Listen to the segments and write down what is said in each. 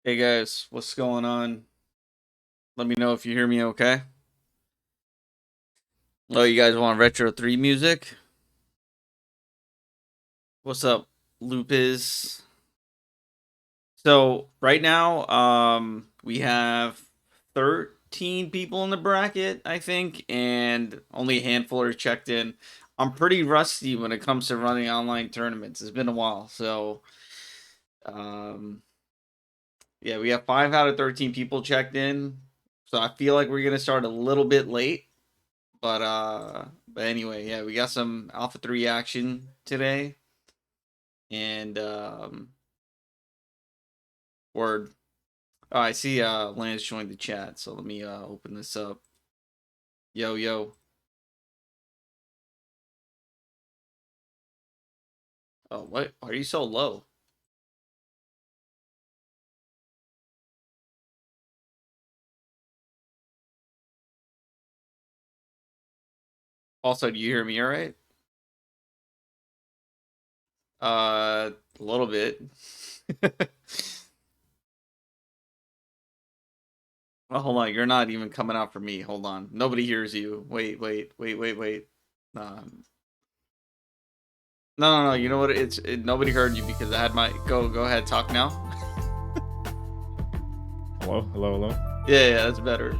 Hey guys, what's going on? Let me know if you hear me okay. Oh, you guys want Retro 3 music? What's up, Lupus? So, right now, we have 13 people in the bracket, I think, and only a handful are checked in. I'm pretty rusty when it comes to running online tournaments. It's been a while, so um yeah, we have 5 out of 13 people checked in. So I feel like we're going to start a little bit late. But anyway, yeah, we got some Alpha 3 action today. And word. Oh, I see Lance joined the chat, so let me open this up. Yo yo. Oh, what? Why are you so low? Also, do you hear me all right? A little bit. Well, hold on, you're not even coming out for me. Hold on. Nobody hears you. Wait. Um, no. You know what? Nobody heard you because I had my go ahead, talk now. Hello. Yeah, that's better.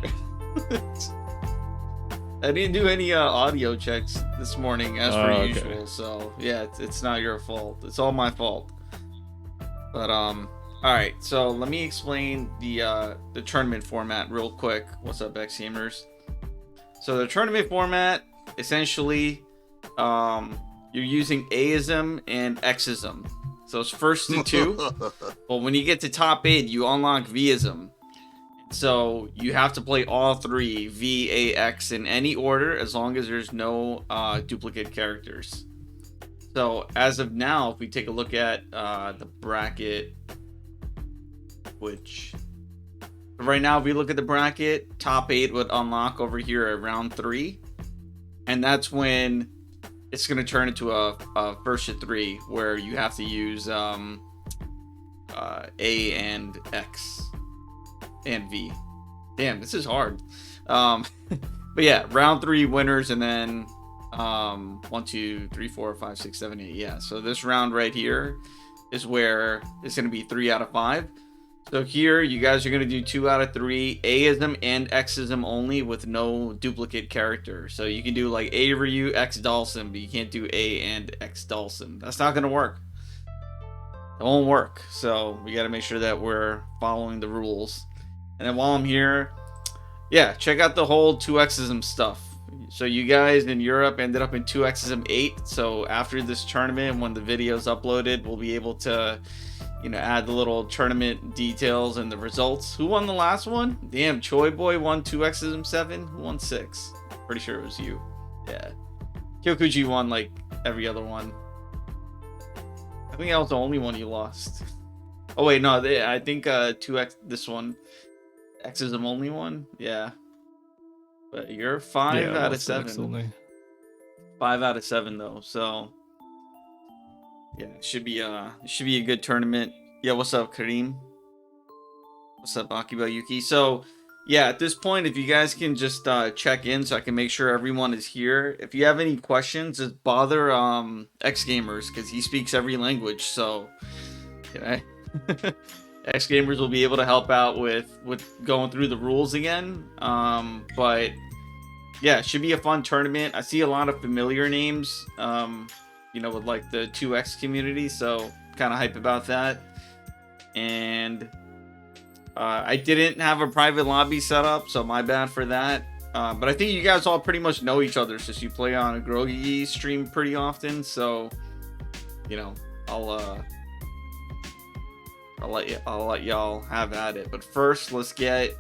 I didn't do any audio checks this morning as per Okay. usual, so yeah, it's not your fault. It's all my fault. But all right. So let me explain the tournament format real quick. What's up, X Gamers? So the tournament format essentially, you're using A-ism and X-ism. So it's first to two. But when you get to top 8, you unlock V-ism. So you have to play all three V, A, X in any order as long as there's no duplicate characters. So as of now, if we take a look at the bracket, which right now, if we look at the bracket, top 8 would unlock over here at round 3. And that's when it's going to turn into a first to 3 where you have to use A and X and V. Damn, this is hard. Um, but yeah, round 3 winners, and then 1, 2, 3, 4, 5, 6, 7, 8. Yeah, so this round right here is where it's going to be 3 out of 5. So here, you guys are going to do 2 out of 3 A-ism and X-ism only with no duplicate character. So you can do like A Ryu, X Dalsim, but you can't do A and X Dalsim. That's not going to work. It won't work. So we got to make sure that we're following the rules. And then while I'm here, yeah, check out the whole 2Xism stuff. So you guys in Europe ended up in 2Xism 8. So after this tournament, when the video's uploaded, we'll be able to, add the little tournament details and the results. Who won the last one? Damn, Choi Boy won 2Xism 7. Who won 6? Pretty sure it was you. Yeah. Kyokuji won like every other one. I think that was the only one you lost. Oh wait, no, I think 2X this one Xism only one. Yeah. But you're Yeah, 5 I out of lost to X 7. only. 5 out of 7 though. So yeah, it should be a good tournament. Yeah, what's up, Kareem? What's up, Akibayuki? So yeah, at this point, if you guys can just check in so I can make sure everyone is here. If you have any questions, just bother X Gamers because he speaks every language. So X Gamers will be able to help out with going through the rules again. But yeah, it should be a fun tournament. I see a lot of familiar names, with like the 2X community, so kind of hype about that. And I didn't have a private lobby set up, so my bad for that. But I think you guys all pretty much know each other since you play on a Grogi stream pretty often. So, I'll let y'all have at it. But first, let's get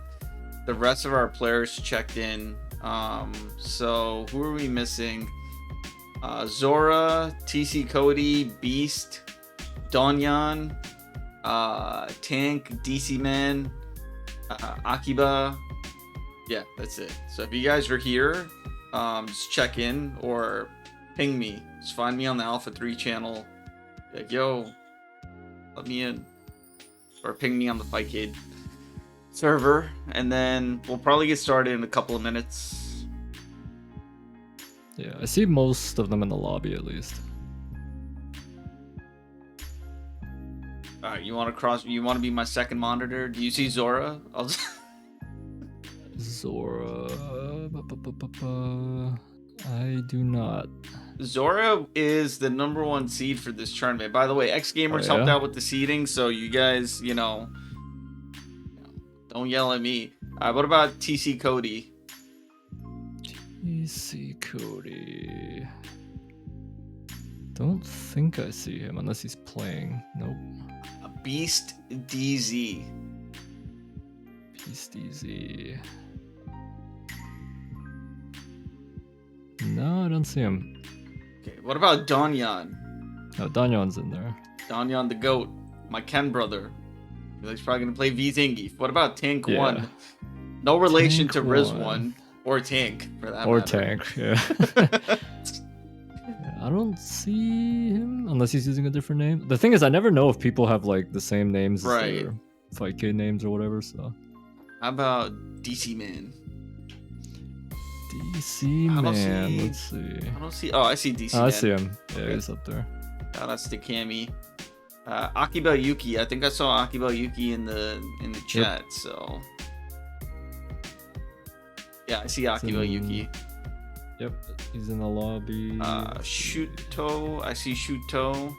the rest of our players checked in. So who are we missing? Zora, TC Cody, Beast, Donyan, Tank, DC Man, Akiba. Yeah, that's it. So if you guys are here, just check in or ping me. Just find me on the Alpha 3 channel. Like, yo, let me in. or ping me on the Fightcade server, and then we'll probably get started in a couple of minutes. Yeah, I see most of them in the lobby at least. All right, you want to be my second monitor? Do you see Zora? I'll just... Zora. I do not. Zora is the #1 seed for this tournament. By the way, X Gamers helped out with the seeding, so you guys, you know, don't yell at me. What about TC Cody? TC Cody. Don't think I see him unless he's playing. Nope. Beast DZ. Beast DZ. No, I don't see him. Okay, what about Donyan? No, Danyan's in there. Donyan the GOAT, my Ken brother. He's probably gonna play V Zangief. What about Tank 1? No relation to Riz 1 or Tank for that or matter. Tank, yeah. I don't see him unless he's using a different name. The thing is, I never know if people have like the same names as their Fightcade names or whatever. So, how about DC Man? DC Man. Let's see. I don't see. Oh, I see DC Man. I see him. Yeah, he's up there. Shout outs to Cammy. Akibayuki. I think I saw Akibayuki in the chat. So yeah, I see Akibayuki. Yep, he's in the lobby. Shooto. I see Shooto.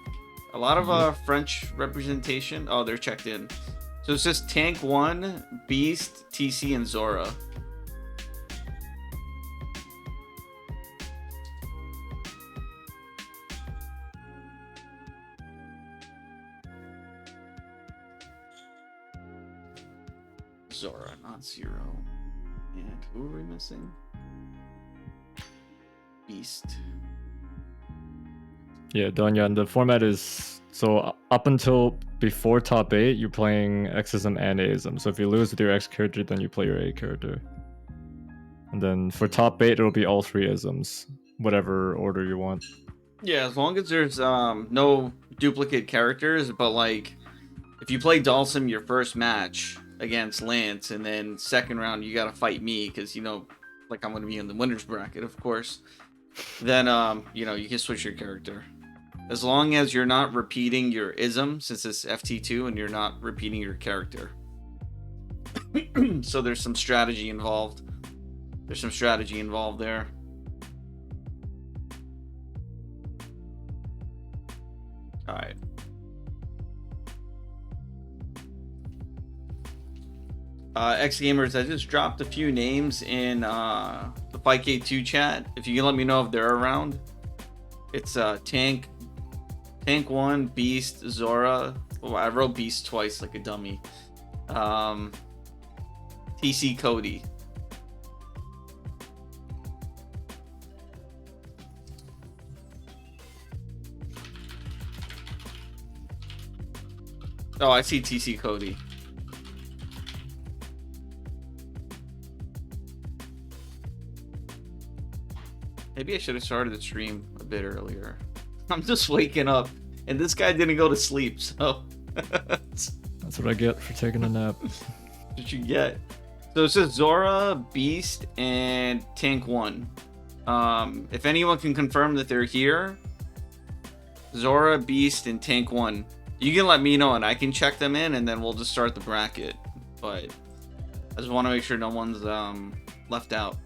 A lot of French representation. Oh, they're checked in. So it's just Tank 1, Beast, TC, and Zora. Zora, not Zero. And who are we missing? Beast. Yeah, Donyan, the format is so up until before top 8, you're playing X-ism and A-ism. So if you lose with your X character, then you play your A character. And then for top 8, it'll be all 3 isms, whatever order you want. Yeah, as long as there's no duplicate characters, but like if you play Dalsum your first match against Lance, and then second round you gotta fight me because, you know, like I'm gonna be in the winners bracket, of course, then you know, you can switch your character as long as you're not repeating your ism, since it's FT2, and you're not repeating your character. So there's some strategy involved. There's some strategy involved there. All right. X Gamers, I just dropped a few names in the Fightcade 2 chat. If you can let me know if they're around. It's Tank 1, Beast, Zora. Oh, I wrote Beast twice like a dummy. TC Cody. Oh, I see TC Cody. Maybe I should have started the stream a bit earlier. I'm just waking up, and this guy didn't go to sleep, so... That's what I get for taking a nap. What you get? So it says Zora, Beast, and Tank 1. If anyone can confirm that they're here, Zora, Beast, and Tank 1. You can let me know, and I can check them in, and then we'll just start the bracket. But I just want to make sure no one's left out.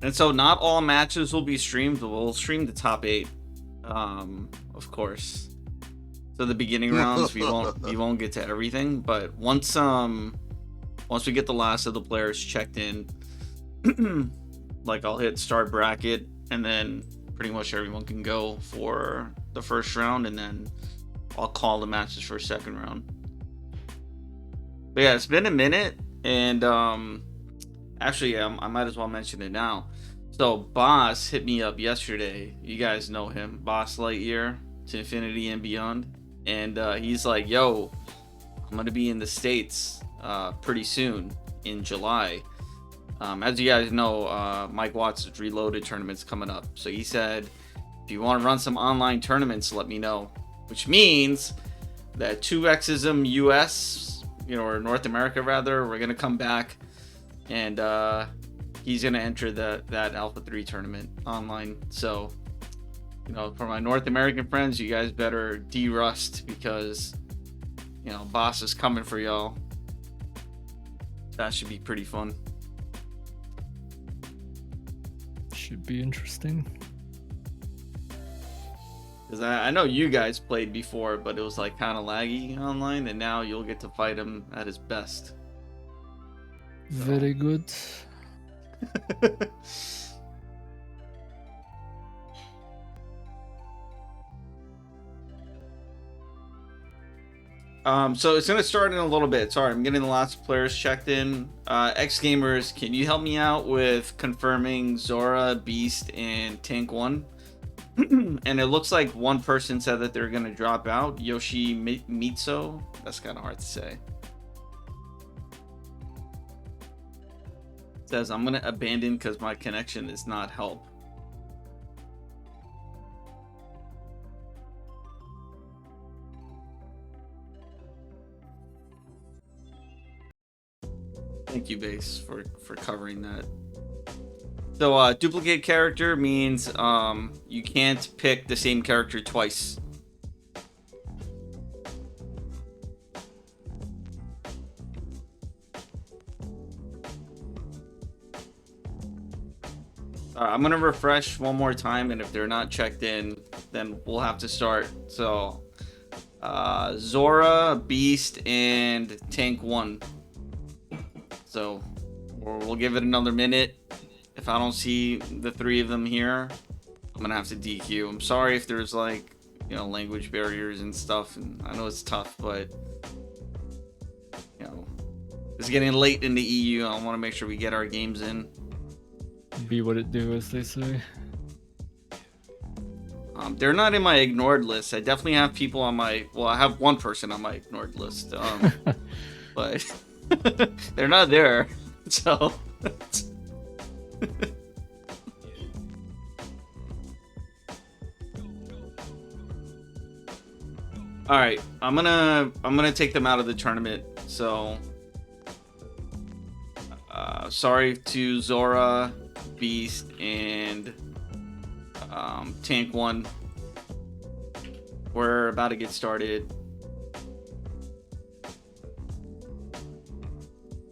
And so not all matches will be streamed, but we'll stream the top 8, of course. So the beginning rounds we won't get to everything, but once we get the last of the players checked in, like I'll hit start bracket, and then pretty much everyone can go for the first round, and then I'll call the matches for second round. But yeah, it's been a minute, and actually, I might as well mention it now. So Boss hit me up yesterday. You guys know him, Boss Lightyear to Infinity and Beyond. And he's like, yo, I'm gonna be in the States pretty soon in July. As you guys know, Mike Watts' Reloaded tournament's coming up. So he said, if you want to run some online tournaments, let me know. Which means that 2Xism US, or North America rather, we're gonna come back, and he's gonna enter that Alpha 3 tournament online. So, for my North American friends, you guys better de-rust, because boss is coming for y'all. That should be pretty fun. Should be interesting. Because I know you guys played before, but it was like kind of laggy online, and now you'll get to fight him at his best. Very good. So it's gonna start in a little bit. Sorry, I'm getting lots of players checked in. X Gamers, can you help me out with confirming Zora, Beast, and Tank 1? And it looks like one person said that they're gonna drop out. Yoshi Mitsu. That's kind of hard to say. It says I'm gonna abandon because my connection is not help. Thank you, Base, for covering that. So duplicate character means you can't pick the same character twice. I'm gonna refresh one more time, and if they're not checked in, then we'll have to start. So Zora, Beast, and Tank 1. So we'll give it another minute. If I don't see the three of them here, I'm gonna have to DQ. I'm sorry if there's language barriers and stuff, and I know it's tough, but it's getting late in the EU. I want to make sure we get our games in. Be what it do, as they say. They're not in my ignored list. I definitely have people on my. Well, I have one person on my ignored list, but they're not there. So. All right, I'm gonna take them out of the tournament. So, sorry to Zora, Beast, and Tank 1. We're about to get started.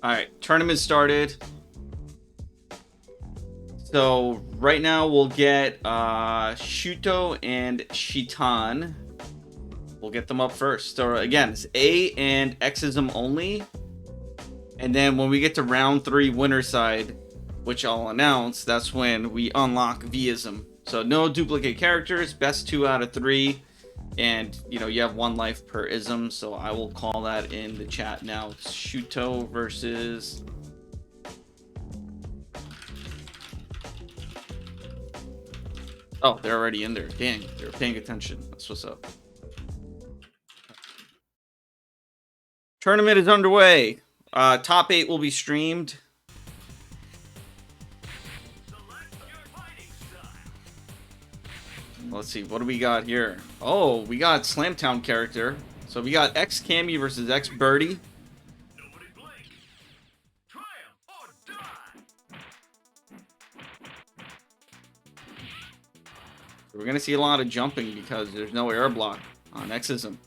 All right, tournament started. So right now we'll get Shooto and Chitan. We'll get them up first. So again, it's A and X ISM only. And then when we get to round 3 winner side, which I'll announce, that's when we unlock V-ISM. So no duplicate characters, best 2 out of 3. And you have 1 life per ISM, so I will call that in the chat now. It's Shooto versus oh, they're already in there. Dang, they're paying attention. That's what's up. Tournament is underway. Top 8 will be streamed. Let's see, what do we got here? Oh, we got Slamtown character. So we got X Cammy versus X Birdie. We're gonna see a lot of jumping because there's no air block on X ISM.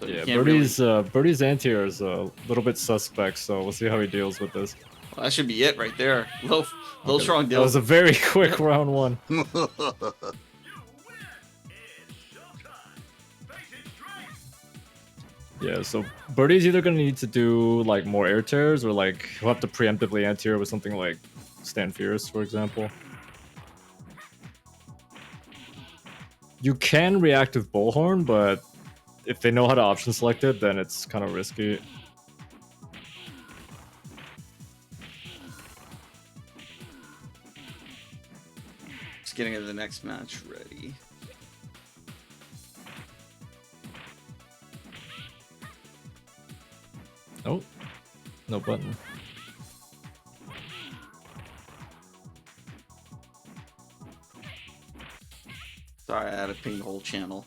So yeah, Birdie's anti-air is a little bit suspect, so we'll see how he deals with this. Well, that should be it right there. Low strong deal. That was a very quick round 1. Yeah, so Birdie's either gonna need to do more air tears, or he'll have to preemptively anti-air with something like Stand Fierce, for example. You can react with Bullhorn, but if they know how to option select it, then it's kind of risky. Just getting into the next match ready. No button. Sorry, I had to ping the whole channel.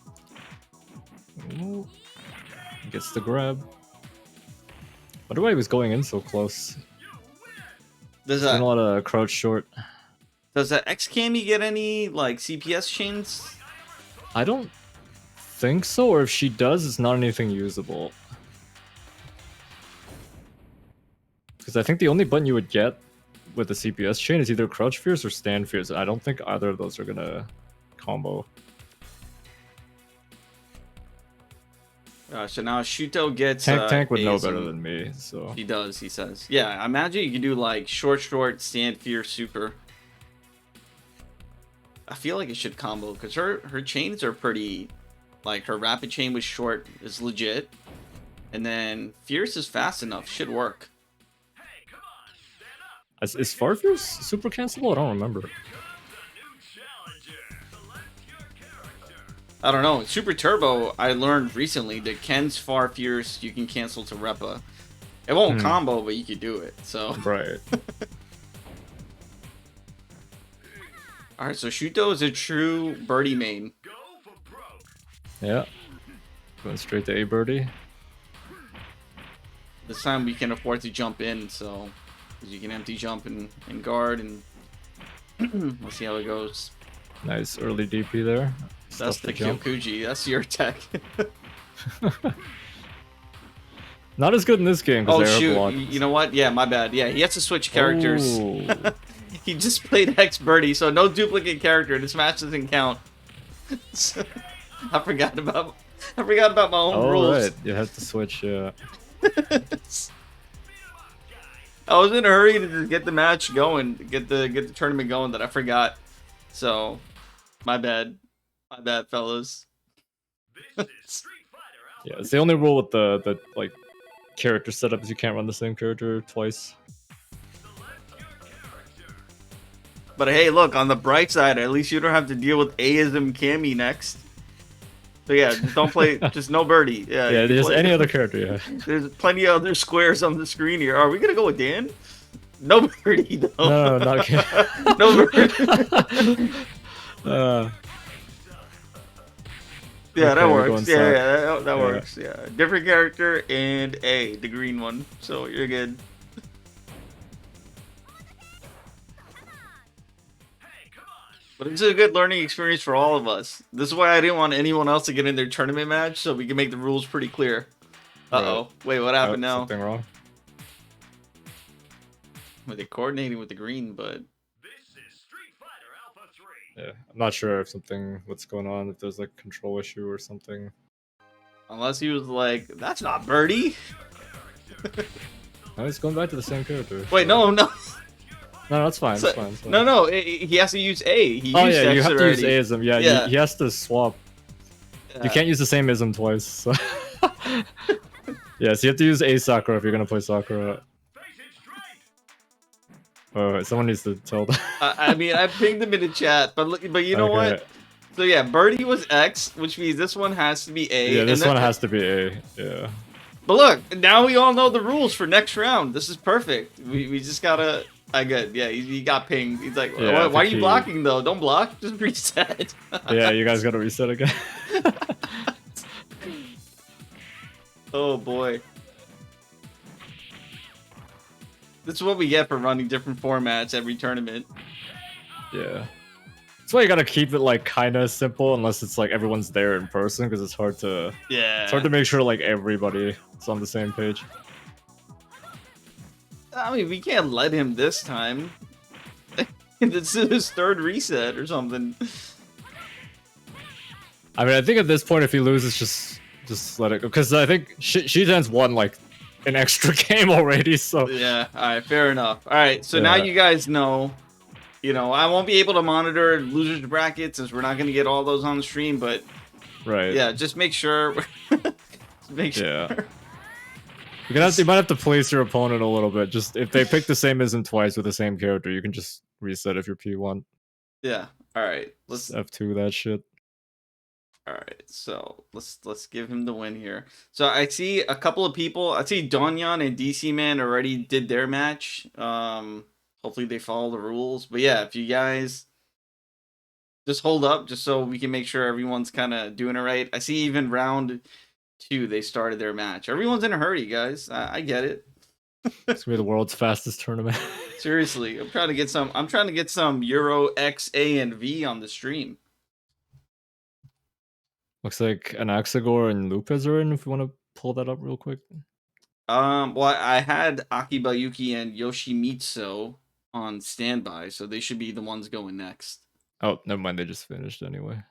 Ooh. Gets the grab. Wonder why he was going in so close. Does Doing a lot of crouch short. Does that X Cammy get any like CPS chains? I don't think so, or if she does, it's not anything usable. Because I think the only button you would get with the CPS chain is either crouch fierce or stand fierce. I don't think either of those are gonna combo. So now Shooto gets Tank would know ASM. better than me, so He does, he says. Yeah, I imagine you can do like short, stand fierce, super. I feel like it should combo because her chains are pretty, like her rapid chain with short is legit, and then fierce is fast enough, should work. Is far fierce super cancelable? I don't remember. I don't know. Super Turbo, I learned recently that Ken's far fierce you can cancel to Repa. It won't combo, but you could do it. So right. All right, so Shooto is a true birdie main. Yeah. Going straight to A birdie. This time we can afford to jump in, so you can empty jump and guard, and let's see how it goes. Nice early DP there. That's the Kyokuji. That's your tech. Not as good in this game. Oh shoot! You know what? Yeah, my bad. Yeah, he has to switch characters. He just played X Birdie, so no duplicate character. This match doesn't count. I forgot about my own rules. Right, you have to switch. Yeah. I was in a hurry to just get the match going, get the tournament going, that I forgot. So, my bad, fellas. Yeah, it's the only rule with the like character setup is you can't run the same character twice. But hey, look, on the bright side, at least you don't have to deal with A-ism Cammy next. So yeah, just don't play, just no birdie. Yeah, just any other character, yeah. There's plenty of other squares on the screen here. Are we gonna go with Dan? No birdie, though. No, not okay. No birdie. Yeah, that works. Yeah, that works. Yeah, different character and A, the green one. So you're good. But it's a good learning experience for all of us. This is why I didn't want anyone else to get in their tournament match, so we can make the rules pretty clear. Uh-oh. Right. Wait, what happened now? Something wrong? Well, they're coordinating with the green, but... Yeah, I'm not sure if what's going on, if there's like a control issue or something. Unless he was like, that's not birdie! No, he's going back to the same character. Wait, so... no. No, that's fine. So, that's fine. No, he has to use A. He used X you have already. to use A-ism. Yeah, he has to swap. Yeah. You can't use the same ism twice. So. Yeah, so you have to use A Sakura if you're gonna play Sakura. Oh, someone needs to tell them. I mean, I pinged them in the chat, but you know what? So yeah, birdie was X, which means this one has to be A. Yeah, this one has to be A. Yeah. But look, now we all know the rules for next round. This is perfect. We just gotta. Good. Yeah, he got pinged. He's like, why are you blocking though? Don't block. Just reset. Yeah, you guys gotta reset again. Oh boy. This is what we get for running different formats every tournament. Yeah. That's why you gotta keep it like kind of simple, unless it's like everyone's there in person, because it's hard to. Yeah. It's hard to make sure like everybody is on the same page. I mean, we can't let him this time. This is his third reset or something. I mean, I think at this point, if he loses, just let it go. Because I think Chitan's won like an extra game already. So yeah, all right, fair enough. All right, so now you guys know. You know, I won't be able to monitor losers brackets since we're not going to get all those on the stream. But yeah, just make sure. Yeah. You might have to place your opponent a little bit. Just if they pick the same ism twice with the same character, you can just reset if you're P1. Yeah. All right. Let's F2 that shit. All right, so let's give him the win here. So I see a couple of people. I see Donyan and DC Man already did their match. Hopefully they follow the rules. But yeah, if you guys just hold up, just so we can make sure everyone's kind of doing it right. I see even round 2 they started their match. Everyone's in a hurry, guys. I get it. It's gonna be the world's fastest tournament. Seriously, I'm trying to get some. I'm trying to get some Euro X, A, and V on the stream. Looks like Anaxa and Lupus are in. If you want to pull that up real quick. Well, I had Akibayuki and Yoshimitsu on standby, so they should be the ones going next. Oh, never mind. They just finished anyway.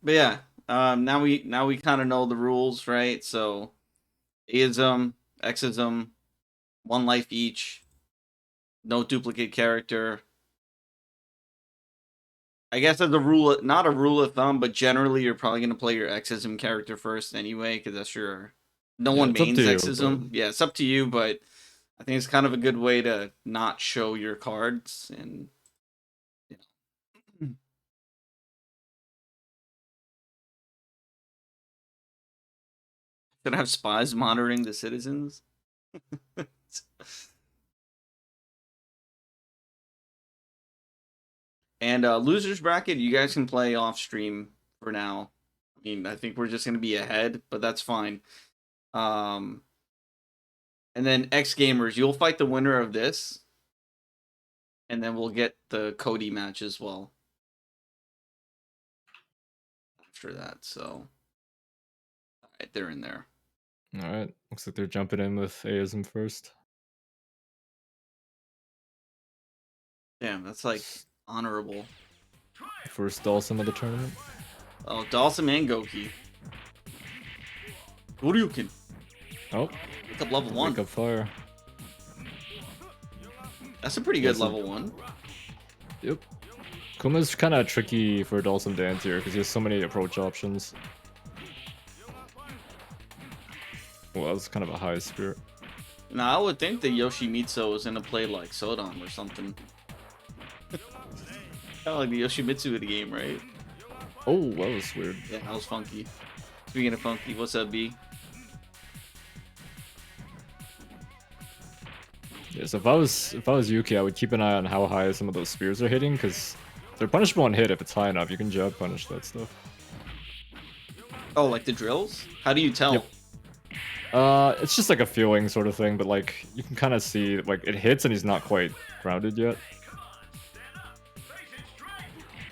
But yeah, now we kind of know the rules, right? So, A-ism, X-ism, 1 life each, no duplicate character. I guess as a rule, not a rule of thumb, but generally you're probably gonna play your X-ism character first anyway, because that's your. No one mains X-ism. Yeah, it's up to you, but I think it's kind of a good way to not show your cards and. Should I have spies monitoring the citizens? And losers bracket, you guys can play off stream for now. I mean, I think we're just gonna be ahead, but that's fine. And then X Gamers, you'll fight the winner of this, and then we'll get the Cody match as well after that. So, all right, they're in there. All right, looks like they're jumping in with A-ism first. Damn, that's like honorable. First Dalsum of the tournament. Oh, Dalsum and Goki. Uryuken. Oh, Wake up level 1. Wake up fire. That's a pretty good level 1. Yep. Kuma's kind of tricky for Dalsum to enter because he has so many approach options. Well, that was kind of a high spirit. Now, I would think that Yoshimitsu was gonna play like Sodom or something. Kind of like the Yoshimitsu of the game, right? Oh, that was weird. Yeah, that was funky. Speaking of funky, what's up, B? Yeah, so if I was Yuki, I would keep an eye on how high some of those spears are hitting, because they're punishable on hit if it's high enough. You can jab punish that stuff. Oh, like the drills? How do you tell? Yep. It's just like a feeling sort of thing, but like you can kind of see like it hits and he's not quite grounded yet.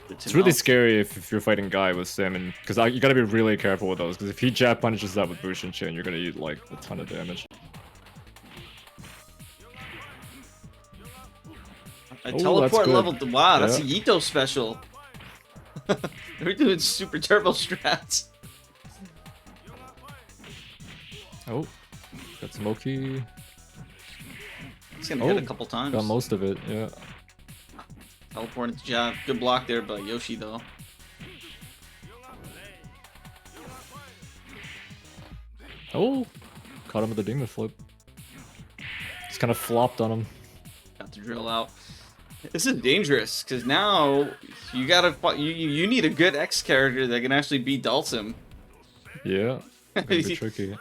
It's really scary if you're fighting Guy with Salmon, because you gotta be really careful with those, because if he jab punishes that with Bushin Chin, you're gonna eat like a ton of damage. I teleport level. Wow, that's a Yito special. We're doing super turbo strats. Oh, got Smoky. He's gonna hit a couple times. Got most of it, yeah. Teleport into jab. Good block there by Yoshi, though. Oh, caught him with the demon flip. Just kind of flopped on him. Got the drill out. This is dangerous because now you gotta you need a good X character that can actually beat Dalsum. Yeah, it's gonna be tricky.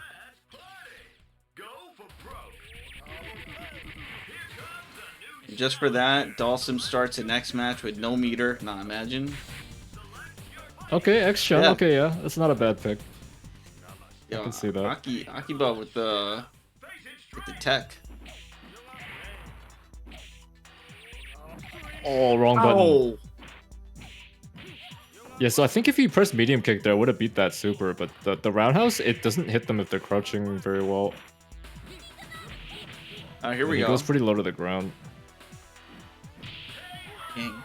Just for that, Dalsum starts the next match with no meter. Nah, imagine. Okay, X Chun. Yeah. Okay, yeah, that's not a bad pick. Yo, I can see that. Akiba with the tech. Oh, wrong button. Yeah, so I think if you press medium kick there, I would have beat that super, but the roundhouse, it doesn't hit them if they're crouching very well. Here we go. It goes pretty low to the ground. Dang.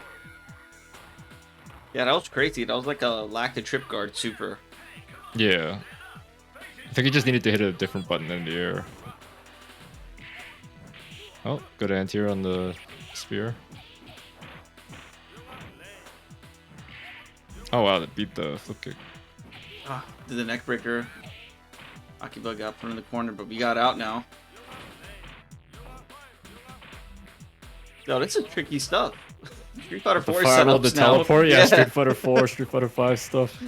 Yeah, that was crazy. That was like a lack of trip guard super. Yeah. I think he just needed to hit a different button in the air. Oh, good anti-air on the spear. Oh wow, that beat the flip kick. Did the neck breaker. Akiba got put in the corner, but we got out now. Yo, that's some tricky stuff. Street Fighter The 4 fireball, setups the now. teleport, yeah, Street Fighter 4, Street Fighter 5 stuff.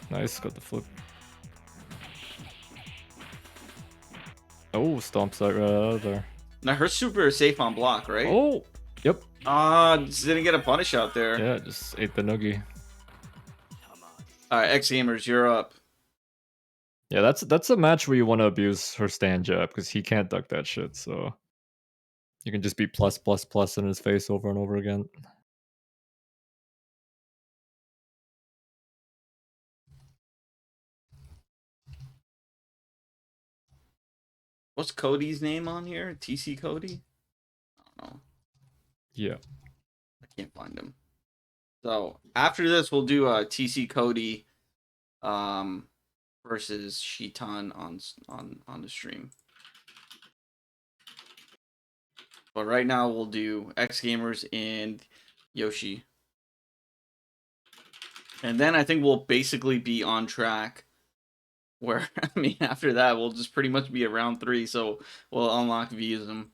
Nice, got the flip. Oh, stomps that right out of there. Now her super is safe on block, right? Oh, yep. Just didn't get a punish out there. Yeah, just ate the noogie. Alright, X Gamers, you're up. Yeah, that's a match where you want to abuse her stand jab because he can't duck that shit. So you can just be plus plus plus in his face over and over again. What's Cody's name on here? TC Cody? I don't know. Yeah. I can't find him. So after this, we'll do TC Cody versus Chitan on the stream. But right now we'll do X Gamers and Yoshi. And then I think we'll basically be on track. Where, I mean, after that, we'll just pretty much be at round 3, so we'll unlock V-ISM.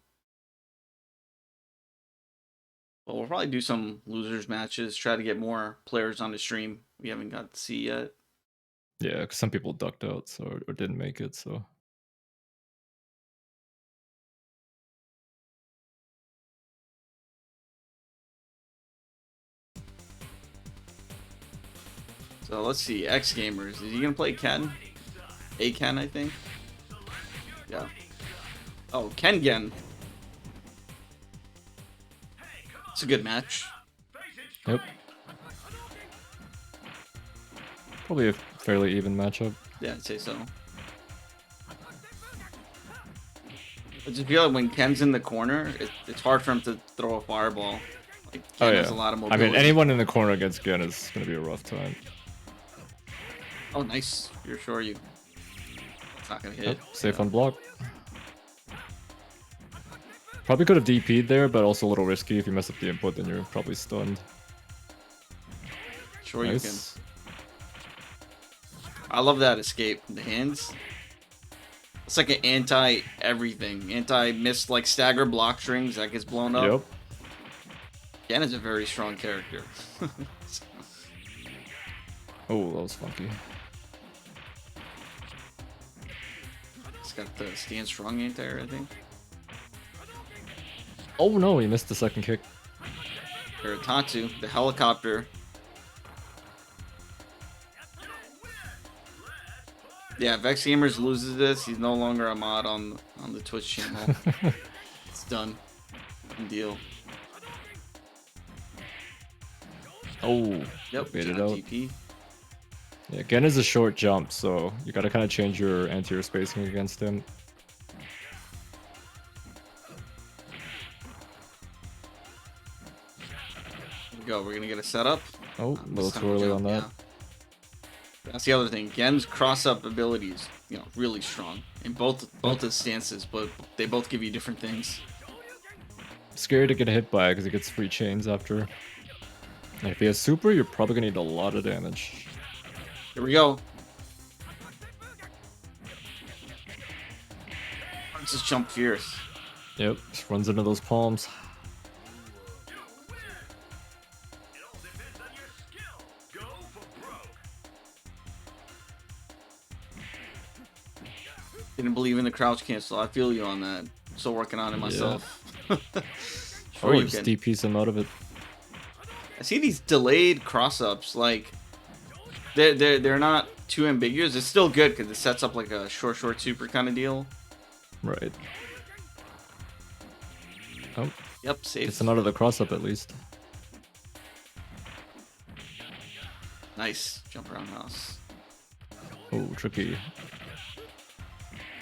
Well, we'll probably do some losers matches, try to get more players on the stream we haven't got to see yet. Yeah, because some people ducked out so or didn't make it, so. So let's see, X Gamers. Is he gonna play Ken? A Ken, I think. Yeah. Oh, Ken Gen. It's a good match. Yep. Probably a fairly even matchup. Yeah, I'd say so. I just feel like when Ken's in the corner, it's hard for him to throw a fireball. Like, Ken has a lot of mobility. I mean, anyone in the corner against Gen is going to be a rough time. Oh, nice. You're sure you... It's not going to hit. Yep, safe on block. Probably could have DP'd there, but also a little risky. If you mess up the input, then you're probably stunned. Sure Nice. you can. I love that escape. The hands. It's like an anti-everything. Anti-miss, like, stagger block strings that gets blown up. Yep. Gen is a very strong character. Oh, that was funky. It's got the stand strong anti-air, I think. Oh no, he missed the second kick. Tatsu, the helicopter. Yeah, if X Gamers loses this, he's no longer a mod on the Twitch channel. It's done. Done deal. Oh, Yep, baited out. GP. Yeah, Gen is a short jump, so you gotta kind of change your anti-air spacing against him. Here we go. We're gonna get a setup. Oh, a little too early on that. Yeah. That's the other thing. Gen's cross-up abilities, really strong in both his stances, but they both give you different things. Scary to get hit by because he gets free chains after. And if he has super, you're probably gonna need a lot of damage. Here we go. Let's just jump fierce. Yep, just runs into those palms. Didn't believe in the crouch cancel. I feel you on that. Still working on it myself. Or you just DPs him out of it. I see these delayed cross-ups, like they're not too ambiguous. It's still good because it sets up like a short super kind of deal. Right. Oh. Yep, safe. Gets him out of the cross-up at least. Nice jump around house. Oh, tricky.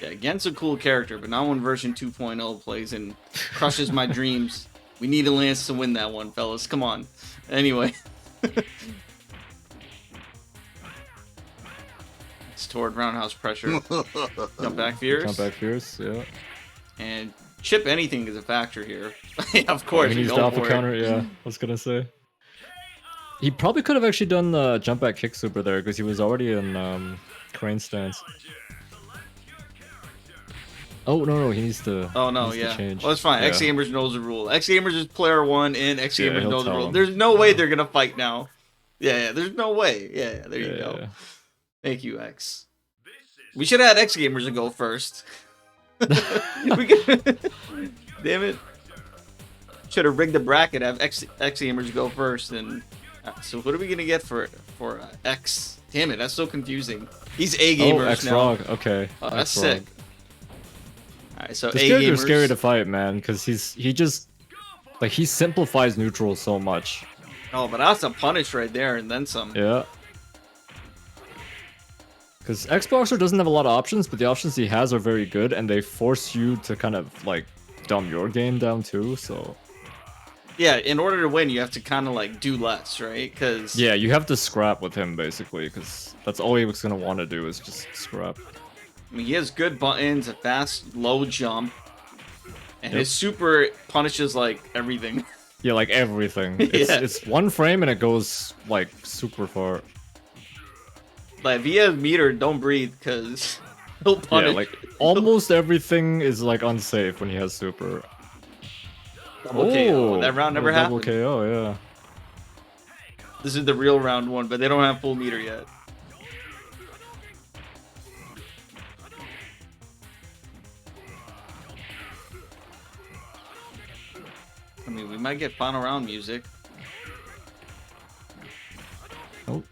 Yeah, Gen's a cool character, but not when version 2.0 plays and crushes my dreams. We need a Lance to win that one, fellas. Come on. Anyway. It's toward roundhouse pressure. Jump back fierce. Jump back fierce, yeah. And chip anything is a factor here. Yeah, of course. He needs the alpha counter, yeah. I was gonna say. He probably could have actually done the jump back kick super there because he was already in crane stance. Oh no, he needs to. Oh no, needs to yeah. change. Well, it's fine. Yeah. X Gamers knows the rule. X Gamers is player 1, and X Yeah, Gamers he'll knows the tell rule. him. There's no way they're gonna fight now. Yeah, there's no way. Yeah, there you go. Yeah. Thank you, X. We should have had X Gamers to go first. We could... Damn it. Should have rigged the bracket, have X Gamers go first, and so what are we gonna get for X? Damn it, that's so confusing. He's A Gamers X now. Frog. Okay. Oh, that's X-Frog. sick. All right, so This A character's Gamers. scary to fight, man, because he just like he simplifies neutral so much. Oh, but that's a punish right there, and then some. Yeah. Because Xboxer doesn't have a lot of options, but the options he has are very good, and they force you to kind of like dumb your game down too. So Yeah, in order to win, you have to kind of like do less, right? Because yeah, you have to scrap with him basically, because that's all he was gonna want to do is just scrap. I mean, he has good buttons, a fast low jump, and Yep. his super punishes like everything. Yeah, like everything. Yeah. It's one frame and it goes like super far. Like via meter, don't breathe, because he'll punish. Yeah, like almost everything is like unsafe when he has super. Double KO. That round never double happened. KO, yeah. This is the real round 1, but they don't have full meter yet. I mean, we might get final round music. Oh.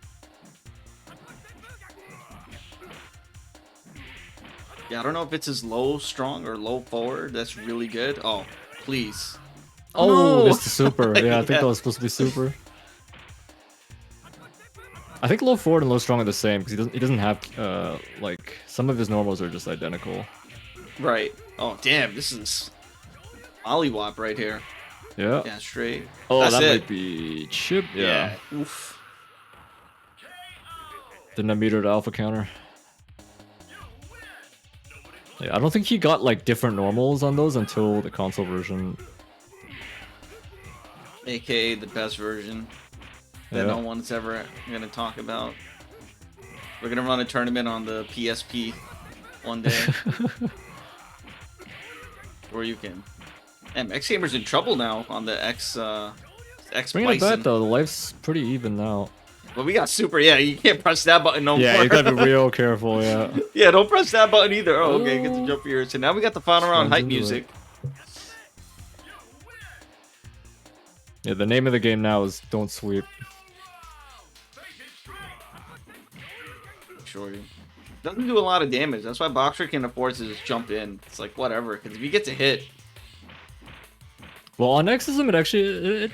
Yeah, I don't know if it's his low strong or low forward. That's really good. Oh, please. Oh, No! it's the super. Yeah, I think Yeah. that was supposed to be super. I think low forward and low strong are the same because he doesn't have like some of his normals are just identical. Right. Oh, damn. This is Ollywop right here. Yeah. Yeah, straight. Oh, That's that it. might be chip. Yeah. Oof. Didn't have metered alpha counter. Yeah, I don't think he got like different normals on those until the console version. AKA the best version that Yeah. no one's ever gonna talk about. We're gonna run a tournament on the PSP one day. Where you can. Damn, X Gamer's in trouble now on the X Bringing it back Bison. though, the life's pretty even now. But we got super. Yeah, you can't press that button no Yeah, more. you gotta be real careful. Yeah. Yeah, don't press that button either. Oh, okay, get the jump here. So now we got the final round Runs hype into it. music. Yeah, the name of the game now is Don't Sweep. Sure. Doesn't do a lot of damage. That's why Boxer can afford to just jump in. It's like whatever, because if he gets a hit, Well, on XISM it actually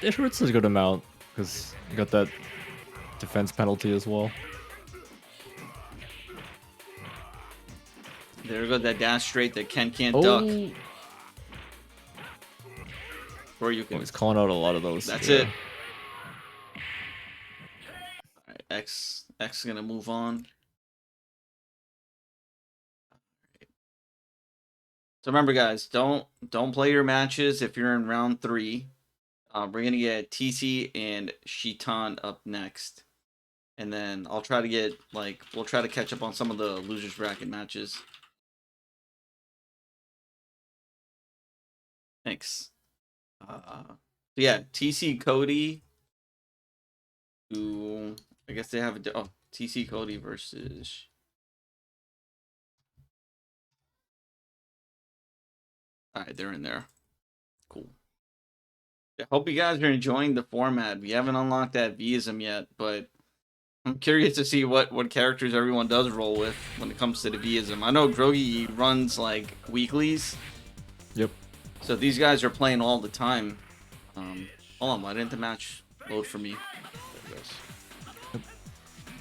it hurts a good amount because you got that defense penalty as well. there goes that dash straight that Ken can't Oh, duck. Or you oh, can. he's calling out a lot of those. That's yeah. it. Alright, X is gonna move on. So remember, guys, don't play your matches if you're in round 3. We're gonna get TC and Chitan up next, and then I'll try to get we'll try to catch up on some of the losers bracket matches. Thanks. So yeah, TC Cody. Who I guess they have a TC Cody versus. All right, they're in there. Cool. I hope you guys are enjoying the format. We haven't unlocked that V-ISM yet, but I'm curious to see what characters everyone does roll with when it comes to the V-ISM. I know Grogi runs like weeklies. Yep. So these guys are playing all the time. Hold on, why didn't the match load for me? There it goes.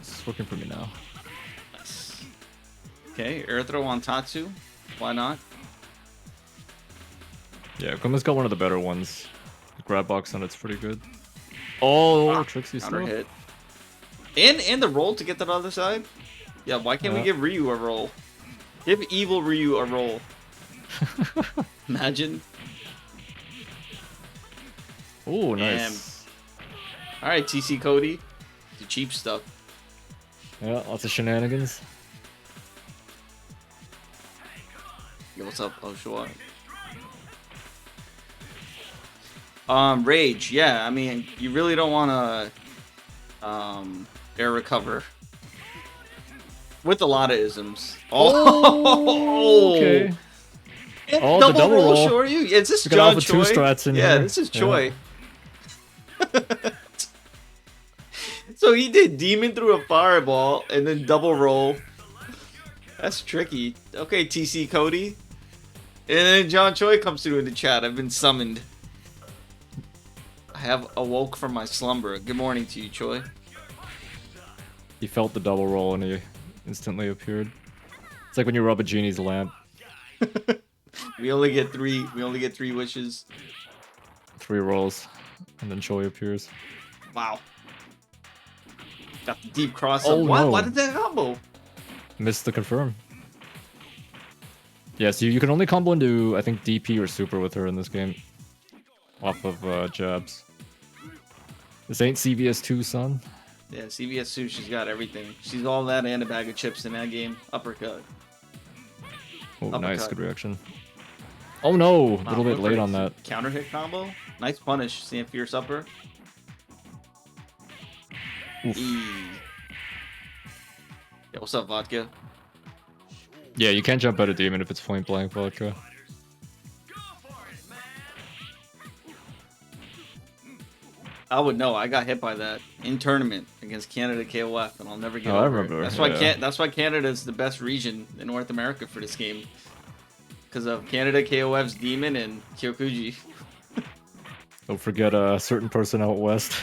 It's working for me now. Nice. Okay, air throw on Tatsu. Why not? Yeah, Guma's got one of the better ones. The grab box on it's pretty good. Oh, tricksy Counter stuff. hit. And the roll to get that other side? Yeah, why can't we give Ryu a roll? Give evil Ryu a roll. Imagine. Oh, nice. Alright, TC Cody. The cheap stuff. Yeah, lots of shenanigans. Yo, what's up? Oh, sure. Rage. Yeah, I mean, you really don't want to air recover with a lot of isms. Oh, okay. Oh, double the double roll. Sure, you. Is this We got John off with Choi? 2 strats in yeah, here. this is Choi. So he did demon through a fireball and then double roll. That's tricky. Okay, TC Cody. And then John Choi comes through in the chat. I've been summoned. I have awoke from my slumber. Good morning to you, Choi. He felt the double roll and he instantly appeared. It's like when you rub a genie's lamp. We only get 3. We only get 3 wishes. 3 rolls, and then Choi appears. Wow. Got the deep cross up. Oh, What? no. Why did that combo? Missed the confirm. Yeah, so you can only combo into, I think, DP or Super with her in this game. Off of jabs. This ain't CVS2, son. Yeah, CVS 2, she's got everything. She's all that and a bag of chips in that game. Uppercut. Oh, Uppercut. nice, good reaction. Oh no, a Wow, little bit late on that. Counter hit combo. Nice punish. Seeing fierce upper. Oof. Yeah, what's up, Vodka? Yeah, you can't jump out of demon if it's point blank vodka. I would know. I got hit by that in tournament against Canada KOF, and I'll never get Oh, I over it. remember, That's why yeah. That's why Canada's the best region in North America for this game, because of Canada KOF's Demon and Kyokuji. Don't forget a certain person out west.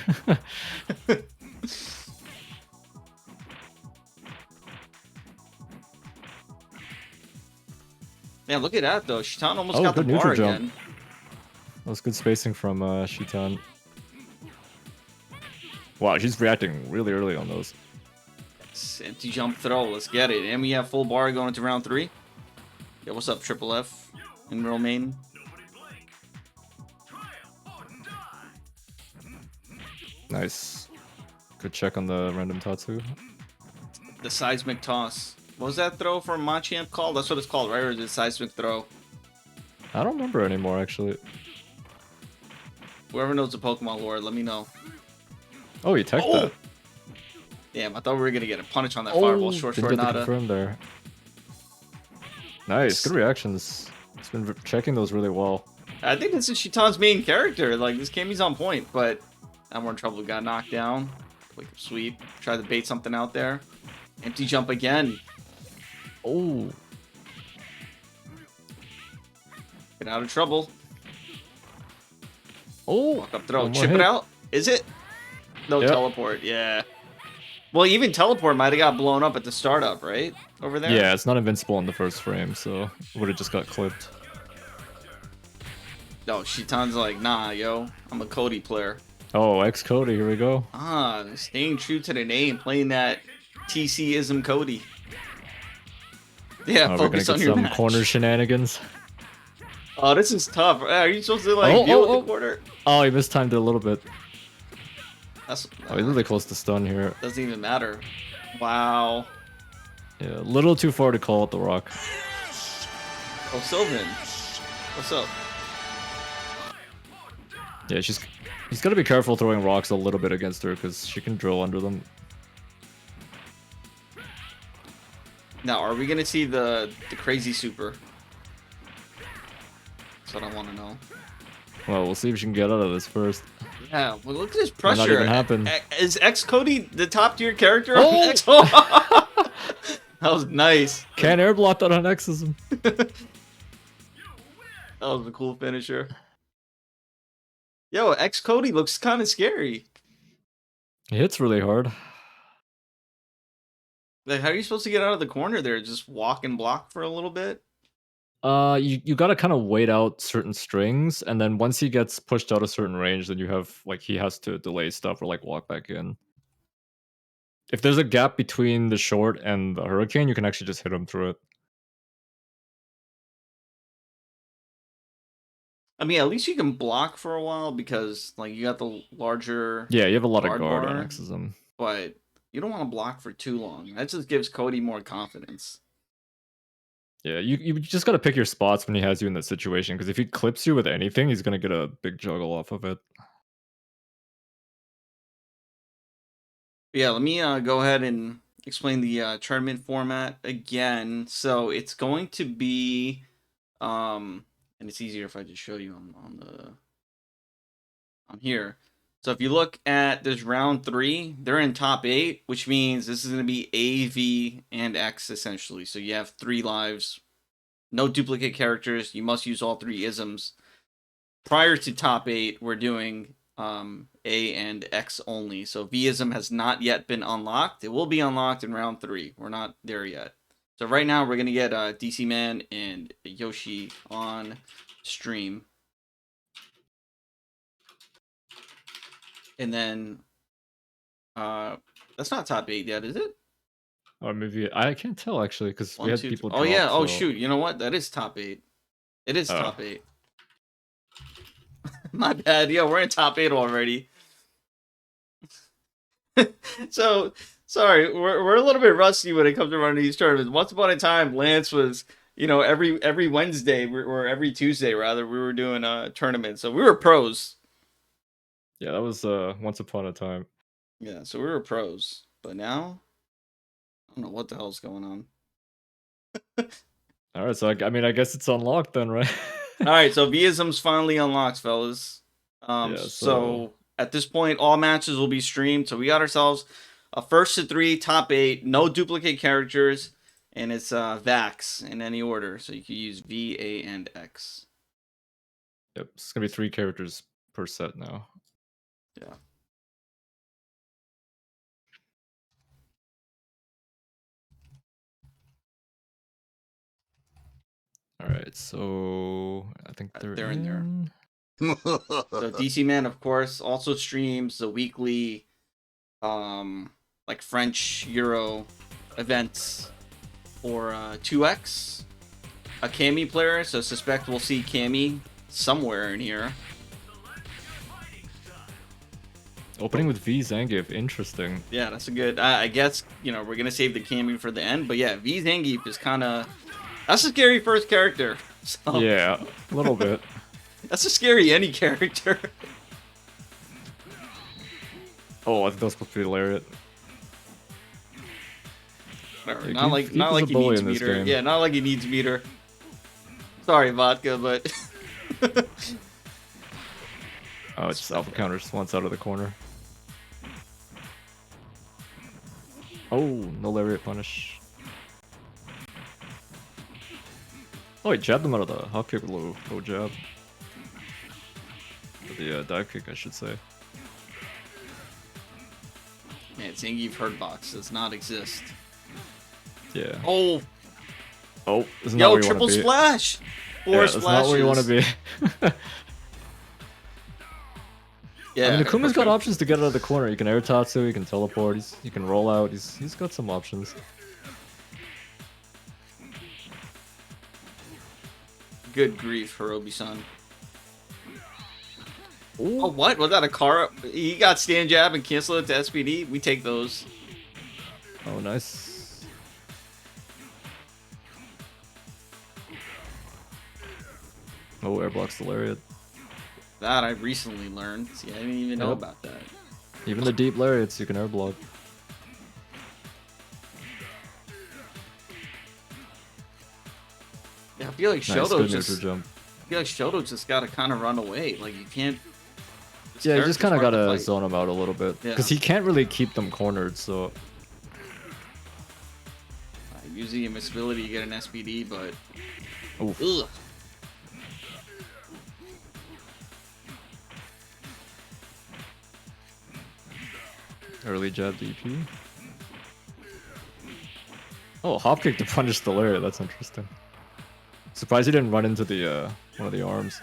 Man, look at that though. Chitan almost Oh, got the good bar neutral jump. again. That was good spacing from Chitan. Wow, she's reacting really early on those. It's empty jump throw. Let's get it. And we have full bar going into round 3. Yeah, what's up, Triple F in Romaine? Nice. Good check on the random Tatsu. The seismic toss. What was that throw from Machamp called? That's what it's called, right? Or is it seismic throw? I don't remember anymore, actually. Whoever knows the Pokemon lore, let me know. Oh, you teched that. Damn, I thought we were gonna get a punish on that fireball. Short, didn't get the nada. confirm there. Nice, good reactions. He's been checking those really well. I think this is Chitan's main character. Like, this Kami's on point, but I'm more in trouble. Got knocked down. Wake up sweep. Try to bait something out there. Empty jump again. Oh. Get out of trouble. Oh. Walk up throw. One more Chip it hit. out. Is it? No Yep. teleport. Yeah. Well, even teleport might have got blown up at the startup, right? Over there? Yeah, it's not invincible in the first frame, so would have just got clipped. No, Chitan's like, nah, yo. I'm a Cody player. Oh, Cody, here we go. Ah, staying true to the name, playing that TC-ism Cody. Yeah, We're gonna focus get on your some match. corner shenanigans. Oh, this is tough. Are you supposed to like Oh, deal oh, with the corner? Oh, he mistimed it a little bit. That's Oh, he's really close to stun here. doesn't even matter. Wow. Yeah, a little too far to call out the rock. Oh, Sylvan. What's up? Yeah, he's got to be careful throwing rocks a little bit against her because she can drill under them. Now, are we gonna see the crazy super? That's what I want to know. Well, we'll see if she can get out of this first. Yeah, well, look at this Might pressure. not even happen. Is X Cody the top tier character? Oh! X- that was nice. Can't air block that on X ISM. That was a cool finisher. Yo, X Cody looks kind of scary. He hits really hard. Like, how are you supposed to get out of the corner there? Just walk and block for a little bit? You gotta kind of wait out certain strings, and then once he gets pushed out a certain range, then you have like he has to delay stuff or like walk back in. If there's a gap between the short and the hurricane, you can actually just hit him through it. I mean, at least you can block for a while because, like, you got the larger... Yeah, you have a lot of Guard guard bar. on X ISM. But you don't want to block for too long. That just gives Cody more confidence. Yeah, you just gotta pick your spots when he has you in that situation, because if he clips you with anything, he's gonna get a big juggle off of it. Yeah, let me go ahead and explain the tournament format again. So it's going to be, and it's easier if I just show you on here. So if you look at this round 3, they're in top 8, which means this is going to be A, V, and X essentially. So you have 3 lives, no duplicate characters. You must use all 3 isms. Prior to top 8, we're doing A and X only. So V-ISM has not yet been unlocked. It will be unlocked in round 3. We're not there yet. So right now we're going to get DC Man and Yoshi on stream. And then that's not top 8 yet, is it? Or maybe I can't tell actually, because we had people. Oh drop, yeah. Oh so... shoot. You know what? That is top 8. It is top 8. My bad. Yeah, we're in top 8 already. So sorry, we're a little bit rusty when it comes to running these tournaments. Once upon a time, Lance was, every Wednesday or every Tuesday rather, we were doing a tournament. So we were pros. Yeah, that was once upon a time. Yeah, so we were pros, but now I don't know what the hell's going on. All right, so I guess it's unlocked then, right? All right, so V-ISM's finally unlocked, fellas. Yeah, so at this point, all matches will be streamed. So we got ourselves a 1st to 3, top 8, no duplicate characters, and it's Vax in any order. So you can use V, A, and X. Yep, it's gonna be 3 characters per set now. Yeah. All right, so I think they're in there. So DC Man, of course, also streams the weekly, like French Euro events for 2X. A Cammy player, so suspect we'll see Cammy somewhere in here. Opening with V Zangief, interesting. Yeah, that's a good. I guess we're gonna save the Cammy for the end, but yeah, V Zangief is kind of. That's a scary first character. So. Yeah, a little bit. That's a scary any character. Oh, I think that was supposed to be Lariat. Yeah, not like he needs meter. Yeah, not like he needs meter. Sorry, Vodka, but. Oh, it's just alpha counters once out of the corner. Oh, no Lariat punish. Oh, he jabbed him out of the hop kick with low jab. The dive kick, I should say. Man, Zangief Hurt Box does not exist. Yeah. Oh, isn't that where you triple wanna be? splash! 4 splashes. That's not where you want to be. Yeah, I mean, Akuma's got options to get out of the corner. You can air Tatsu, you can teleport, he can roll out. He's got some options. Good grief, Hirobi-san. Oh, what? Was that a car? He got stand jab and cancel it to SPD? We take those. Oh, nice. Oh, air blocks the Lariat. That I recently learned. See, I didn't even know about that. Even the deep Lariats, you can air block. Yeah, I feel like Nice, Shooto good just. neutral jump. I feel like Shooto just gotta kind of run away. Like you can't. Yeah, you just kind of gotta zone him out a little bit because Yeah. he can't really keep them cornered. So Using invincibility to get an SPD, but. Oof. Ugh. Early jab DP. Oh, hop kick to punish the Lariat. That's interesting. Surprised he didn't run into the one of the arms.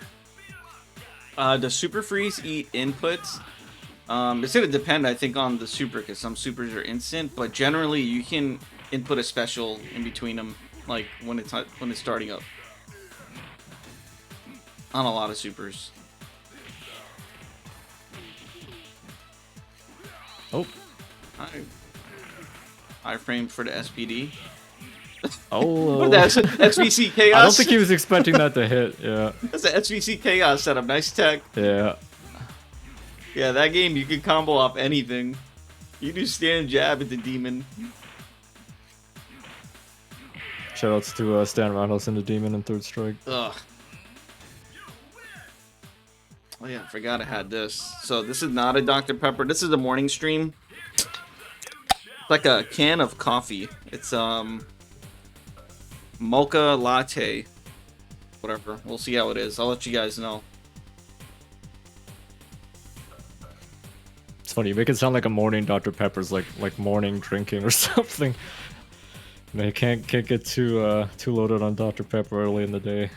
Does Super Freeze eat inputs? It's gonna depend, I think, on the super, because some supers are instant, but generally you can input a special in between them, like when it's starting up. On a lot of supers. Oh, I framed for the SPD. Oh, What that's SVC Chaos. I don't think he was expecting that to hit. Yeah. That's an SVC Chaos setup. Nice tech. Yeah. Yeah, that game you can combo off anything. You do stand jab at the demon. Shoutouts to Stan Roundhouse and the Demon and Third Strike. Ugh. Oh yeah, I forgot I had this. So this is not a Dr. Pepper. This is a morning stream. It's like a can of coffee. It's mocha latte. Whatever. We'll see how it is. I'll let you guys know. It's funny, you make it sound like a morning Dr. Pepper's like morning drinking or something. Man, you can't get too loaded on Dr. Pepper early in the day.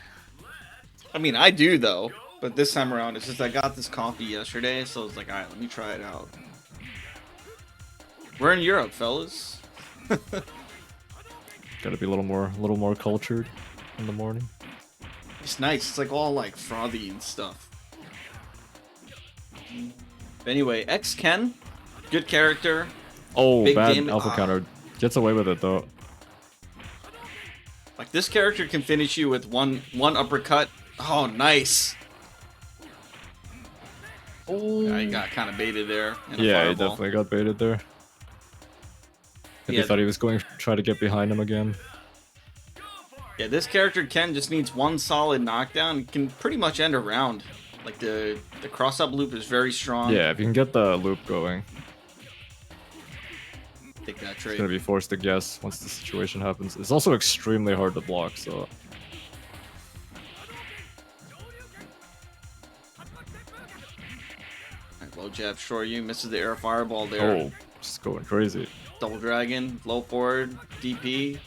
I mean, I do though, but this time around, it's just I got this coffee yesterday, so I was like, all right, let me try it out. We're in Europe, fellas. Gotta be a little more cultured in the morning. It's nice. It's like all like frothy and stuff. But anyway, X Ken, good character. Oh, big bad game. alpha counter. Gets away with it though. Like this character can finish you with one uppercut. Oh, nice. Oh, yeah, he got kind of baited there. Yeah, he definitely got baited there. He thought he was going to try to get behind him again. Yeah, this character Ken just needs one solid knockdown. It can pretty much end a round. Like the cross-up loop is very strong. Yeah, if you can get the loop going. Take that trade. It's gonna be forced to guess once the situation happens. It's also extremely hard to block, so. Right, low jab, short you misses the air fireball there. Oh, just going crazy. Double dragon, low forward, DP.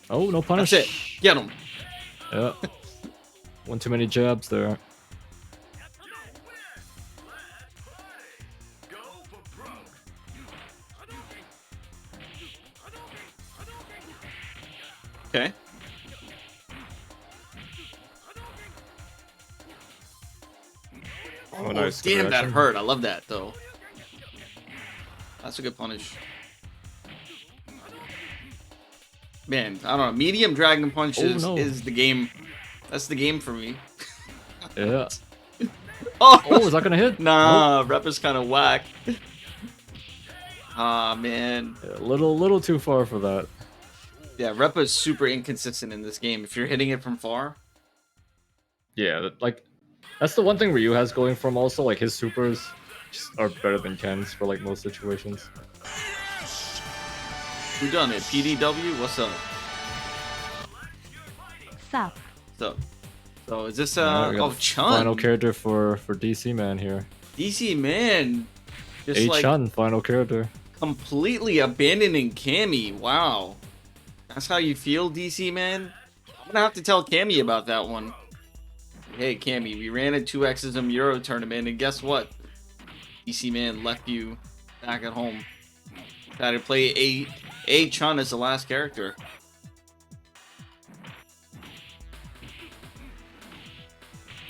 Oh, no punish. That's it. Get him. Yeah. One too many jabs there. Okay. Oh, nice. Damn, that hurt. I love that, though. That's a good punish. Man, I don't know. Medium Dragon Punch is the game. That's the game for me. Yeah. Oh, is that gonna hit? Nah, Rep is kind of whack. Ah, man. Yeah, little too far for that. Yeah, Rep is super inconsistent in this game. If you're hitting it from far. Yeah, like that's the one thing Ryu has going from also, like his supers just are better than Ken's for like most situations. Who done it? PDW? What's up? Sup. So is this oh, Chun? Final character for DC Man here. DC Man. Just like Chun, final character. completely abandoning Cammy. Wow. That's how you feel, DC Man? I'm gonna have to tell Cammy about that one. Hey Cammy, we ran a 2 ISM Euro tournament, and guess what? DC Man left you back at home. Had to play A Chun as the last character.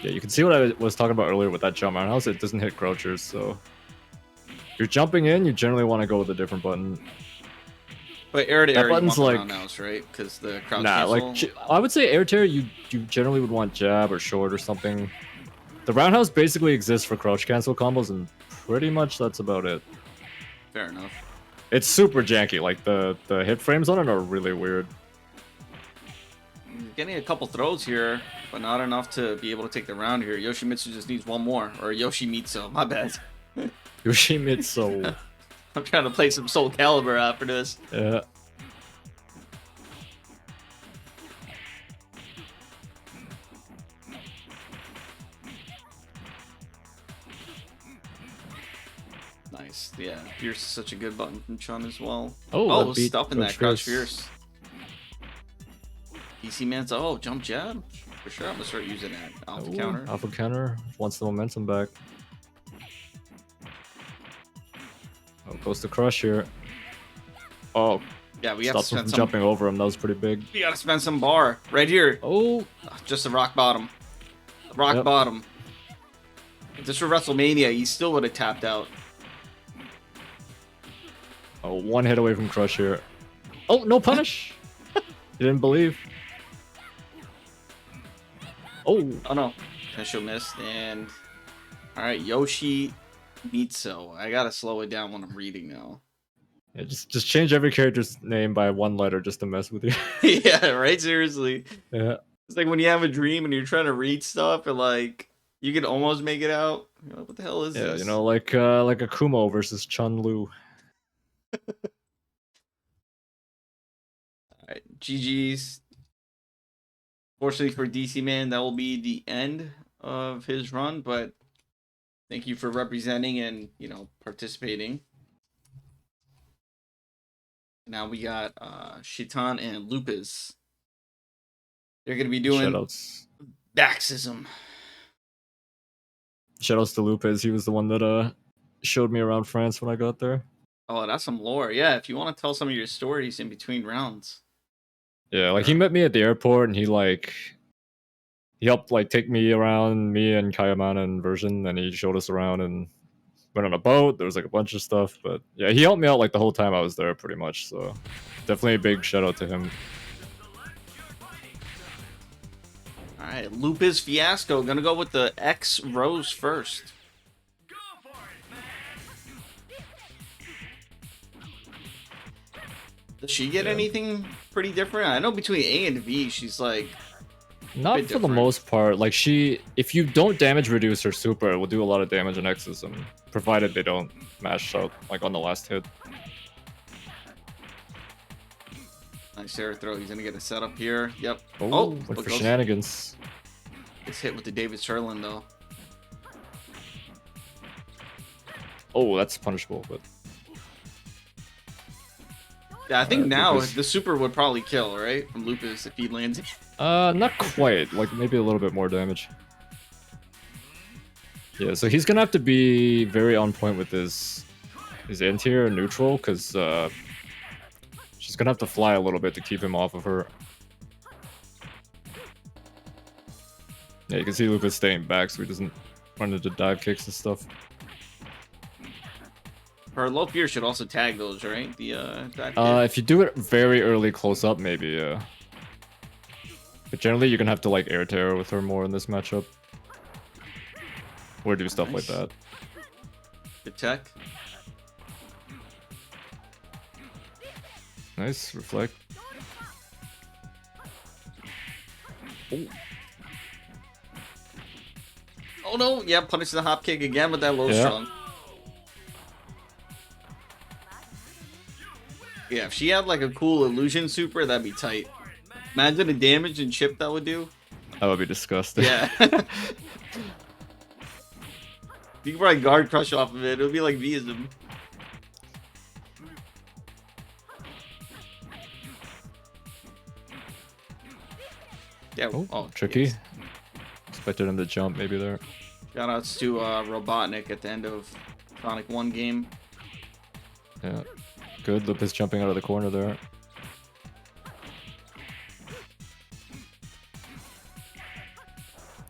Yeah, you can see what I was talking about earlier with that jump roundhouse. It doesn't hit crouchers, so if you're jumping in, you generally want to go with a different button. But air to That air, button's you want like- the roundhouse, right? Because the crouch Nah, cancel. like I would say air tear, you generally would want jab or short or something. The roundhouse basically exists for crouch cancel combos, and pretty much that's about it. Fair enough. It's super janky. Like the hit frames on it are really weird. Getting a couple throws here, but not enough to be able to take the round here. Yoshimitsu just needs one more, or Yoshimitsu. My bad. Yoshimitsu. I'm trying to play some Soul Calibur after this. Yeah. Nice. Yeah, Fierce is such a good button from Chun as well. Oh, that beat stuffing that Crouch Crouch Fierce. DC Man's jump jab. For sure, I'm gonna start using that alpha counter. Alpha counter wants the momentum back. Oh, goes to crush here. Oh, Yeah, we have to stops him spend from some. jumping over him. That was pretty big. We gotta spend some bar right here. Oh, Just the rock bottom. Rock Yep. bottom. If this were WrestleMania, he still would have tapped out. one hit away from crush here. Oh, no punish. You didn't believe? Oh, Oh no, potential missed. And all right, Yoshi Mitsu. I gotta slow it down when I'm reading now. yeah, just change every character's name by one letter just to mess with you. Yeah, right. Seriously, Yeah. it's like when you have a dream and you're trying to read stuff and like you can almost make it out. You're like, what the hell is Yeah, this? you know, like Akumo versus Chun Lu. All right, GG's. Fortunately for DC Man, that will be the end of his run. But thank you for representing and participating. Now we got Chitan and Lupus. They're gonna be doing Shoutouts. Baxism. Shoutouts to Lupus. He was the one that showed me around France when I got there. Oh, that's some lore. Yeah, if you want to tell some of your stories in between rounds. Yeah, like he met me at the airport and he helped like take me around, me and Kayamana and Version, and he showed us around and went on a boat. There was like a bunch of stuff, but yeah, he helped me out like the whole time I was there pretty much. So definitely a big shout out to him. All right, Lupus Fiasco. Gonna go with the X Rose first. Does she get anything pretty different? I know between A and V, she's like Not for the most part. Like if you don't damage reduce her super, it will do a lot of damage on X ISM, provided they don't mash out like on the last hit. Nice air throw. He's gonna get a setup here. Yep. Oh, went for shenanigans. Gets hit with the David Sherlin though. Oh, that's punishable, but yeah, I think now Lupus. the super would probably kill, right? From Lupus if he lands. Not quite. Like maybe a little bit more damage. Yeah, so he's gonna have to be very on point with his anti-air neutral, because she's gonna have to fly a little bit to keep him off of her. Yeah, you can see Lupus staying back so he doesn't run into dive kicks and stuff. Her low fear should also tag those, right? The if you do it very early close up, maybe, yeah. But generally, you're gonna have to like air terror with her more in this matchup, or do stuff like that. Good tech. Nice reflect. Oh no! Yeah, punish the hop kick again with that low strong. Yeah, if she had like a cool illusion super, that'd be tight. Imagine the damage and chip that would do. That would be disgusting. Yeah. You could probably guard crush off of it. It would be like V-ISM. Yeah. Oh, tricky. Yes. Expected him to jump maybe there. Shoutouts to Robotnik at the end of Sonic 1 game. Yeah. Good. Lupus jumping out of the corner there.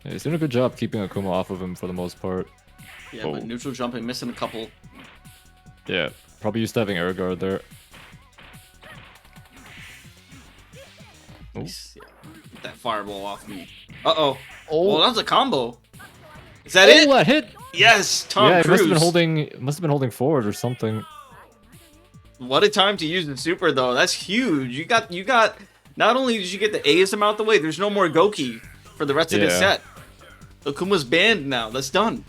Yeah, he's doing a good job keeping Akuma off of him for the most part. Yeah, but neutral jumping, missing a couple. Yeah, probably used to having air guard there. Nice. Yeah. Get that fireball off me. Uh-oh. Oh, well, that was a combo. Is that it? That hit! Yes, Tom yeah, Cruise. Must have been holding forward or something. What a time to use the super though. That's huge. You got. Not only did you get the ASM out the way, there's no more Goki for the rest of the set. Akuma's banned now. That's done.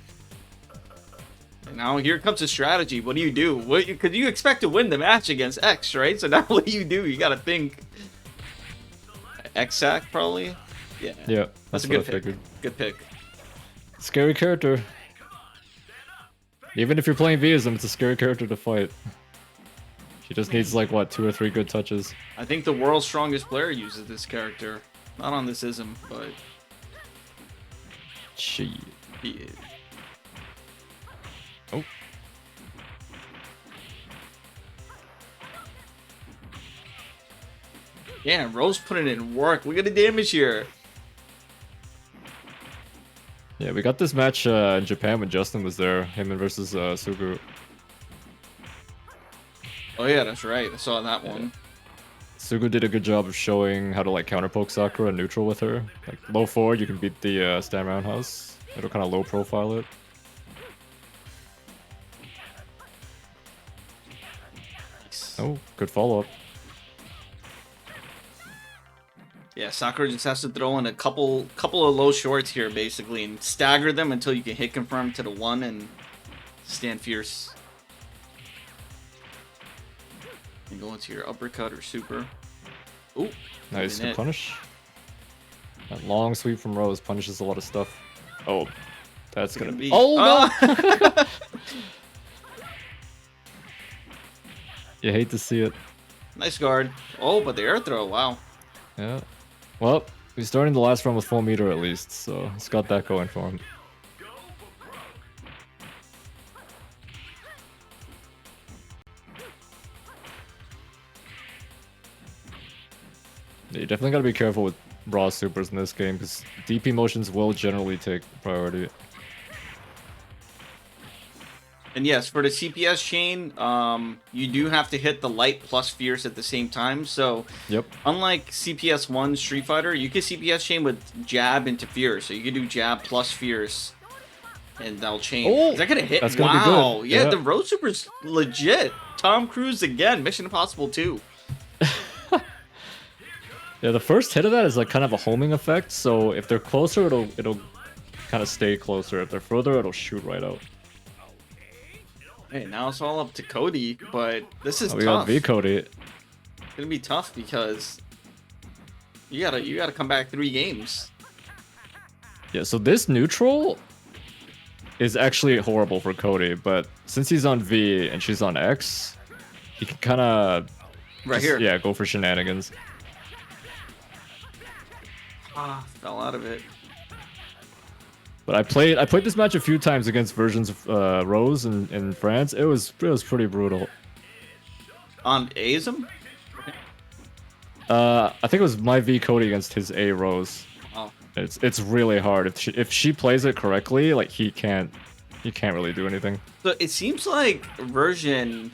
And now here comes the strategy. What do you do? Because you expect to win the match against X, right? So now what do? You gotta think. X-Sac probably. Yeah. Yeah, that's a good pick. Good pick. Scary character. Even if you're playing V-ISM, it's a scary character to fight. She just needs like what, 2 or 3 good touches. I think the world's strongest player uses this character. Not on this ISM, but she. He is. Oh. Yeah, Rose putting in work. Look at the damage here. Yeah, we got this match in Japan when Justin was there. Him and versus Suguru. Oh yeah, that's right. I saw that one. Sugu did a good job of showing how to like counter poke Sakura and neutral with her. Like low forward, you can beat the stand roundhouse. It'll kind of low profile it. Oh, good follow up. Yeah, Sakura just has to throw in a couple of low shorts here, basically, and stagger them until you can hit confirm to the 1 and stand fierce. And go into your uppercut or super. Ooh, nice, good punish. That long sweep from Rose punishes a lot of stuff. Oh, that's gonna be. Oh no! You hate to see it. Nice guard. Oh, but the air throw, wow. Yeah. Well, he's starting the last round with full meter at least, so he's got that going for him. Yeah, you definitely gotta be careful with raw supers in this game, because DP motions will generally take priority. And yes, for the CPS chain, you do have to hit the light plus fierce at the same time. So, yep. Unlike CPS 1 Street Fighter, you can CPS chain with jab into fierce. So you can do jab plus fierce, and that'll chain. Oh, is that gonna hit? That's gonna be good. Yeah, the Road Super's legit. Tom Cruise again. Mission Impossible 2. Yeah, the first hit of that is like kind of a homing effect. So if they're closer, it'll kind of stay closer. If they're further, it'll shoot right out. Hey, now it's all up to Cody, but this is we tough. got V Cody. It's gonna be tough because you gotta come back 3 games. Yeah, so this neutral is actually horrible for Cody, but since he's on V and she's on X, he can kind of here. Yeah, go for shenanigans. Fell out of it. But I played this match a few times against versions of Rose in France. It was pretty brutal. On AISM? I think it was my V Cody against his A Rose. Oh. It's really hard. If she plays it correctly, like he can't really do anything. So it seems like Version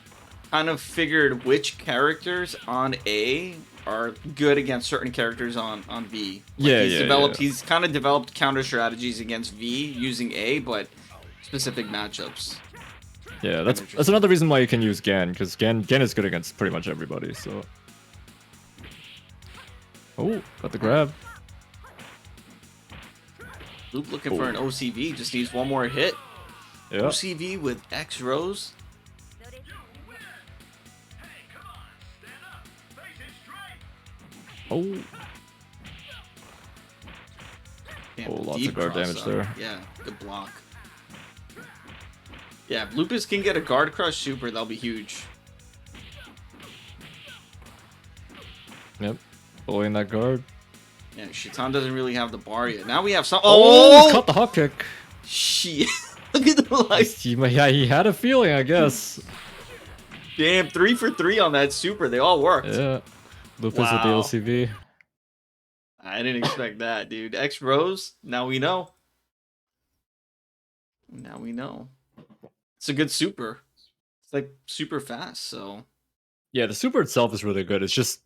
kind of figured which characters on A are good against certain characters on V. Like he's kind of developed counter strategies against V using A, but specific matchups. Yeah, that's another reason why you can use Gan, because Gan is good against pretty much everybody. So. Oh, got the grab. Loop looking for an OCV, just needs one more hit. Yeah. OCV with X Rose. Oh. Damn, Lots of guard damage there. Yeah, good block. Yeah, if Lupus can get a guard crush super, that'll be huge. Yep. Bullying that guard. Yeah, Chitan doesn't really have the bar yet. Now we have some. Oh! Caught the hop kick. Shit. Look at the life. Yeah, he had a feeling, I guess. Damn, 3 for 3 on that super. They all worked. Yeah. Lupus with the LCV. I didn't expect that, dude. X Rose, now we know. Now we know. It's a good super. It's like super fast, so. Yeah, the super itself is really good. It's just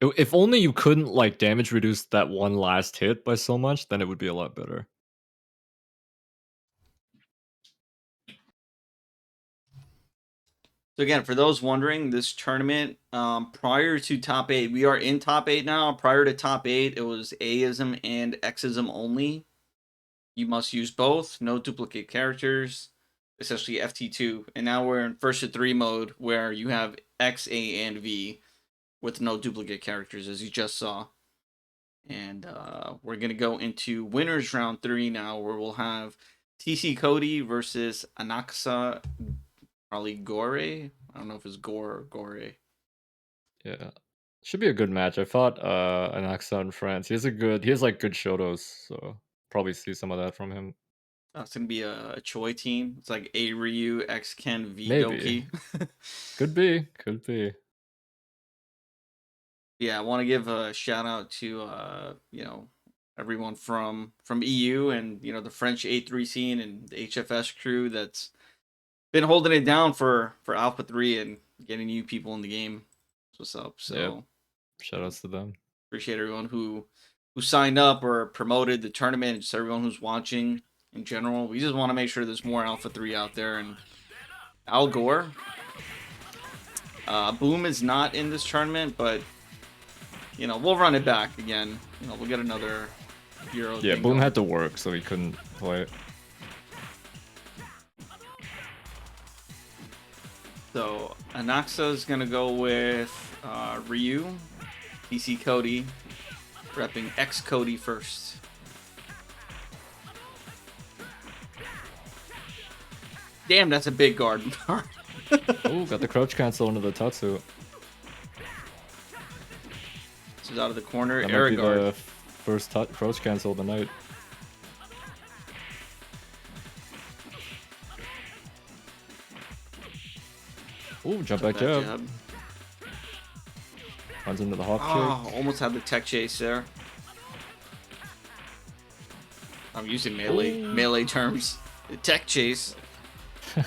if only you couldn't like damage reduce that one last hit by so much, then it would be a lot better. So again, for those wondering, this tournament, prior to top 8, we are in top 8 now. Prior to top 8, it was A-ism and X-ism only. You must use both, no duplicate characters, especially FT2. And now we're in first to 3 mode, where you have X, A, and V with no duplicate characters, as you just saw. And we're going to go into winners round 3 now, where we'll have TC Cody versus Anaxa. Probably Gore. I don't know if it's Gore or Gore. Yeah. Should be a good match. I fought Anaxa in France. He has like good Shootos, so probably see some of that from him. It's gonna be a Choi team. It's like A Ryu, X Ken, V Maybe. Doki. Could be. Yeah, I want to give a shout out to everyone from EU and the French A3 scene and the HFS crew that's been holding it down for Alpha 3 and getting new people in the game. what's up. So Yep. Shout outs to them. appreciate everyone who signed up or promoted the tournament, and just everyone who's watching in general. We just want to make sure there's more Alpha 3 out there. And Al Gore, Boom is not in this tournament, but you know, we'll run it back again. You know, we'll get another Euro. Yeah, thing Boom going. had to work, so he couldn't play it. So Anaxa is gonna go with Ryu, PC Cody, repping X Cody first. Damn, that's a big guard. Oh, got the crouch cancel into the Tatsu. This is out of the corner. That Air might be guard. the first crouch cancel of the night. Ooh, jump back jab. Runs into the hop kick. Almost had the tech chase there. I'm using melee terms. The tech chase. I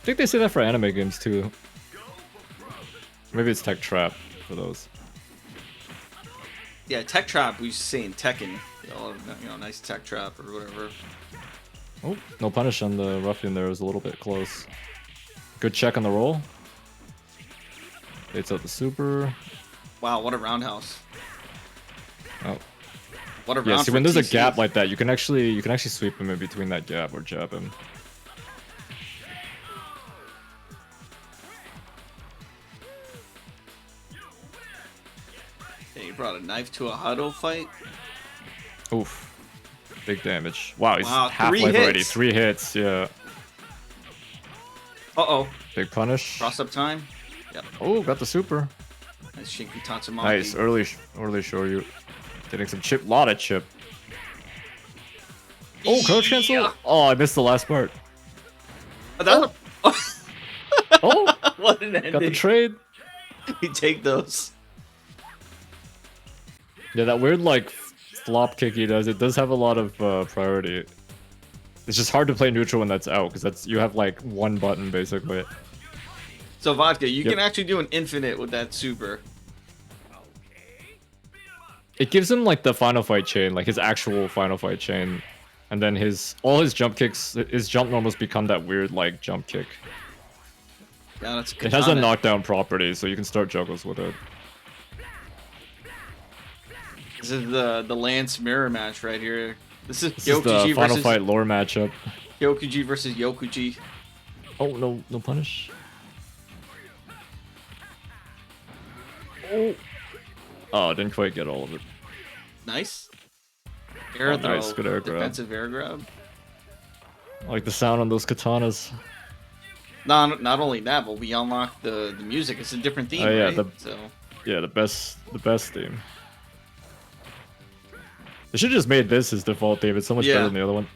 think they say that for anime games too. Maybe it's tech trap for those. Yeah, tech trap. We used to say in Tekken. You know, nice tech trap or whatever. Oh, no punish on the ruffian there. It was a little bit close. Good check on the roll. Baits out the super. Wow, what a roundhouse. Oh. What a round. Yeah, see for when there's a TC. gap like that, you can actually sweep him in between that gap or jab him. Hey, you brought a knife to a huddle fight. Oof. Big damage. Wow, he's Wow, half 3 life already. hits. 3 hits, yeah. Uh-oh. Big punish. Cross up time. Yep. Oh, got the super. Nice Shinky Tatsumaki. Nice, early Shoryu. Getting some chip, lot of chip. Oh, crouch cancel? Yeah. Oh, I missed the last part. Oh, Oh, what an ending. got the trade. We take those. Yeah, that weird like flop kick he does, it does have a lot of priority. It's just hard to play neutral when that's out, because you have like one button basically. So Vodka, you Yep. can actually do an infinite with that super. It gives him like the final fight chain, like his actual final fight chain. And then all his jump kicks, his jump normals become that weird like jump kick. Yeah, that's It has a knockdown property, so you can start juggles with it. This is the Lance mirror match right here. This is This is the Kyokuji final versus fight lore matchup. Kyokuji versus Yokuji. Oh, no punish. Oh, didn't quite get all of it. Nice. Air Oh, throw. nice, good air grab. Defensive air grab. I like the sound on those katanas. Not only that, but we unlock the music. It's a different theme, Oh, yeah, right? the- So Yeah, the best theme. They should have just made this his default theme. It's so much Yeah. better than the other one.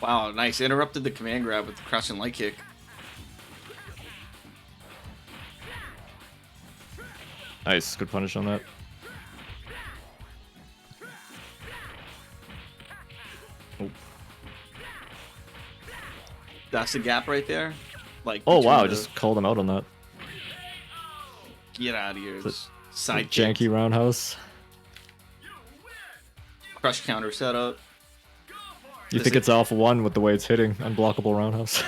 wow, nice. Interrupted the command grab with the crouching light kick. Nice, good punish on that. Oh, That's the gap right there. Like. oh between wow, the- just called him out on that. get out of here. The- Side kick. Janky roundhouse. Crush counter setup. You think it's Alpha 1 with the way it's hitting? Unblockable roundhouse.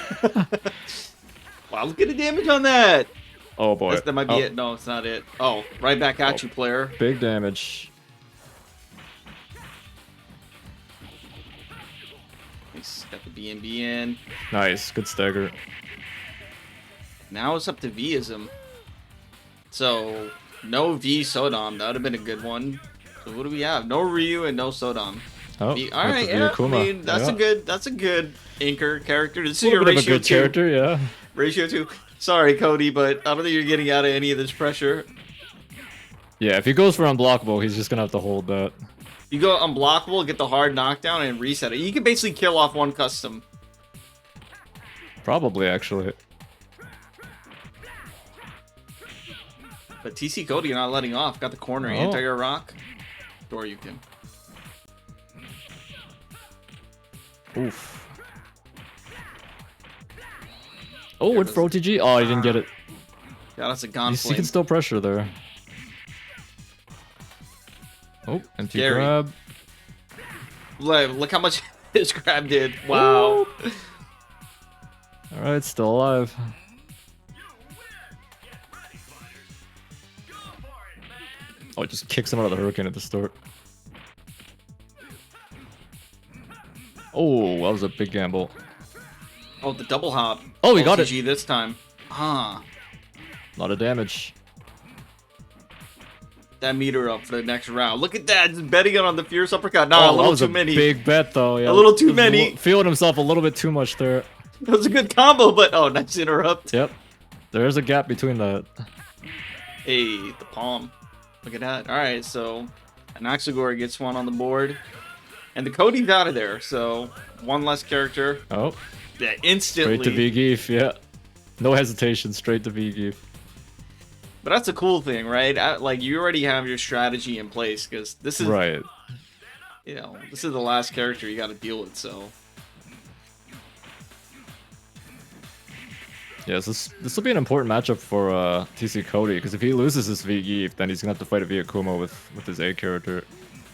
Wow, look at the damage on that. Oh boy. That might be it. No, it's not it. Oh, right back at you, player. Big damage. Nice. Got the BNB in. Nice, good stagger. Now it's up to V-ISM. So, no V Sodom. That would have been a good one. So what do we have? No Ryu and no Sodom. Oh, All right, yeah. I mean, that's a good anchor character. This is your bit of a ratio good 2. character, yeah. Ratio 2. Sorry, Cody, but I don't think you're getting out of any of this pressure. Yeah, if he goes for unblockable, he's just gonna have to hold that. You go unblockable, get the hard knockdown, and reset it. You can basically kill off one custom. Probably, actually. But TC Cody, you're not letting off. Got the corner, Oh. anti-air rock. Or you can. Oof. Oh, with Pro TG? Oh, I didn't get it. Yeah, that's a You gun can flame. still pressure there. Oh, empty Scary. grab. Look how much his grab did. Wow. Alright, still alive. Oh, it just kicks him out of the hurricane at the start. Oh, that was a big gamble. Oh, the double hop. Oh, we got it. OTG this time. Huh. A lot of damage. That meter up for the next round. Look at that. Just betting it on the fierce uppercut. Nah, a that little was too a many. big bet, though. Yeah, A little too many. Feeling himself a little bit too much there. That was a good combo, but oh, nice interrupt. Yep. There's a gap between that. Hey, the palm. Look at that. All right, so Anaxa gets one on the board. And the Cody's out of there, so one less character. Oh. Yeah, instantly. Straight to V-Geef, yeah. No hesitation, straight to V-Geef. But that's a cool thing, right? Like, you already have your strategy in place, because this is... Right. You know, this is the last character you got to deal with, so... Yes, this will be an important matchup for TC Cody, because if he loses this V-Geef, then he's going to have to fight a Vyakuma with his A character.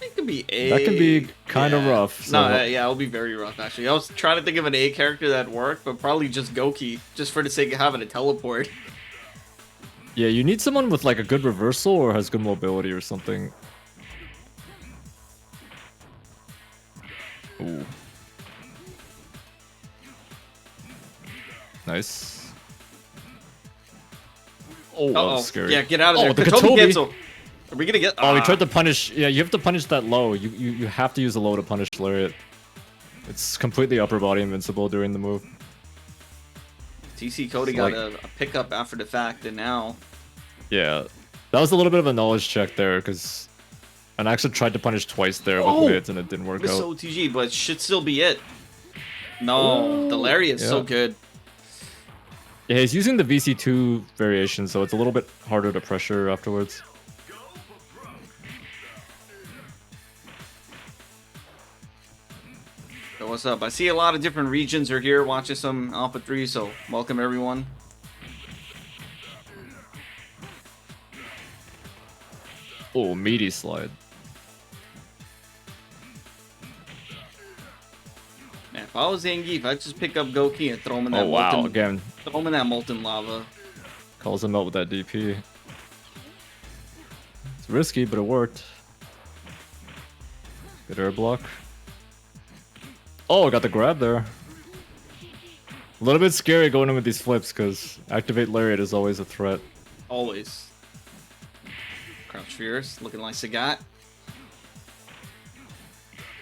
It could be A. That can be kind of rough. So. No, yeah, it'll be very rough, actually. I was trying to think of an A character that worked, but probably just Goki, just for the sake of having a teleport. Yeah, you need someone with like a good reversal or has good mobility or something. Ooh. Nice. Oh, that was scary. Yeah, get out of there. The Katobi Katobi. cancel. Are we gonna get? Oh, he tried to punish. Yeah, you have to punish that low. You have to use a low to punish Lariat. It's completely upper body invincible during the move. TC Cody got a pickup after the fact, and now... Yeah, that was a little bit of a knowledge check there, because Anaxa tried to punish twice there with mids, and it didn't work out. Miss OTG, but should still be it. No, the Lariat's so good. Yeah, he's using the VC2 variation, so it's a little bit harder to pressure afterwards. So what's up? I see a lot of different regions are here watching some Alpha 3, so welcome everyone. Oh, meaty slide. Man, if I was Zangief, I'd just pick up Goki and throw him in that throw him in that molten lava. Calls him out with that DP. It's risky, but it worked. Good air block. Oh, I got the grab there. A little bit scary going in with these flips, because Activate Lariat is always a threat. Always. Crouch Fierce, looking like Sagat.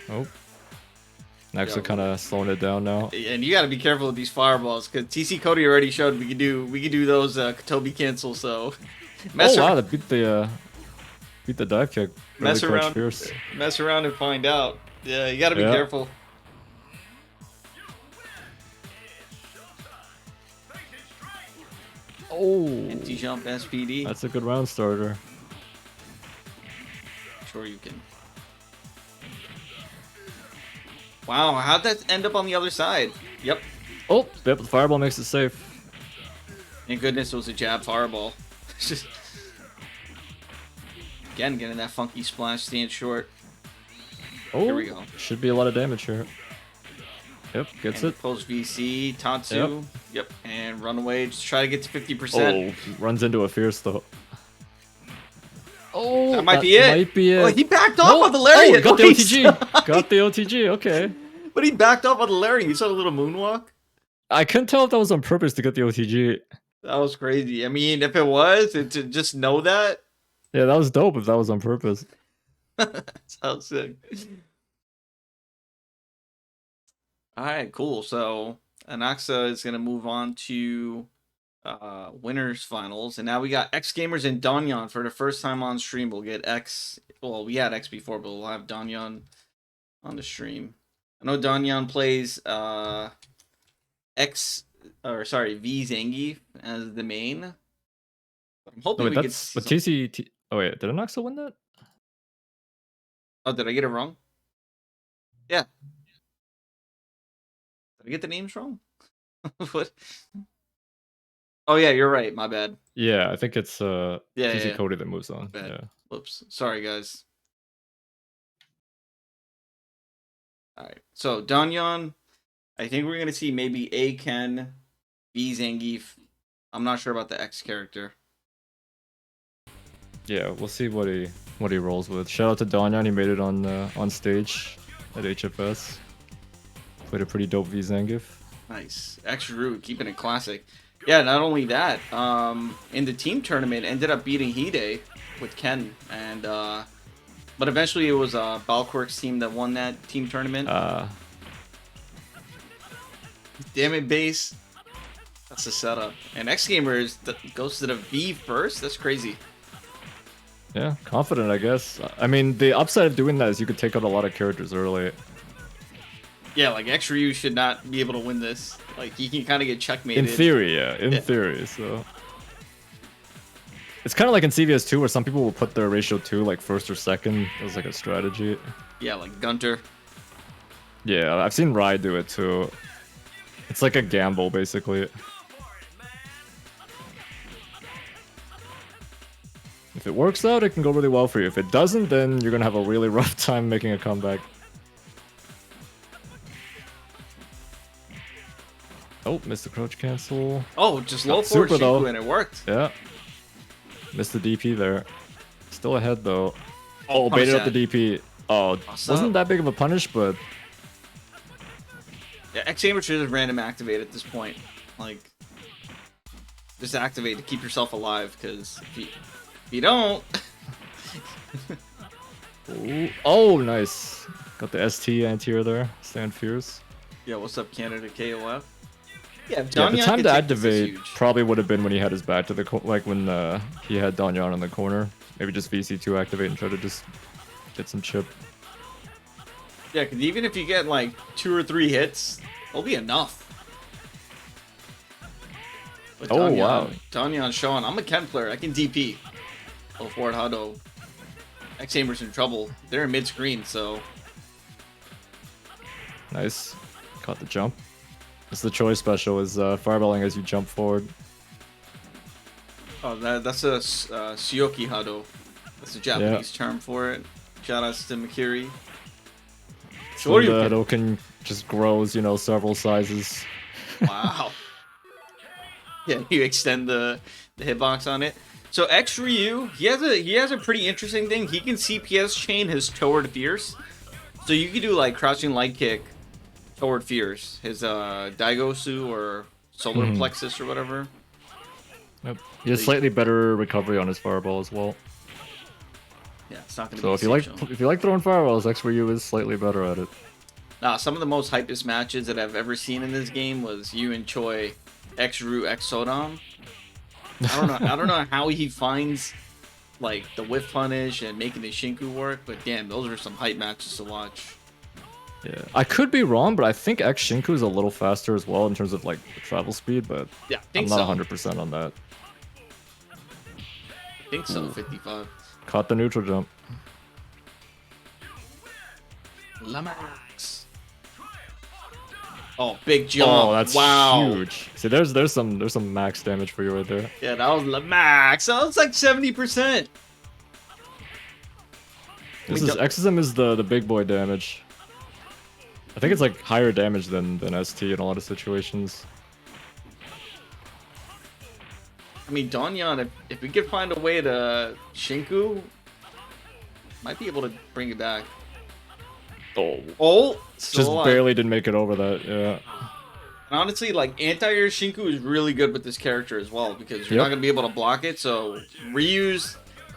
Oh. Anaxa kind of slowing it down now. And you got to be careful with these fireballs, because TC Cody already showed we could do those Katobi cancel. So wow, that beat the dive kick. Mess really around, Fierce. mess around and find out. Yeah, you got to be careful. Oh, empty jump SPD. That's a good round starter. Sure you can. Wow, how'd that end up on the other side? Yep. Oh, yep, the fireball makes it safe. Thank goodness it was a jab fireball. Just again getting that funky splash, staying short. Oh, here we go. Should be a lot of damage here. Yep, gets it. Post VC, Tatsu. Yep, and run away. Just try to get to 50%. Oh, runs into a fierce though. Oh, that might be it. Might be it. Oh, he backed off on the Lariat. Oh, got the OTG. Got the OTG. Okay. But he backed off on the Lariat. You saw a little moonwalk. I couldn't tell if that was on purpose to get the OTG. That was crazy. I mean, if it was, to just know that. Yeah, that was dope. If that was on purpose. Sounds sick. All right, cool. So Anaxa is gonna move on to winners finals, and now we got X Gamers and Danyan for the first time on stream. We'll get X. Well, we had X before, but we'll have Danyan on the stream. I know Danyan plays V Zangief as the main. I'm hoping we get. But TC. Oh wait, did Anaxa win that? Oh, did I get it wrong? Yeah. Did I get the names wrong? What? Oh yeah, you're right. My bad. Yeah, I think it's Yeah, TC yeah. Cody that moves on. Bad. Yeah. Whoops. Sorry, guys. All right. So Danyon, I think we're gonna see maybe A Ken, B Zangief. I'm not sure about the X character. Yeah, we'll see what he rolls with. Shout out to Danyan, he made it on stage at HFS. Played a pretty dope V Zangief. Nice. X Root, keeping it classic. Yeah, not only that, in the team tournament, ended up beating Hide with Ken, and but eventually it was Balquirk's team that won that team tournament. Damn it, base. That's the setup. And X Gamers goes to the V first. That's crazy. Yeah, confident, I guess. I mean, the upside of doing that is you could take out a lot of characters early. Yeah, like X Ryu should not be able to win this. Like he can kind of get checkmated. In theory, yeah. In theory, so. It's kind of like in CVS2 where some people will put their ratio 2 like first or second as like a strategy. Yeah, like Gunter. Yeah, I've seen Rai do it too. It's like a gamble, basically. If it works out, it can go really well for you. If it doesn't, then you're gonna have a really rough time making a comeback. Oh, missed the crouch cancel. Oh, just low forward super though, and it worked. Yeah. Missed the DP there. Still ahead though. Oh, baited up the DP. Oh, wasn't that big of a punish, but... Yeah, X Gamer should just random activate at this point. Like, just activate to keep yourself alive, because if you don't... Ooh. Oh, nice. Got the ST anti-air there. Stand fierce. Yeah, what's up, Canada KOF? Yeah, the time to activate probably would have been when he had his back to the like when he had Danyan in the corner. Maybe just VC2 activate and try to just get some chip. Yeah, because even if you get like 2 or 3 hits, it'll be enough. But oh wow, Danyan's showing I'm a Ken player. I can DP. Oh, forward Hado. X Gamer's in trouble. They're in mid screen, so nice. Caught the jump. It's the choice special is fireballing as you jump forward. Oh, that's a Suyoki Hado. That's a Japanese term for it. Shoutouts to Makiri. So the Hadoken just grows, you know, several sizes. Wow. Yeah, you extend the hitbox on it. So X Ryu, he has a pretty interesting thing. He can CPS chain his toward fierce. So you can do like crouching light kick toward fierce, his Daigosu or solar plexus or whatever. Yep. He has slightly better recovery on his fireball as well. Yeah, it's not gonna so be if you like throwing fireballs, X Ryu is slightly better at it. Some of the most hypest matches that I've ever seen in this game was you and Choi, X Ryu X Sodom. I don't know how he finds like the whiff punish and making the Shinku work, but damn, those are some hype matches to watch. Yeah, I could be wrong, but I think X Shinku is a little faster as well in terms of like travel speed, but yeah, I'm not 100% on that. I think so. 55. Caught the neutral jump. Lamax. Oh, big jump! Oh, that's wow. huge. See, there's some max damage for you right there. Yeah, that was Lamax. That was like 70%. This is XSM is the big boy damage. I think it's like higher damage than ST in a lot of situations. I mean, Danyan, if we could find a way to Shinku, might be able to bring it back. Oh, just barely didn't make it over that. Yeah. And honestly, like anti-air Shinku is really good with this character as well because you're not gonna be able to block it. So reuse.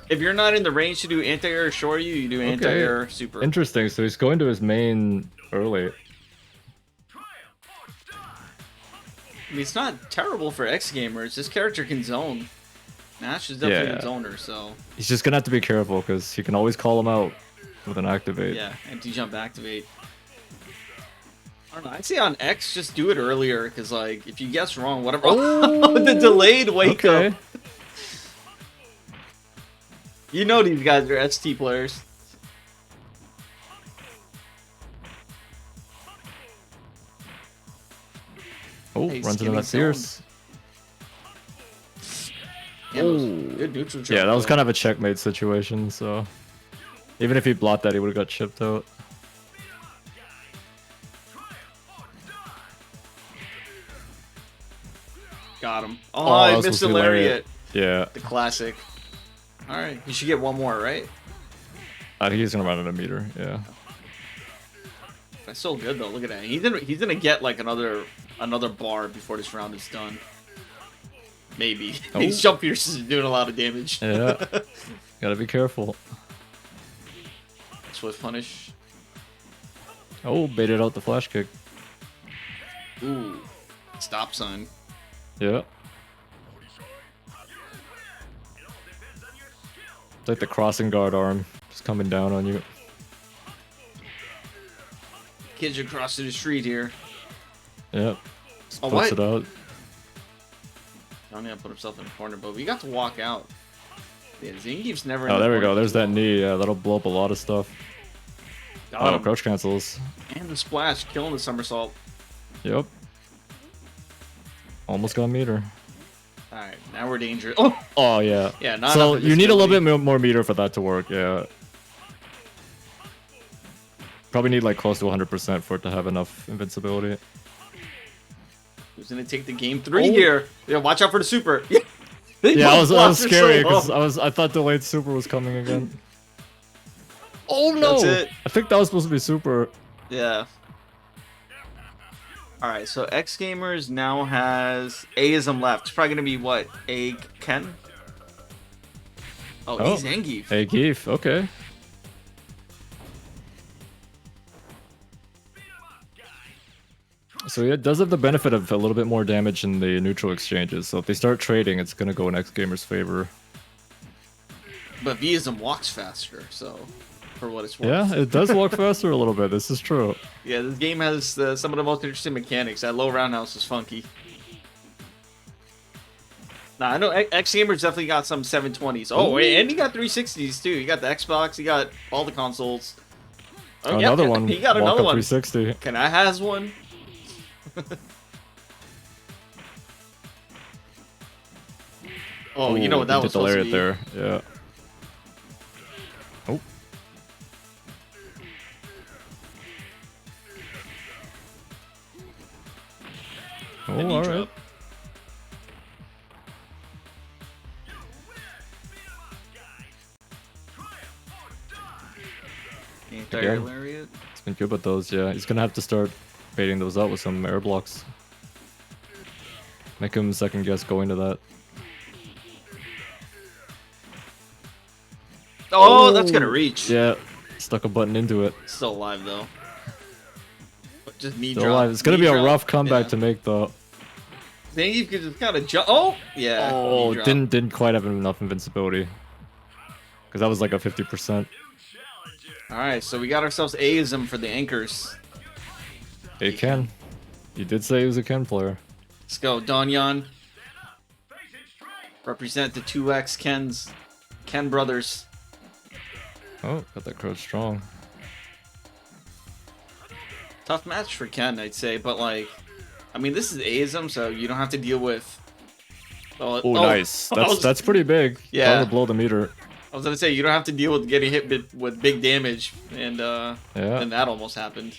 If you're not in the range to do anti-air Shoryu, you do anti-air super. Interesting. So he's going to his main early. I mean, it's not terrible for X gamers. This character can zone. Nash is definitely a zoner, so he's just gonna have to be careful because he can always call him out with an activate. Yeah, empty jump activate. I don't know. I'd say on X, just do it earlier because, like, if you guess wrong, whatever. Oh, the delayed wake up. You know these guys are ST players. Oh, runs into that fierce. Damn, good neutral jump. Yeah, that was though. kind of a checkmate situation, so... Even if he blocked that, he would have got chipped out. Got him. Oh, I missed the lariat. Yeah. The classic. Alright, you should get one more, right? I think he's gonna run out of meter, yeah. That's so good though, look at that. He's gonna get like another bar before this round is done. Maybe. Oh. These jump pierces are doing a lot of damage. Yeah. Gotta be careful. Swift punish. Oh, baited out the flash kick. Ooh. Stop sign. Yeah. It's like the crossing guard arm just coming down on you. Kids are crossing the street here. Yep. Just Oh, puts what? it out. Johnny put himself in the corner, but we got to walk out. Yeah, Zangief's never. Oh, there we go. There's that knee. Yeah, that'll blow up a lot of stuff. Got Oh, him. crouch cancels. And the splash, killing the somersault. Yep. Almost got meter. Alright, now we're dangerous. Oh! Oh, yeah. Yeah, not so enough you need a little invincibility. bit more meter for that to work, yeah. Probably need like close to 100% for it to have enough invincibility. Who's gonna take the game 3 Oh. here? Yeah, watch out for the super. Yeah, I was Blocks are scary so because low. I thought delayed super was coming again. Oh no! That's it. I think that was supposed to be super. Yeah. Alright, so X Gamers now has A-ism left. It's probably gonna be what? A Ken? Oh, he's Zangief. Hey, Geef, okay. So yeah, it does have the benefit of a little bit more damage in the neutral exchanges. So if they start trading, it's gonna go in X Gamer's favor. But V-ism walks faster, so for what it's worth. Yeah, it does walk faster a little bit. This is true. Yeah, this game has some of the most interesting mechanics. That low roundhouse is funky. Nah, I know X Gamer's definitely got some 720s. Oh, wait, and he got 360s too. He got the Xbox, he got all the consoles. Oh, yeah, Another one. He got Walk another up one. 360. Can I has one? Oh, you know what that he was did the supposed to lariat be. there. Yeah. Oh. Oh, The knee all drop. right. Anti-air Again. lariat. It's been good with those, yeah. He's gonna have to start baiting those out with some air blocks. Make him second guess going to that. Oh, that's gonna reach. Yeah, stuck a button into it. Still alive though. But just knee Still drop. alive. It's gonna knee be a drop. rough comeback Yeah. to make though. Then you could just kind of jump. Oh, yeah. Oh, knee drop. didn't quite have enough invincibility. Because that was like a 50%. All right, so we got ourselves A-ism for the anchors. Hey Ken, you did say he was a Ken player. Let's go, Donyon. Represent the 2X Ken brothers. Oh, got that crouch strong. Tough match for Ken, I'd say, but like, I mean, this is A-ism, so you don't have to deal with. Oh, nice. That's pretty big. Yeah. That'll blow the meter. I was gonna say you don't have to deal with getting hit with big damage, and then that almost happened.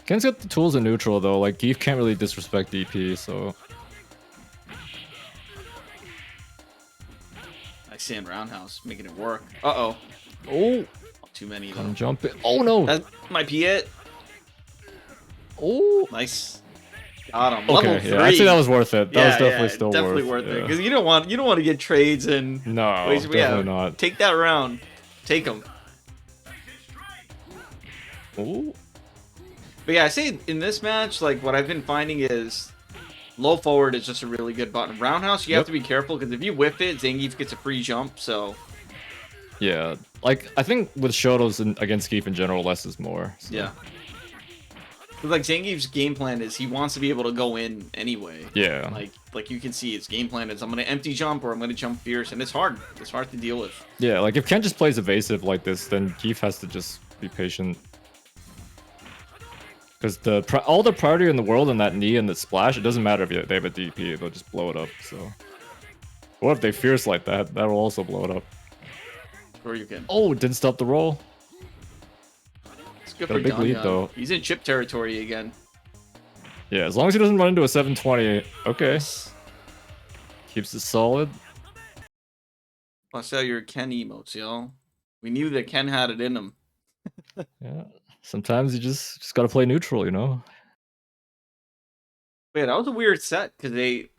Ken's got the tools in neutral though. Like Geef can't really disrespect DP, so. Nice sand roundhouse, making it work. Uh-oh. Oh, Too many, though. come jump it. Oh no. That might be it. Oh. Nice. Got him. Okay, Level yeah, 3. I'd say that was worth it. That was definitely still definitely worth it. yeah. Because you don't want to get trades and No, waste- definitely not. Take that round. Take them. Ooh. But yeah, I say in this match, like what I've been finding is low forward is just a really good button. Roundhouse, you have to be careful because if you whip it, Zangief gets a free jump. So Yeah, like I think with Shooto's against Geef in general, less is more. So. yeah. 'Cause, like Zangief's game plan is he wants to be able to go in anyway. Yeah. Like you can see his game plan is I'm gonna empty jump or I'm gonna jump fierce, and it's hard. It's hard to deal with. Yeah, like if Ken just plays evasive like this, then Geef has to just be patient. Because all the priority in the world in that knee and the splash, it doesn't matter if they have a DP, they'll just blow it up. So What if they fierce like that? That'll also blow it up. Or you can. Oh, didn't stop the roll. It's good Got for a big lead Danyan. though. He's in chip territory again. Yeah, as long as he doesn't run into a 720. Okay. Keeps it solid. Bust out your Ken emotes, yo. We knew that Ken had it in him. Yeah. Sometimes you just gotta play neutral, you know? Yeah, that was a weird set because they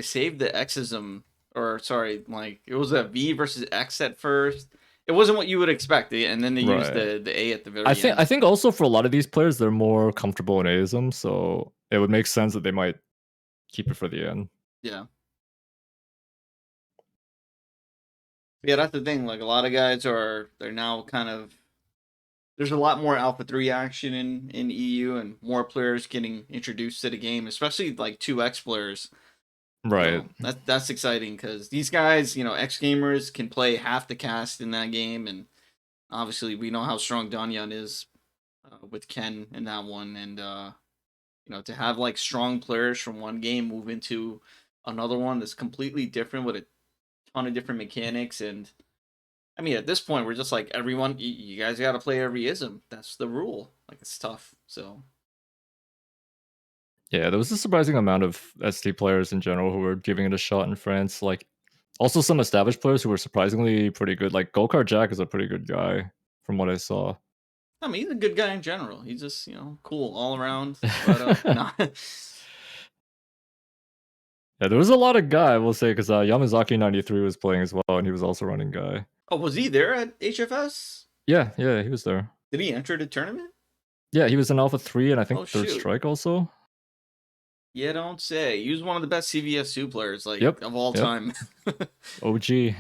saved the Xism, or sorry, like it was a V versus X at first. It wasn't what you would expect, and then they used Right. the A at the very I end. think also for a lot of these players, they're more comfortable in AISM, so it would make sense that they might keep it for the end. Yeah. Yeah, that's the thing. Like a lot of guys they're now kind of there's a lot more Alpha 3 action in EU and more players getting introduced to the game, especially like 2X players. Right. So that's exciting because these guys, X gamers can play half the cast in that game, and obviously we know how strong Danyan is with Ken in that one, and to have like strong players from one game move into another one that's completely different with a ton of different mechanics. And I mean, at this point, we're just like everyone. You guys got to play every ism. That's the rule. Like it's tough. So yeah, there was a surprising amount of ST players in general who were giving it a shot in France. Like, also some established players who were surprisingly pretty good. Like Gokar Jack is a pretty good guy from what I saw. I mean, he's a good guy in general. He's just cool all around. But nah. Yeah, there was a lot of guy, I will say, because Yamazaki 93 was playing as well, and he was also running guy. Oh, was he there at HFS? Yeah, he was there. Did he enter the tournament? Yeah, he was in Alpha 3 and I think Oh, Third shoot. Strike also. Yeah, don't say. He was one of the best CVS2 players of all Yep. time. OG.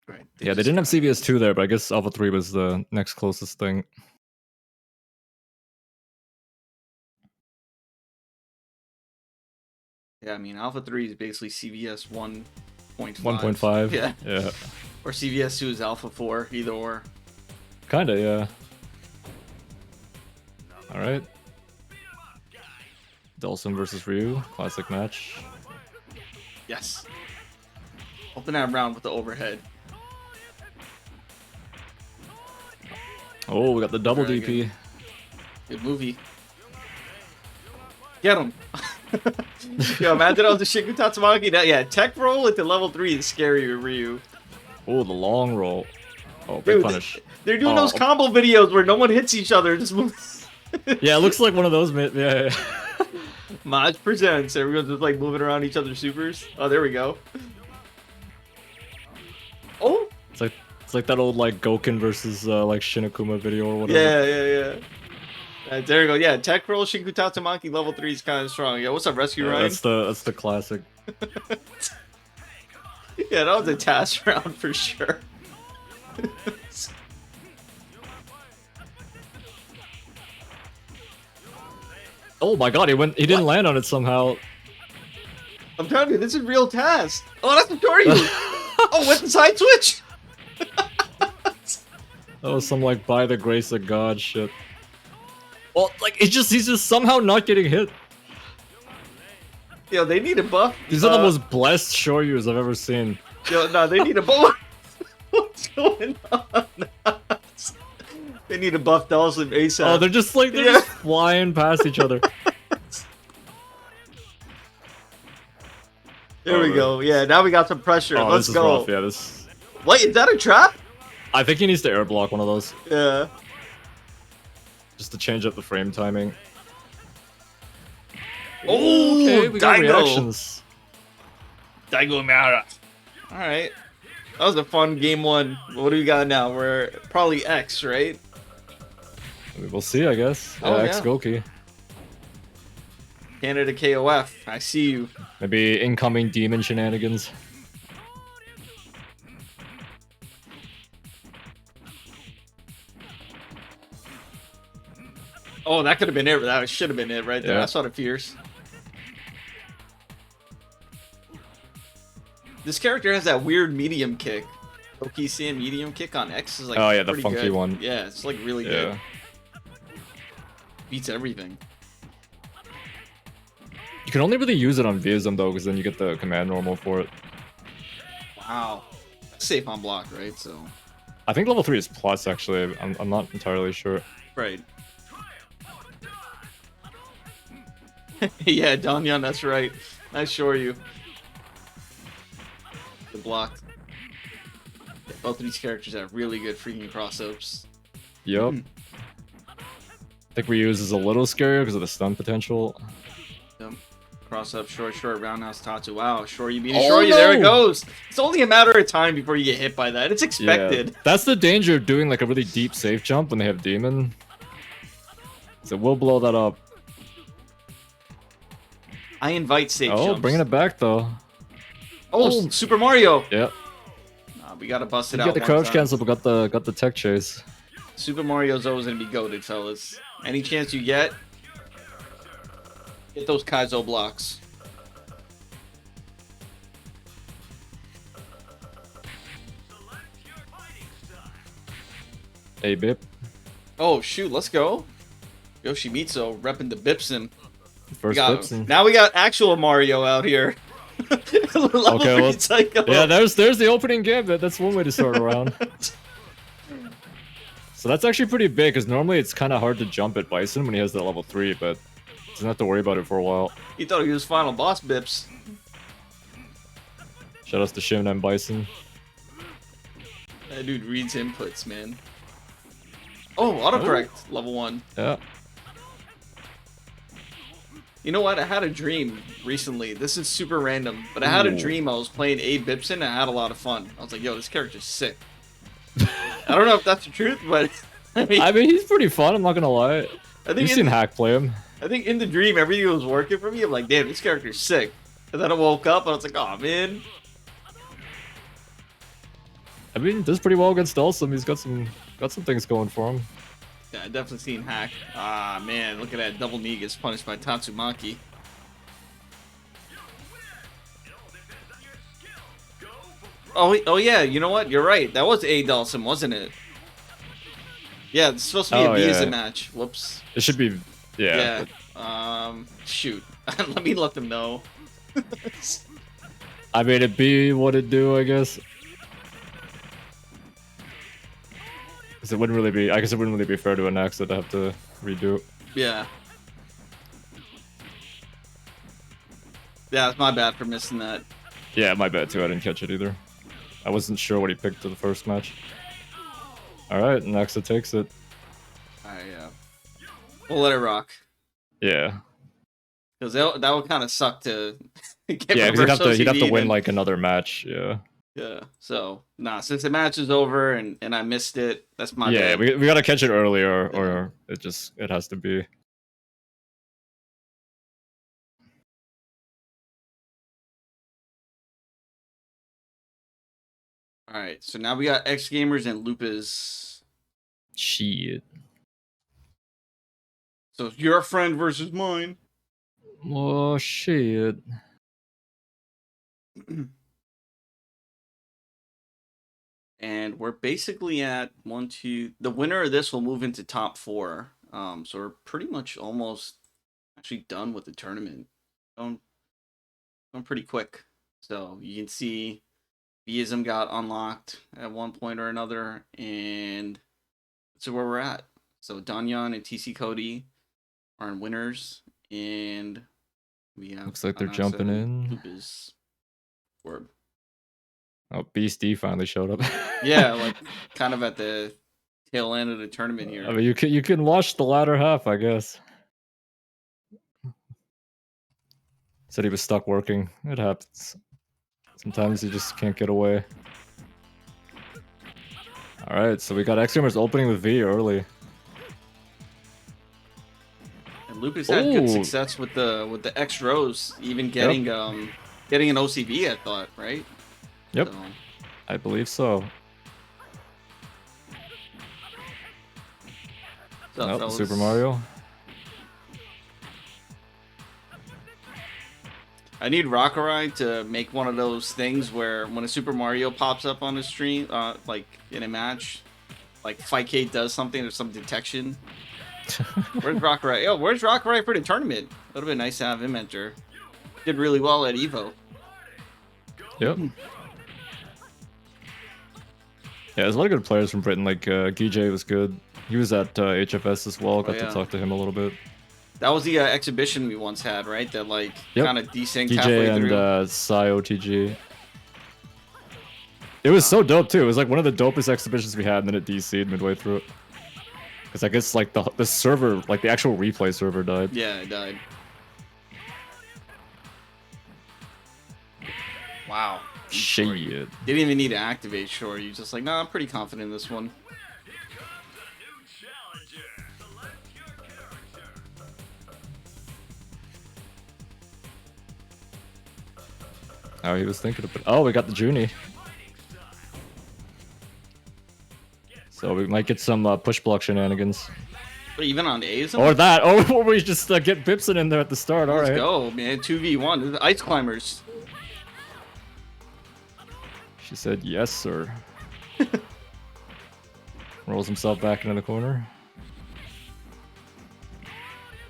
Right. Yeah, they didn't have CVS2 there, but I guess Alpha 3 was the next closest thing. Yeah, I mean, Alpha 3 is basically CVS 1.5. 1.5. Yeah. Yeah. Or CVS 2 is Alpha 4, either or. Kinda, yeah. Alright. Dawson versus Ryu. Classic match. Yes. Open that round with the overhead. Oh, we got the double Very DP. Good movie. Get him. Yo, imagine I was a Shinku Tatsumaki. Tech roll at the level 3 is scary with Ryu. Oh, the long roll. Oh, big Dude, punish. They're doing those combo videos where no one hits each other. Just move. Yeah, it looks like one of those. Yeah. Maj presents. Everyone's just like moving around each other's supers. Oh, there we go. Oh. It's like that old like Goken versus like Shinakuma video or whatever. Yeah. There you go. Yeah, tech roll Shinku Tatsumaki level 3 is kind of strong. Yeah, what's up, Rescue Ryan? That's the classic. Yeah, that was a task round for sure. Oh my god, he didn't land on it somehow. I'm telling you, this is real task. Oh, that's Victoria. Oh, with the side switch. That was some like by the grace of God shit. Well, like he's just somehow not getting hit. Yo, they need a buff. These are the most blessed Shoryus I've ever seen. Yo, no, they need a buff. What's going on? They need a buff Dawson ASAP. Oh, they're just just flying past each other. There we go. Yeah, now we got some pressure. Oh, Let's this is go. rough. Yeah, this. Wait, is that a trap? I think he needs to air block one of those. Yeah. Just to change up the frame timing. Oh, okay, we got Daigo. reactions. Daigo Mara. Alright. That was a fun game one. What do we got now? We're probably X, right? We'll see, I guess. Oh, X yeah. Goki. Canada KOF. I see you. Maybe incoming demon shenanigans. Oh, that could have been it. That should have been it right there. Yeah. I saw the fierce. This character has that weird medium kick. Okisan medium kick on X is like Oh yeah, the pretty funky good. one. Yeah, it's like really good. Beats everything. You can only really use it on V-ISM though, because then you get the command normal for it. Wow. Safe on block, right? So. I think level 3 is plus, actually. I'm not entirely sure. Right. Yeah, Danyan, that's right. I assure you. The block. Yeah, both of these characters have really good freaking cross-ups. Yep. I think Ryu's is a little scarier because of the stun potential. Yep. Cross-up, short, roundhouse, Tatsu. Wow, Shore, you beat it. Oh, Shore, no! there it goes. It's only a matter of time before you get hit by that. It's expected. Yeah, that's the danger of doing like a really deep safe jump when they have Demon. So we'll blow that up. I invite safe jumps. Bringing it back though. Oh, Super Mario. Yep. We gotta bust it You out. got the crouch cancel, but got the tech chase. Super Mario's always gonna be goated, fellas. Any chance you get those Kaizo blocks. Hey, Bip. Oh shoot, let's go. Yoshi Mitsu repping the Bipson. First Bipson. Now we got actual Mario out here. Okay, well, yeah, there's the opening gambit. That's one way to start around. So that's actually pretty big, because normally it's kind of hard to jump at Bison when he has that level 3, but doesn't have to worry about it for a while. He thought he was final boss Bips. Shoutouts to Shim and Bison. That dude reads inputs, man. Oh, autocorrect, level 1. Yeah. You know what? I had a dream recently. This is super random, but I had a dream I was playing A Bipson and I had a lot of fun. I was like, yo, this character's sick. I don't know if that's the truth, but I mean he's pretty fun, I'm not gonna lie. You've seen Hack play him. I think in the dream everything was working for me. I'm like, damn, this character's sick. And then I woke up and I was like, oh man. I mean, does pretty well against Dulcim. He's got some things going for him. Yeah, I definitely seen Hack. Ah man, look at that double knee gets punished by Tatsumaki. Oh yeah, you know what? You're right. That was A Dulcim, wasn't it? Yeah, it's supposed to be a V-ISM match. Whoops. It should be, yeah. Shoot. Let me let them know. I mean, it'd be what it do, I guess. Because it wouldn't really be. I guess it wouldn't really be fair to Anaxa to have to redo. Yeah. Yeah, it's my bad for missing that. Yeah, my bad too. I didn't catch it either. I wasn't sure what he picked to the first match. Alright, Anaxa takes it. We'll let it rock. Yeah. Because that would kind of suck to get yeah, because he'd have to win and... like another match, yeah. Yeah, so, nah, since the match is over and I missed it, that's my bad. Yeah, we gotta catch it earlier, or it has to be. Alright, so now we got X Gamers and Lupus. Shit. So it's your friend versus mine. Oh shit. And we're basically at 1, 2. The winner of this will move into top 4. So we're pretty much almost actually done with the tournament. Going pretty quick. So you can see V-ISM got unlocked at one point or another, and that's where we're at. So Danyan and TC Cody are in winners, and we have looks like they're jumping in. Lupus. Word. Oh, Beast D finally showed up. Yeah, like kind of at the tail end of the tournament here. I mean, you can watch the latter half, I guess. Said he was stuck working. It happens. Sometimes you just can't get away. Alright, so we got X Gamers opening with V early. And Lupus had good success with the X rows, even getting getting an OCV, I thought, right? Yep. So. I believe so. Nope, Super Mario. I need Rockerai to make one of those things where when a Super Mario pops up on the stream, like in a match, like Fightcade does something or some detection. Where's Rockerai? Yo, where's Rockerai for the tournament? Would have been nice to have him enter. Did really well at Evo. Yep. Yeah, there's a lot of good players from Britain. Like Gijay was good. He was at HFS as well. Got to talk to him a little bit. That was the exhibition we once had, right? That like kind of desynced DJ halfway and through. Sai OTG. It was so dope too. It was like one of the dopest exhibitions we had, and then it DC'd midway through it. Because I guess like the server, like the actual replay server died. Yeah, it died. Wow. Shit. Didn't even need to activate Shore. You're just like, nah, I'm pretty confident in this one. Oh, he was thinking of it. Oh, we got the Junie. So we might get some push block shenanigans. But even on A's? Or that. Or we just get Bipson in there at the start. All right. Let's go, man. 2v1. The Ice Climbers. She said yes, sir. Rolls himself back into the corner.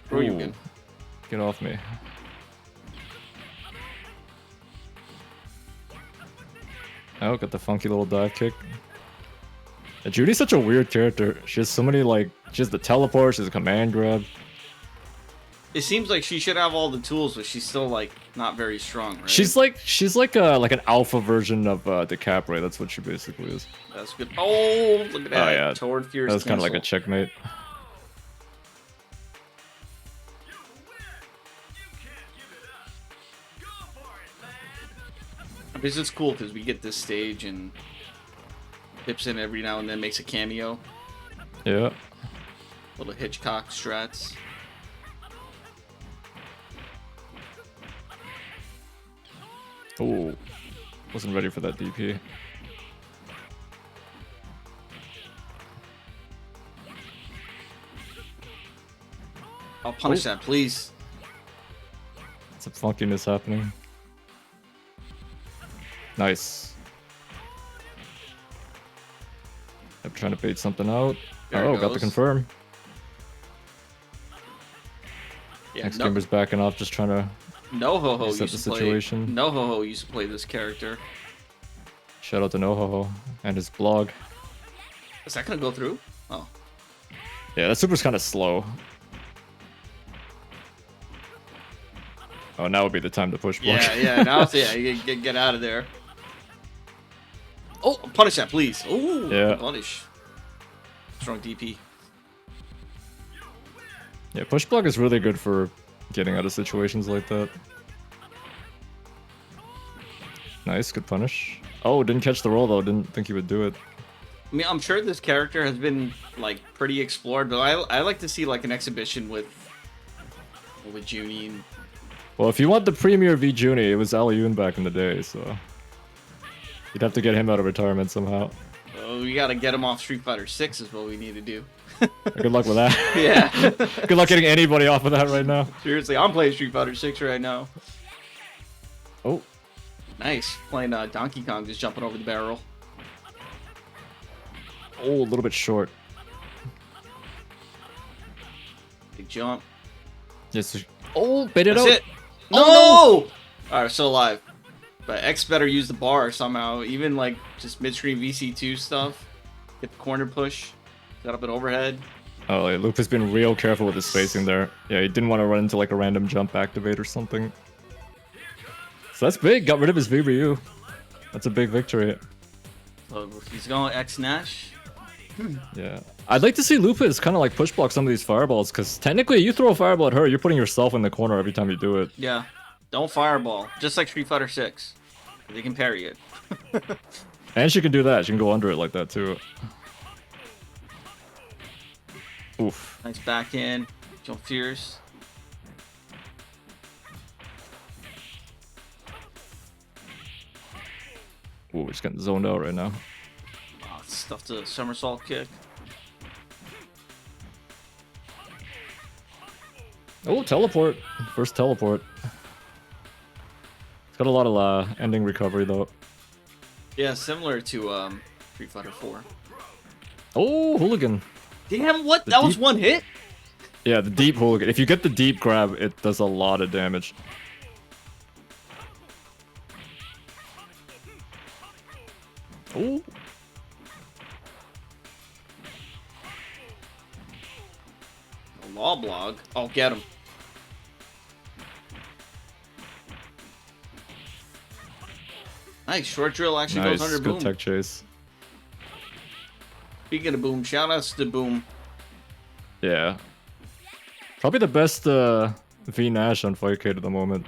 Where are you again? Get off me. Oh, got the funky little dive kick. Yeah, Judy's such a weird character. She has so many, like, she has the teleport, she has a command grab. It seems like she should have all the tools, but she's still, like, not very strong, right? She's like an alpha version of DeCapre. That's what she basically is. That's good. Oh, look at that. Oh, yeah. Toward Fierce That was kind of like a cancel. checkmate. This is cool because we get this stage and Bipson every now and then makes a cameo. Yeah. Little Hitchcock strats. Oh, wasn't ready for that DP. I'll punish that, please. Some funkiness happening. Nice. I'm trying to bait something out. There it Oh, got the goes. confirm. Yeah, Next gamer's backing off, just trying to No Ho Ho reset used the to situation. play. No Ho Ho used to play this character. Shout out to NoHoHo and his blog. Is that gonna go through? Oh, Yeah, that super's kind of slow. Oh, now would be the time to push block. yeah. Now it's you get out of there. Oh, punish that, please. Oh, Yeah. punish. Strong DP. Yeah, push block is really good for getting out of situations like that. Nice, good punish. Oh, didn't catch the roll though. Didn't think he would do it. I mean, I'm sure this character has been like pretty explored, but I like to see like an exhibition with Junie. And... Well, if you want the premier V Junie, it was Alioun back in the day, so you'd have to get him out of retirement somehow. Oh, we gotta get him off Street Fighter 6 is what we need to do. Good luck with that. Yeah. Good luck getting anybody off of that right now. Seriously, I'm playing Street Fighter 6 right now. Oh, Nice. Playing Donkey Kong, just jumping over the barrel. a little bit short. Big jump. Yes. Oh, bait it That's out. it. No! Oh, Alright, we're still alive. But X better use the bar somehow. Even like just midstream VC2 stuff. Get the corner push. Set up an overhead. Oh, yeah, Lupus has been real careful with his spacing there. Yeah, he didn't want to run into like a random jump activate or something. So that's big. Got rid of his VBU. That's a big victory. So he's going X Nash. Yeah. I'd like to see Lupus kind of like push block some of these fireballs, because technically you throw a fireball at her, you're putting yourself in the corner every time you do it. Yeah. Don't fireball. Just like Street Fighter 6. They can parry it. And she can do that. She can go under it like that too. Oof. Nice backhand. Jump fierce. Ooh, we're just getting zoned out right now. Oh, stuffed a somersault kick. Oh, teleport. First teleport. It's got a lot of ending recovery though. Yeah, similar to Street Fighter 4. Oh, hooligan. Damn, what? The That was deep- one hit? Yeah, the deep hooligan. If you get the deep grab, it does a lot of damage. Oh. A law blog. Oh, get him. Nice. Short drill actually goes under Good boom. tech chase. Speaking of boom, shout outs to boom. Yeah. Probably the best V Nash on Fightcade at the moment.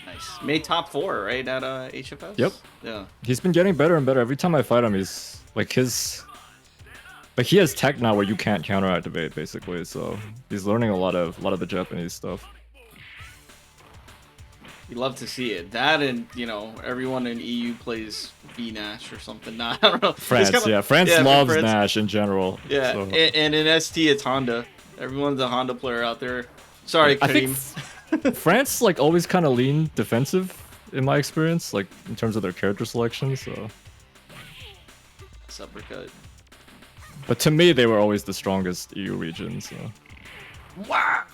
Nice. Made top 4, right, at HFS? Yep. Yeah. He's been getting better and better. Every time I fight him, he's like he has tech now where you can't counter activate basically, so he's learning a lot of the Japanese stuff. You love to see it. That and, you know, everyone in EU plays V-Nash or something. Nah, I don't know. France, kinda, France loves Nash in general. Yeah, so. and in ST it's Honda. Everyone's a Honda player out there. Sorry, Kareem. I think France like always kind of lean defensive in my experience, like in terms of their character selection. So, Uppercut. but to me, they were always the strongest EU region. So, Wow.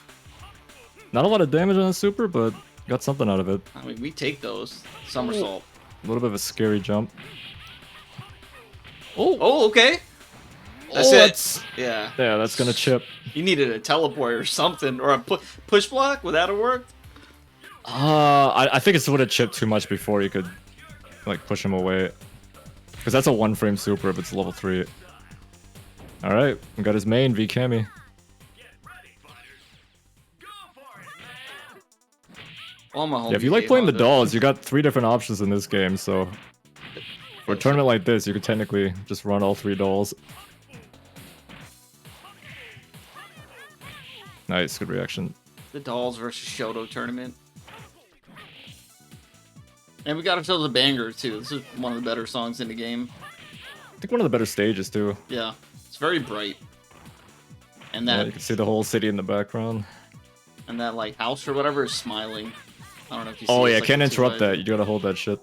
not a lot of damage on the super, but got something out of it. I mean, we take those. Somersault. A little bit of a scary jump. Oh, okay. That's it. Yeah. Yeah, that's gonna chip. You needed a teleport or something, or a push block. Would that have worked? I think it would have chipped too much before you could like push him away. Because that's a 1-frame super if it's level 3. Alright, we got his main V Kami. Oh, my Yeah, if you like playing the dolls, you got 3 different options in this game, so for a tournament like this, you could technically just run all 3 dolls. Nice, good reaction. The dolls versus Shooto tournament. And we got ourselves a banger, too. This is one of the better songs in the game. I think one of the better stages, too. Yeah, it's very bright. And that, Yeah, you can see the whole city in the background. And that, like, house or whatever is smiling. I don't know if you see Oh, it. yeah, It's like can't a interrupt two-sided- that. You gotta hold that shit.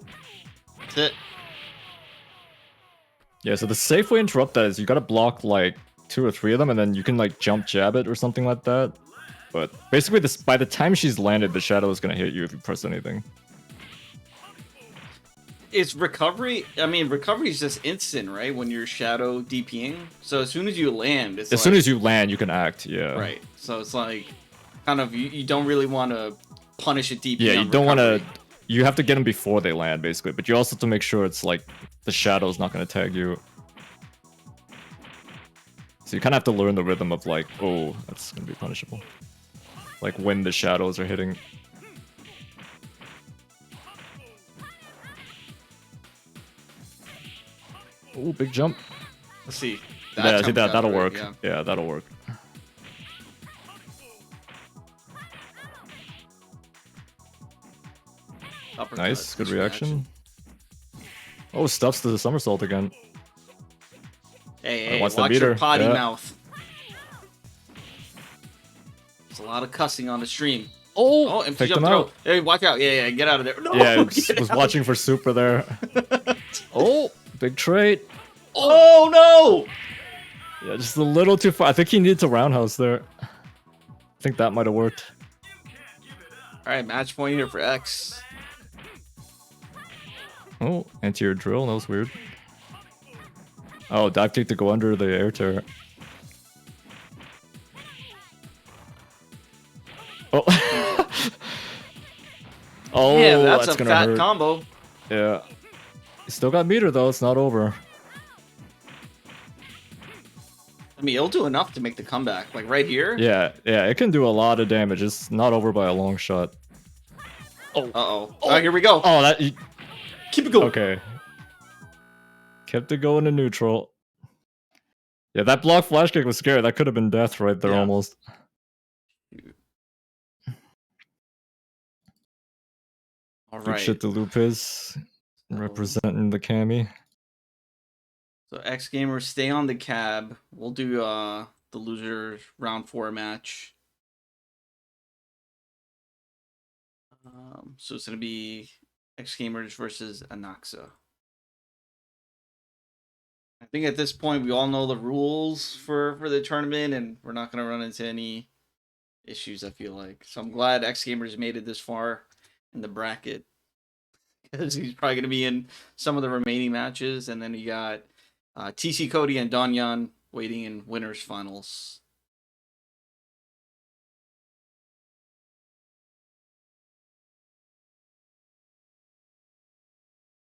That's it. Yeah, so the safe way to interrupt that is you gotta block, like, 2 or 3 of them, and then you can, like, jump jab it or something like that. But basically, this by the time she's landed, the shadow is gonna hit you if you press anything. It's recovery. I mean, recovery is just instant, right? When you're shadow DPing. So as soon as you land, it's As soon as you land, you can act, yeah. Right. So it's like, kind of, you don't really want to punish a DP. Yeah, on you don't want to... recovery. You have to get them before they land, basically. But you also have to make sure it's, like, the shadow's not gonna tag you. So you kind of have to learn the rhythm of, like, oh, that's gonna be punishable. Like, when the shadows are hitting. Oh, big jump. Let's see. Yeah, see jump that, shot, that'll right? work. Yeah. Yeah, that'll work. Uppercut, Nice, good switch reaction. Oh, stuffs to the somersault again. Hey, Watch watch the your meter. potty Yeah. mouth. There's a lot of cussing on the stream. Oh, Oh, and picked jump him throw. out. Hey, watch out. Yeah, get out of there. No, Yeah, get was out. watching for super there. Oh, big trade. Oh, no! Yeah, just a little too far. I think he needed to roundhouse there. I think that might have worked. All right, match point here for X. Oh, anti-air drill. That was weird. Oh, dive kick to go under the air turret. Oh. Oh, Yeah, that's a gonna fat hurt. combo. Yeah. Still got meter though, it's not over. I mean, it'll do enough to make the comeback. Like right here. Yeah, it can do a lot of damage. It's not over by a long shot. Uh-oh. Oh, here we go. Oh, that... Keep it going. Okay. Kept it going to neutral. Yeah, that block flash kick was scary. That could have been death right there Yeah. almost. All Big right. shit to Lupus. Representing the Kami. So X Gamers, stay on the cab. We'll do the loser round 4 match. So it's gonna be X Gamers versus Anaxa. I think at this point we all know the rules for the tournament, and we're not gonna run into any issues. I feel like so. I'm glad X Gamers made it this far in the bracket. because he's probably going to be in some of the remaining matches. And then you got TC Cody and Danyan waiting in winners finals.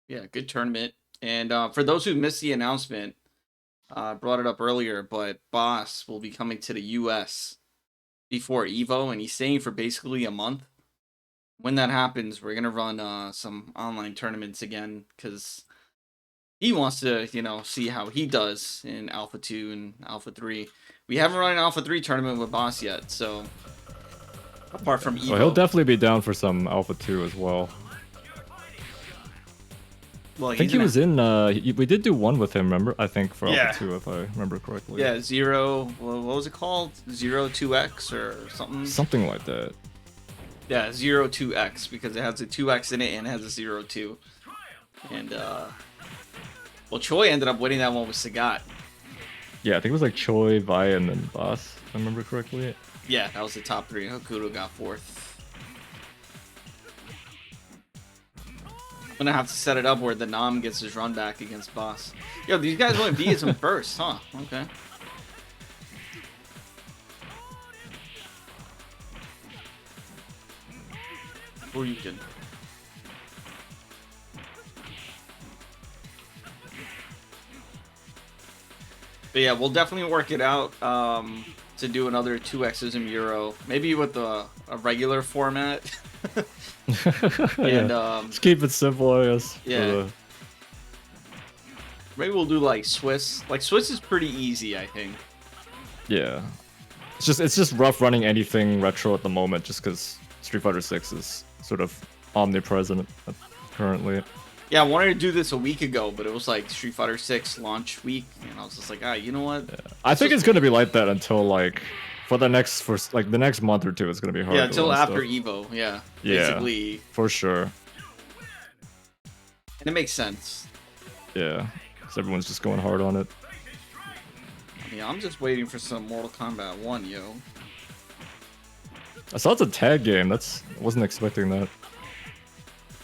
Yeah, good tournament. And for those who missed the announcement, I brought it up earlier, but Boss will be coming to the US before Evo, and he's staying for basically a month. When that happens, we're going to run some online tournaments again, because he wants to, see how he does in Alpha 2 and Alpha 3. We haven't run an Alpha 3 tournament with Boss yet, so apart from Evo. Well, he'll definitely be down for some Alpha 2 as well. Well, I think he was in, we did do one with him, remember? I think for Alpha 2, if I remember correctly. Yeah, what was it called? 02X or something? Something like that. Yeah, 02X, because it has a 2X in it and it has a 02. And, well, Choi ended up winning that one with Sagat. Yeah, I think it was like Choi, Vi, and then Boss, if I remember correctly. Yeah, that was the top 3. Hokuto got 4th. I'm gonna have to set it up where the Nam gets his run back against Boss. Yo, these guys went V-ISM first, huh? Okay. Or you can. But yeah, we'll definitely work it out to do another 2X ISM Euro. Maybe with a regular format. And just keep it simple, I guess. Yeah. Maybe we'll do like Swiss. Like Swiss is pretty easy, I think. Yeah. It's just rough running anything retro at the moment, just because Street Fighter 6 is sort of omnipresent currently. Yeah, I wanted to do this a week ago, but it was like Street Fighter 6 launch week, and I was just like, you know what? Yeah. I think it's gonna be like that until like the next month or two. It's gonna be hard. Yeah, until after Evo. Yeah. Basically. For sure. And it makes sense. Yeah, because everyone's just going hard on it. I mean, I'm just waiting for some Mortal Kombat 1, yo. I saw it's a tag game. I wasn't expecting that.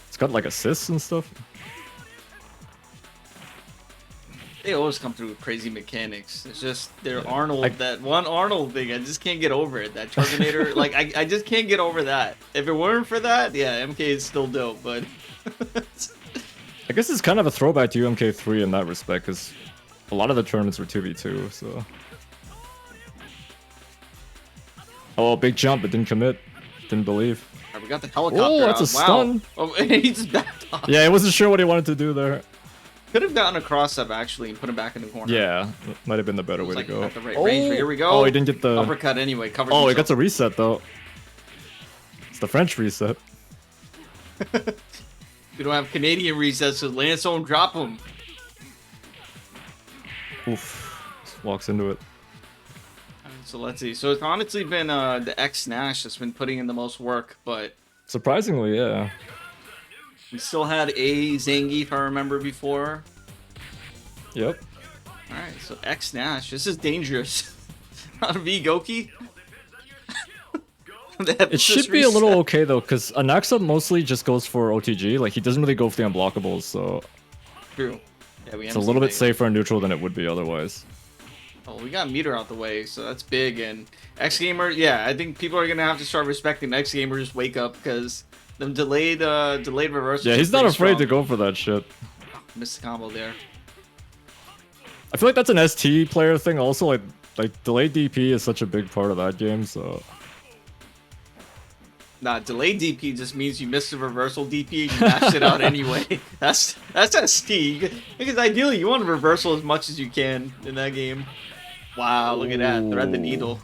It's got like assists and stuff. They always come through with crazy mechanics. It's just their Arnold, that one Arnold thing. I just can't get over it. That Terminator, like I just can't get over that. If it weren't for that, yeah, MK is still dope. But I guess it's kind of a throwback to UMK3 in that respect, because a lot of the tournaments were 2v2. So, oh, big jump! It didn't commit. Didn't believe. Right, we got the helicopter. Oh, that's a stun. Oh, he just backed off. Yeah, I wasn't sure what he wanted to do there. Could have gotten a cross-up, actually, and put him back in the corner. Yeah, might have been the better way to go. At the right range. Here we go. Oh, he didn't get the... uppercut anyway. Covered he himself. gets a reset, though. It's the French reset. We don't have Canadian resets, so Lance won't drop him. Oof. Just walks into it. So let's see. So it's honestly been the X Nash that's been putting in the most work, but... surprisingly, yeah. We still had A Zangief, if I remember before. Yep. Alright, so X Nash. This is dangerous. Not a V Goki. It should be a little okay, though, because Anaxa mostly just goes for OTG. Like, he doesn't really go for the unblockables, so... True. Yeah, it's a little bit safer and neutral than it would be otherwise. Oh, we got Meter out the way, so that's big. And X Gamer, yeah, I think people are going to have to start respecting X Gamer. Just wake up, because... the delayed reversal. Yeah, he's not afraid to go for that shit. Oh, missed the combo there. I feel like that's an ST player thing also. Like delayed DP is such a big part of that game, so... Nah, delayed DP just means you missed the reversal DP and you mashed it out anyway. That's ST. Because ideally you want to reversal as much as you can in that game. Wow, look at that. Thread the needle.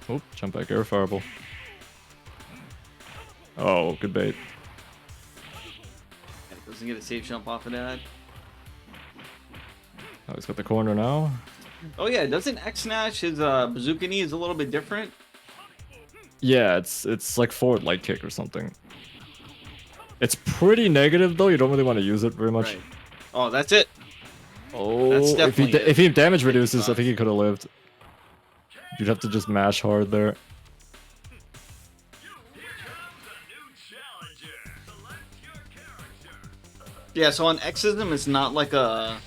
Oh, jump back air fireball. Oh, good bait. Doesn't get a safe jump off of that. Oh, he's got the corner now. Oh yeah, doesn't X Nash, his bazooka knee is a little bit different? Yeah, it's like forward light kick or something. It's pretty negative though, you don't really want to use it very much. Right. Oh, that's it. Oh, That's if he definitely if he damage reduces, I 55. think he could have lived. You'd have to just mash hard there. Yeah, so on XISM, it's not like a...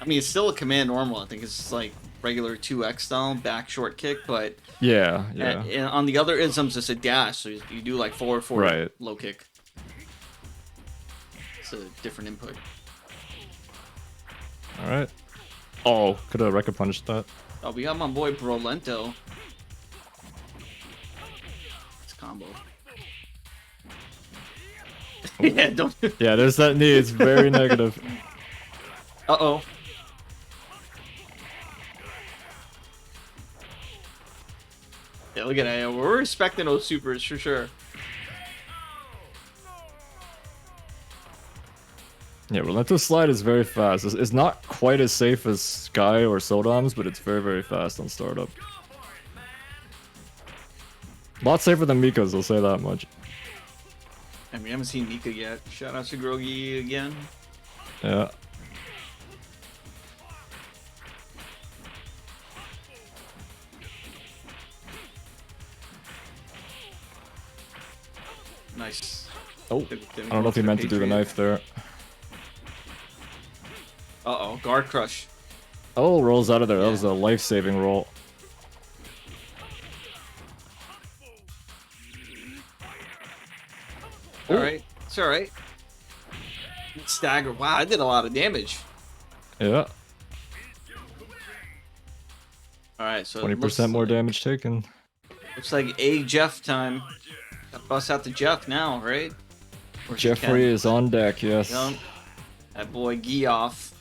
I mean, it's still a command normal. I think it's just like regular 2X style, back short kick, but... Yeah. And on the other isms, it's a dash, so you do like forward, Right. low kick. It's a different input. All right. Oh, could have record punished that. Oh, we got my boy Brolento. It's combo. Yeah, don't... Yeah, there's that knee. It's very negative. Uh-oh. Yeah, look at that. We're respecting those supers for sure. Yeah, Relentless Slide is very fast. It's not quite as safe as Sky or Sodom's, but it's very, very fast on startup. A lot safer than Mika's, I'll say that much. And we haven't seen Mika yet. Shout out to Grogi again. Yeah. Nice. Oh, I don't know if he meant to do the knife there. Uh-oh, guard crush. Oh, rolls out of there. Yeah. That was a life-saving roll. Alright, it's alright. Stagger. Wow, I did a lot of damage. Yeah. Alright, so 20% more damage taken. Looks like a Jeff time. Gotta bust out the Jeff now, right? Where's Jeffrey Ken? is on deck, yes. Yep. That boy Geoff.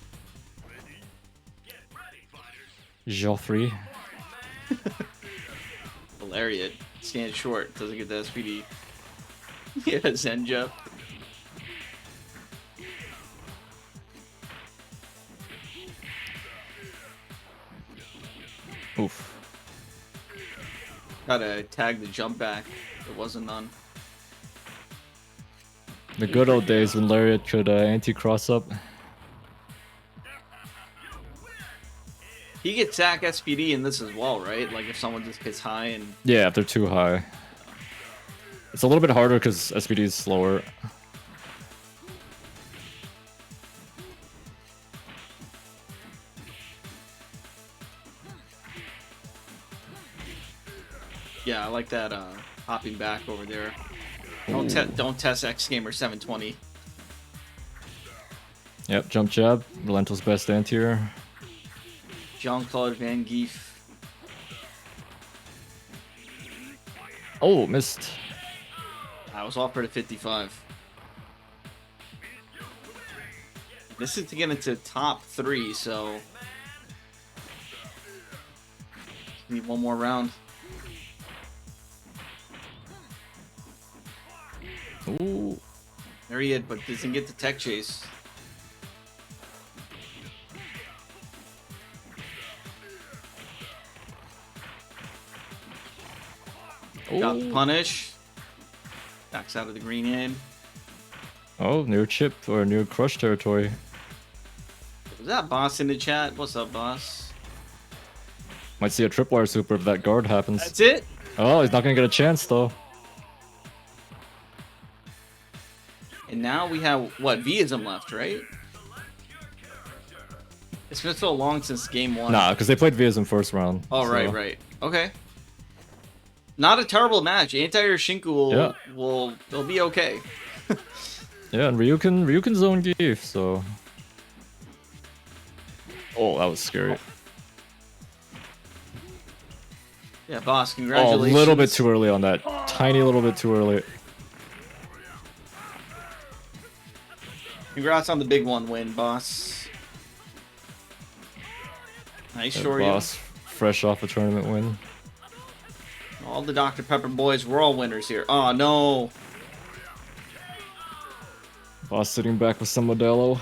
Joffrey. Hilarious. Stands short, doesn't get the SPD. Yeah, Zen Jeff. Oof. Gotta tag the jump back. There wasn't none. The good old days when Lariat could anti-cross up. He gets sack SPD in this as well, right? Like if someone just gets high and... Yeah, if they're too high. It's a little bit harder because SPD is slower. Yeah, I like that hopping back over there. Don't test X Gamer 720. Yep, jump jab. Relentless best anti-air. Jean-Claude Van Geef. Oh, missed. I was offered a 55. This is to get into top 3, so... Need one more round. Ooh. There he is, but doesn't get the tech chase. Got the punish. Backs out of the green hand. Oh, near chip or near crush territory. Was that boss in the chat? What's up, boss? Might see a tripwire super if that guard happens. That's it? Oh, he's not gonna get a chance though. And now we have, what, V-ISM left, right? It's been so long since game 1. Nah, because they played V-ISM first round. Oh, so. right. Okay. Not a terrible match. Anti-air Shinku will be okay. Yeah, and Ryukin zone Geef, so... Oh, that was scary. Yeah, boss, Oh, a congratulations. little bit too early on that. Tiny little bit too early. Congrats on the big one win, boss. Nice short. Boss, fresh off a tournament win. All the Dr. Pepper boys, we're all winners here. Oh, no. Boss sitting back with some Modelo.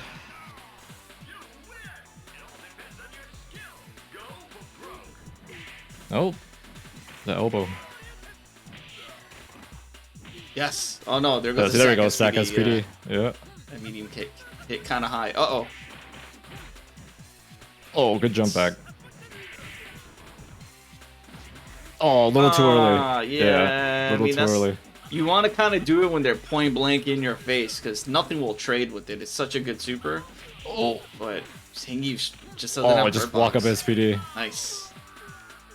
Oh, the elbow. Yes. Oh, no, there Oh, goes see, the there we go, sack sack SPD. Yeah. A medium kick. Hit kind of high. Uh-oh. Oh, good jump back. Oh, a little too early. Yeah, a little too early. You want to kind of do it when they're point blank in your face, because nothing will trade with it. It's such a good super. Oh, but Zangief just doesn't have just bird block box. up SPD. Nice.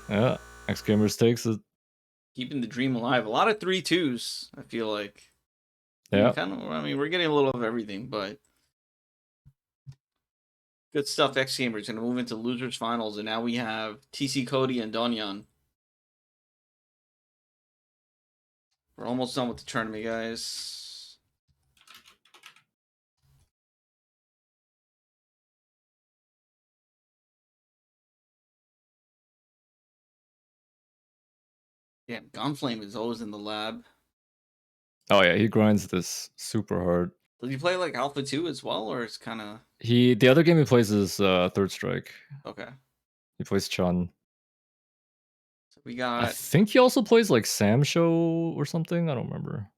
Yeah, X Gamers takes it. Keeping the dream alive. A lot of 3-2s, I feel like. Yeah. I mean, we're getting a little of everything, but good stuff. X Gamers going to move into losers finals, and now we have TC Cody and Donyan. We're almost done with the tournament, guys. Yeah, Gunflame is always in the lab. Oh yeah, he grinds this super hard. Does he play like Alpha 2 as well, or it's kind of... The other game he plays is Third Strike. Okay. He plays Chun. So we got... I think he also plays like Sam Show or something. I don't remember.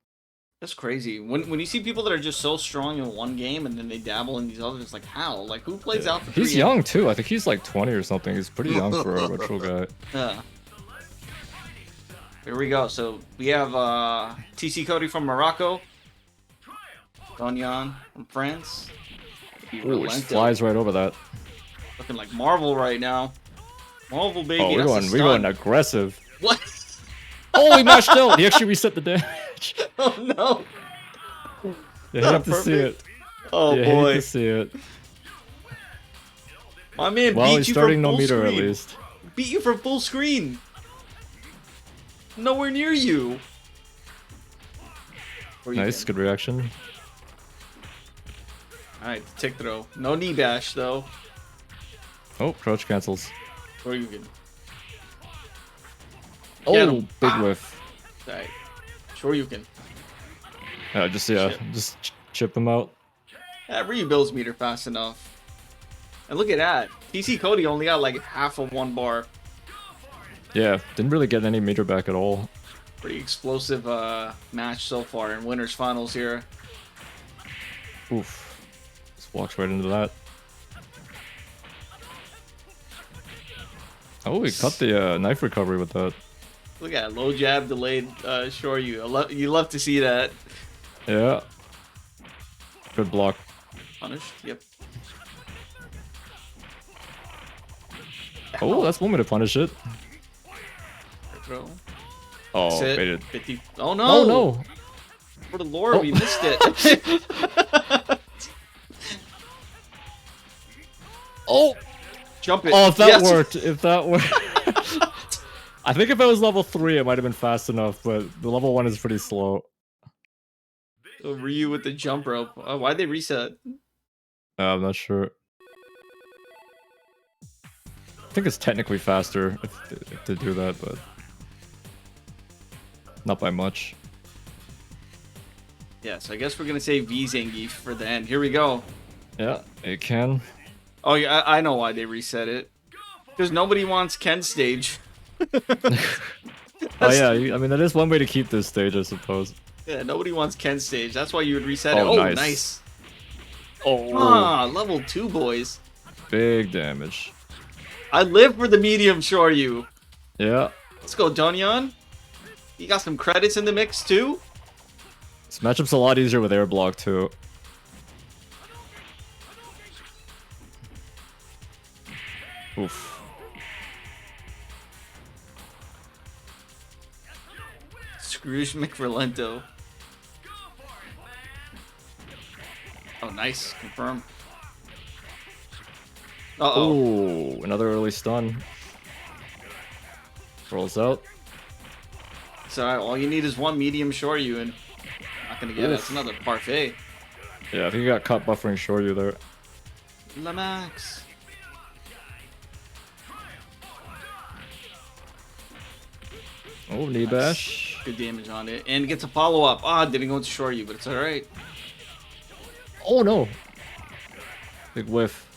That's crazy. When you see people that are just so strong in one game and then they dabble in these others, it's like, how? Like, who plays Alpha 3? He's young too. I think he's like 20 or something. He's pretty young for a retro guy. Yeah. Here we go. So we have TC Cody from Morocco. Donyan from France. Ooh, just flies right over that. Looking like Marvel right now. Marvel, baby. Oh, we're going aggressive. What? Oh, he mashed out. He actually reset the damage. Oh, no. Yeah, you have to see it. Oh, yeah, boy. You have to see it. My man well, beat he's you starting from no full meter screen. at least. Beat you from full screen. Nowhere near you. Nice, good reaction. Alright, tick throw. No knee bash, though. Oh, crouch cancels. Or you can. Oh, big whiff. Alright. Sure you can. Just chip him out. That rebuilds meter fast enough. And look at that. TC Cody only got like half of one bar. Yeah, didn't really get any meter back at all. Pretty explosive match so far in winners finals here. Oof. Just walks right into that. Oh, he cut the knife recovery with that. Look at that. Low jab, delayed Shoryu. You love to see that. Yeah. Good block. Punished? Yep. Oh, that's one way to punish it. Throw. Oh, baited. 50. Oh, no. Oh, no. For the Lord, we missed it. Oh. Jump it. Oh, if that worked. If that worked. I think if it was level 3, it might have been fast enough, but the level 1 is pretty slow. So Ryu with the jump rope. Why'd they reset? I'm not sure. I think it's technically faster if to do that, but not by much. Yeah, so I guess we're gonna say V Zangief for the end. Here we go. Yeah, it can. Oh yeah, I know why they reset it. Because nobody wants Ken's stage. Oh yeah, I mean that is one way to keep this stage, I suppose. Yeah, nobody wants Ken's stage. That's why you would reset it. Oh, Oh, nice. Oh, level 2, boys. Big damage. I live for the medium Shoryu. Yeah. Let's go, Donyan. You got some credits in the mix too. This matchup's a lot easier with air block too. Oof. Scrooge McRelento. Oh, nice. Confirm. Uh-oh. Ooh, another early stun. Rolls out. So all you need is one medium Shoryu, and not gonna get it. That's another parfait. Yeah, I think you got caught buffering Shoryu there. La Max. Oh, knee bash. Good damage on it, and gets a follow up. Ah, didn't go into Shoryu, but it's all right. Oh no. Big whiff.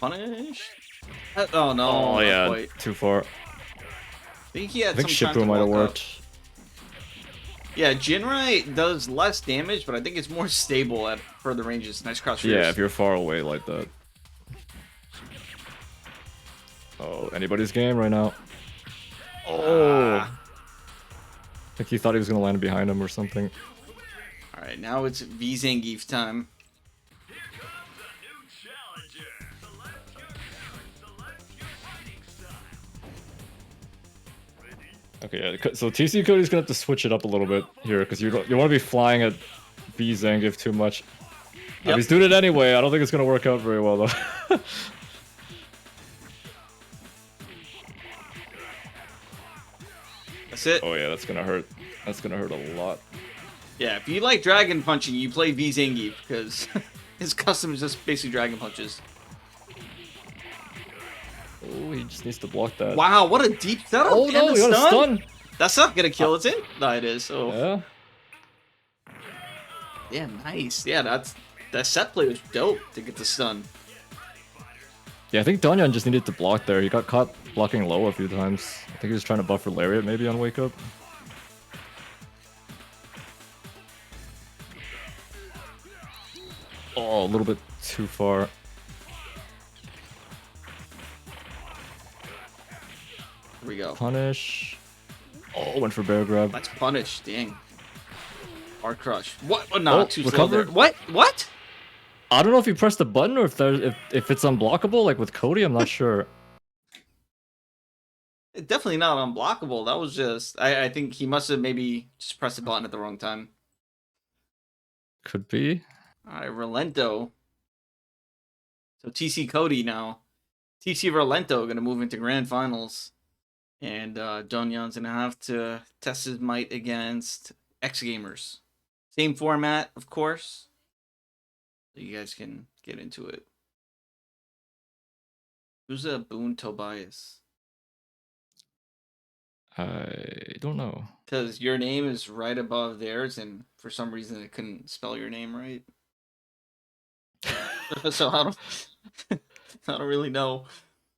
Punish. Oh no. Oh yeah, quite. too far. I think he had I think some time Shippo to might have walk up. worked. Yeah, Jinrai does less damage, but I think it's more stable at further ranges. Nice cross rears. Yeah, if you're far away like that. Oh, anybody's game right now. Oh! I think he thought he was gonna land behind him or something. Alright, now it's V Zangief time. Okay, yeah, so TC Cody's gonna have to switch it up a little bit here, because you want to be flying at V Zangief too much. Yep. He's doing it anyway, I don't think it's gonna work out very well though. That's it. Oh yeah, that's gonna hurt. That's gonna hurt a lot. Yeah, if you like dragon punching, you play V Zangief, because his custom is just basically dragon punches. Oh, he just needs to block that. Wow, what a deep setup! Oh no, he got a stun! That's not gonna kill, it's in? No, it is. Oh. Yeah. Yeah, nice. Yeah, that set play was dope to get the stun. Yeah, I think Donyan just needed to block there. He got caught blocking low a few times. I think he was trying to buffer Lariat maybe on Wake Up. Oh, a little bit too far. Here we go. Punish. Oh, went for bear grab. That's punish, dang. Hard crush. What? Oh, no, too slow recovered. there. What? What? I don't know if you press the button or if it's unblockable, like with Cody, I'm not sure. It's definitely not unblockable. That was just... I think he must have maybe just pressed the button at the wrong time. Could be. Alright, Relento. So TC Cody now. TC Relento gonna move into grand finals. And Donyan's gonna have to test his might against X Gamers. Same format, of course. So you guys can get into it. Who's a Boone Tobias? I don't know. Because your name is right above theirs, and for some reason it couldn't spell your name right. So I don't really know.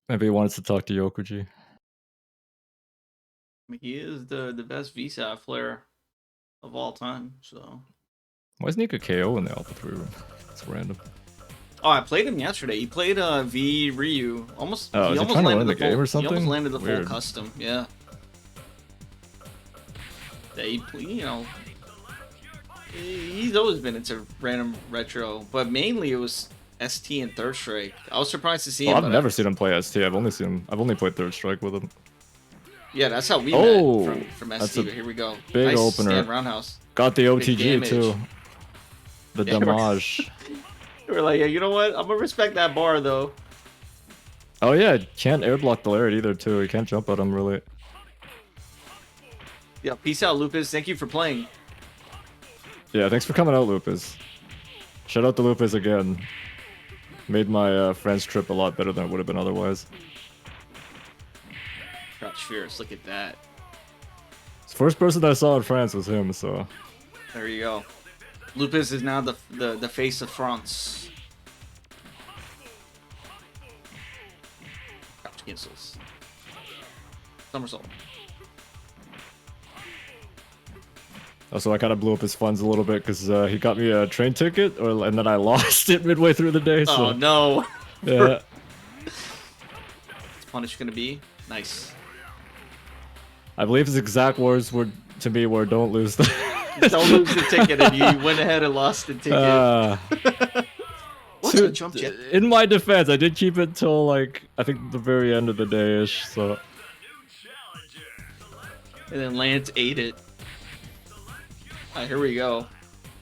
Maybe he wanted to talk to Kyokuji. I mean, he is the best VSAT player of all time, so... Why isn't he a KO in the Alpha 3 room? It's random. Oh, I played him yesterday. He played V Ryu. Almost. Oh, he is almost he trying to landed win the full, game or something? He almost landed the Weird. full custom. Yeah. He's always been into random retro, but mainly it was ST and Third Strike. I was surprised to see him. I've never seen him play ST. I've only played Third Strike with him. Yeah, that's how we met from ST. That's a but here we go. Big nice opener. Stand roundhouse. Got the OTG too. The damage. We're like, yeah, you know what? I'm gonna respect that bar though. Oh yeah, can't air block the Lariat either too. You can't jump at him really. Yeah, peace out, Lupus. Thank you for playing. Yeah, thanks for coming out, Lupus. Shout out to Lupus again. Made my friend's trip a lot better than it would have been otherwise. Crouch Fierce, look at that. The first person I saw in France was him, so... There you go. Lupus is now the face of France. Crouch cancels. Somersault. Also, I kind of blew up his funds a little bit because he got me a train ticket, and then I lost it midway through the day. So. Oh no! Yeah. What's punish gonna be? Nice. I believe his exact words were to me were, "Don't lose the." Don't lose the ticket, and you went ahead and lost the ticket. What's the jump jet? In my defense, I did keep it till like I think the very end of the day-ish. So. And then Lance ate it. Alright, here we go.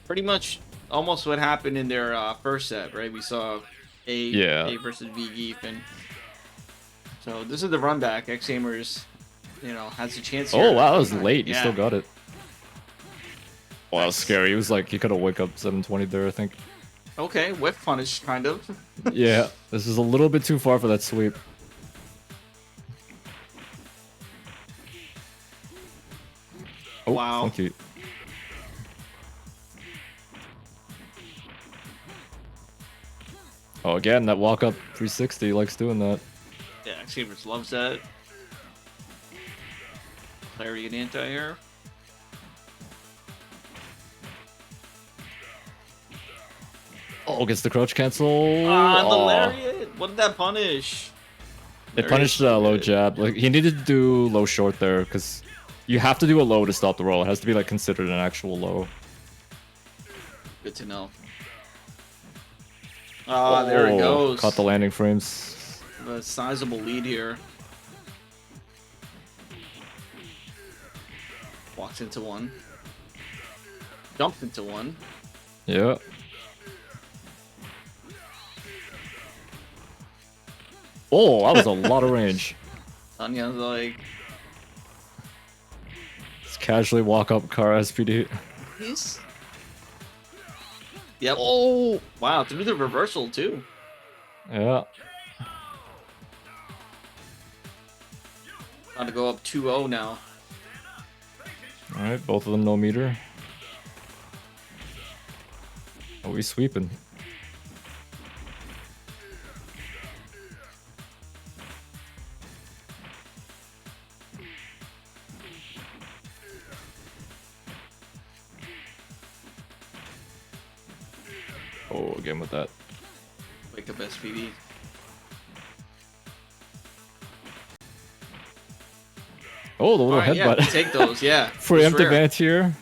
Pretty much almost what happened in their first set, right? We saw A versus V-Geef, and so this is the run back. X Gamers, has a chance here. Oh wow, that was late. You Yeah. still got it. Wow, that was scary. He was like, he could have wake up 720 there, I think. Okay, whiff punish, kind of. Yeah, this is a little bit too far for that sweep. Oh, Wow. Thank you. Oh, again, that walk up 360, he likes doing that. Yeah, X Gamers loves that. Lariat anti-air. Oh, gets the crouch cancel. Ah, the Aw. lariat. What did that punish? It punished the low Good. jab. Like he needed to do low short there because you have to do a low to stop the roll. It has to be like considered an actual low. Good to know. Ah, there it goes. Caught the landing frames. A sizable lead here. Walks into one. Jumps into one. Yeah. Oh, that was a lot of range. Tanya's like, Just casually walk up car SPD. he's. Yep. Oh, wow. Through the reversal, too. Yeah. Trying to go up 2-0 now. Alright, both of them no meter. Oh, we sweeping. Oh, again with that. Wake up SPD. Oh, the little Alright, yeah, headbutt. take those, yeah. Preemptive anti-air.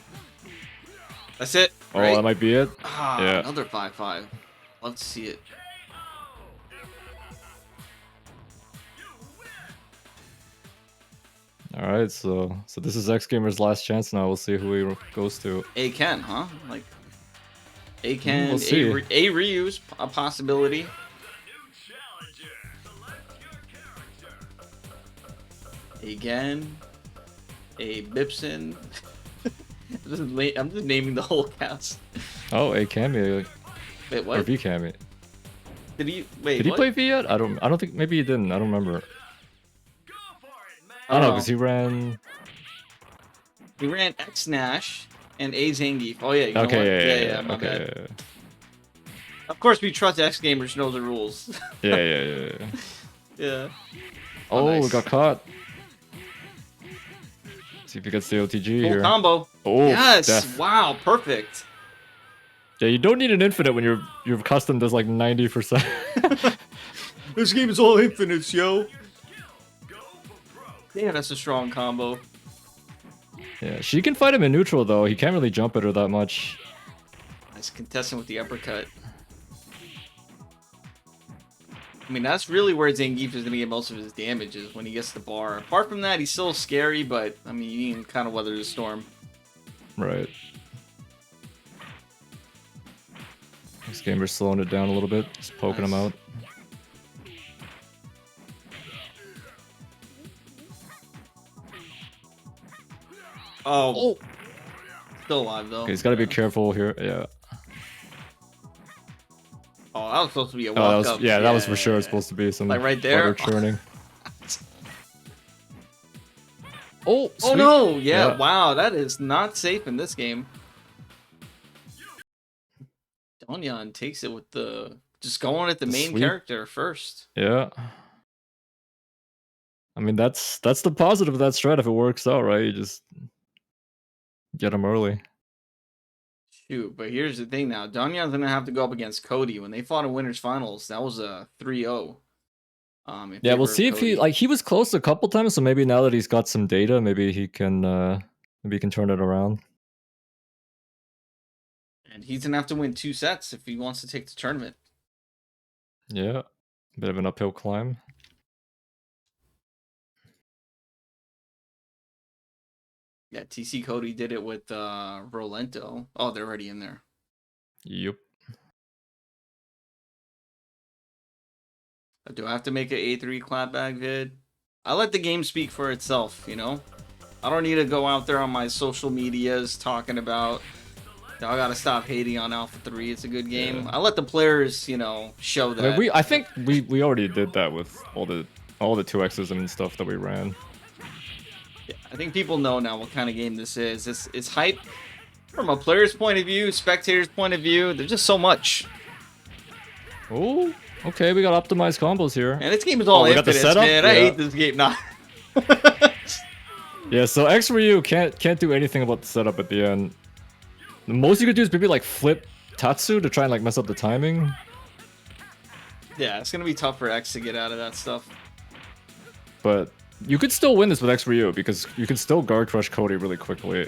That's it. Oh, right? that might be it. Ah, Yeah. another 5-5. Love to see it. All right, so this is X Gamer's last chance now. We'll see who he goes to. A Ken, huh? Like A Ken, We'll see. A Ryu's a possibility. Again, a Bipson. I'm just naming the whole cast. Oh, A Kami Wait, or what? V Kami. Did he? Wait, Did he what? play V yet? I don't think. Maybe he didn't. I don't remember. I don't know because he ran. He ran X Nash and A Zangief. Oh yeah. You know Okay, what? yeah, my bad. okay. Of course, we trust X Gamers know the rules. Yeah. Yeah. Oh, nice. we got caught. See if he gets the OTG Full here. combo. Oh, Yes. death. Wow. Perfect. Yeah, you don't need an infinite when your custom does like 90%. This game is all infinites, yo. Yeah, that's a strong combo. Yeah, she can fight him in neutral though. He can't really jump at her that much. Nice contesting with the uppercut. I mean, that's really where Zangief is going to get most of his damages when he gets the bar. Apart from that, he's still scary, but, I mean, you can kind of weather the storm. Right. This gamer's slowing it down a little bit, just poking him out. Oh. Still alive, though. Okay, he's got to be careful here. Yeah. Oh, that was supposed to be a Oh, walk that was, up. yeah, that was for sure supposed to be some Like right there? butter churning. Oh, Oh sweet. no! Yeah, wow, that is not safe in this game. Donyan takes it with the just going at the main sweep. character first. Yeah. I mean, that's the positive of that strat if it works out, right? You just get him early. Shoot, but here's the thing now. Donyan's gonna have to go up against Cody. When they fought in winners finals, that was a 3-0. Yeah, we'll see if he was close a couple times, so maybe now that he's got some data, maybe he can turn it around. And he's gonna have to win 2 sets if he wants to take the tournament. Yeah. Bit of an uphill climb. Yeah, TC Cody did it with Rolento. Oh, they're already in there. Yep. Do I have to make an A3 clapback vid? I let the game speak for itself, you know? I don't need to go out there on my social medias talking about, I gotta stop hating on Alpha 3, it's a good game. Yeah. I let the players, you know, show that. I mean, I think we already did that with all the 2Xs and stuff that we ran. Yeah, I think people know now what kind of game this is. It's hype from a player's point of view, spectator's point of view. There's just so much. Oh, okay, we got optimized combos here. And this game is all infinite, man. I hate this game now. Yeah, so X Ryu can't do anything about the setup at the end. The most you could do is maybe like flip Tatsu to try and like mess up the timing. Yeah, it's gonna be tough for X to get out of that stuff. But you could still win this with X Ryu because you can still guard crush Cody really quickly.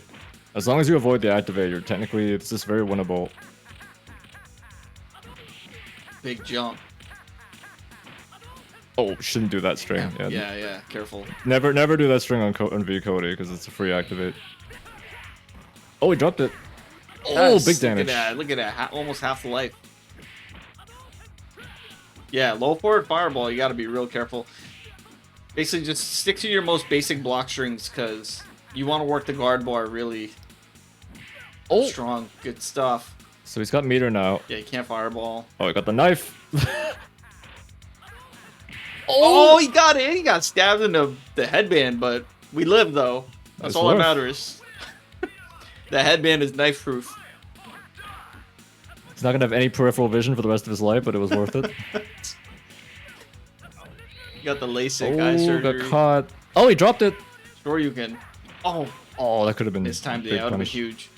As long as you avoid the activator, technically it's just very winnable. Big jump. Oh, shouldn't do that string. Yeah, careful. Never do that string on V Cody because it's a free activate. Oh, he dropped it. Oh, big damage. Look at that. Almost half the life. Yeah, low forward fireball, you gotta be real careful. Basically, just stick to your most basic block strings because you want to work the guard bar really strong. Good stuff. So he's got meter now. Yeah, you can't fireball. Oh, he got the knife. Oh, he got it. He got stabbed in the headband, but we live, though. That's all that matters. The headband is knife proof. He's not going to have any peripheral vision for the rest of his life, but it was worth it. You got the LASIK eye surgery. Got caught. Oh, he dropped it. Sure you can. Oh, that could have been this time, that would have been huge.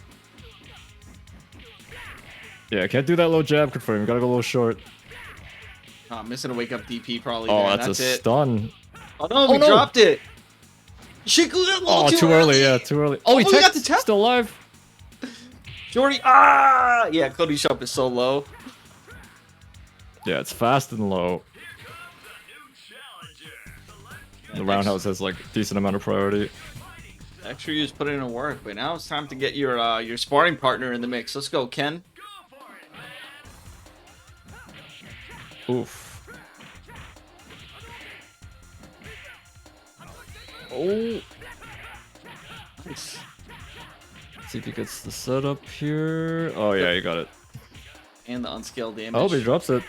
Yeah, can't do that low jab confirm. You gotta go a little short. Oh, missing a wake up DP probably. Oh, there. that's a stun. Oh no, we dropped it. Oh, too early. Yeah, too early. Oh, he got the tap. Still alive. Jordy. Ah, yeah. Cody's jump is so low. Yeah, it's fast and low. The roundhouse has like decent amount of priority. Extra use put in work, but now it's time to get your sparring partner in the mix. Let's go, Ken. Oof. Oh. Nice. Let's see if he gets the setup here. Oh yeah, he got it. And the unscaled damage. Oh, but he drops it.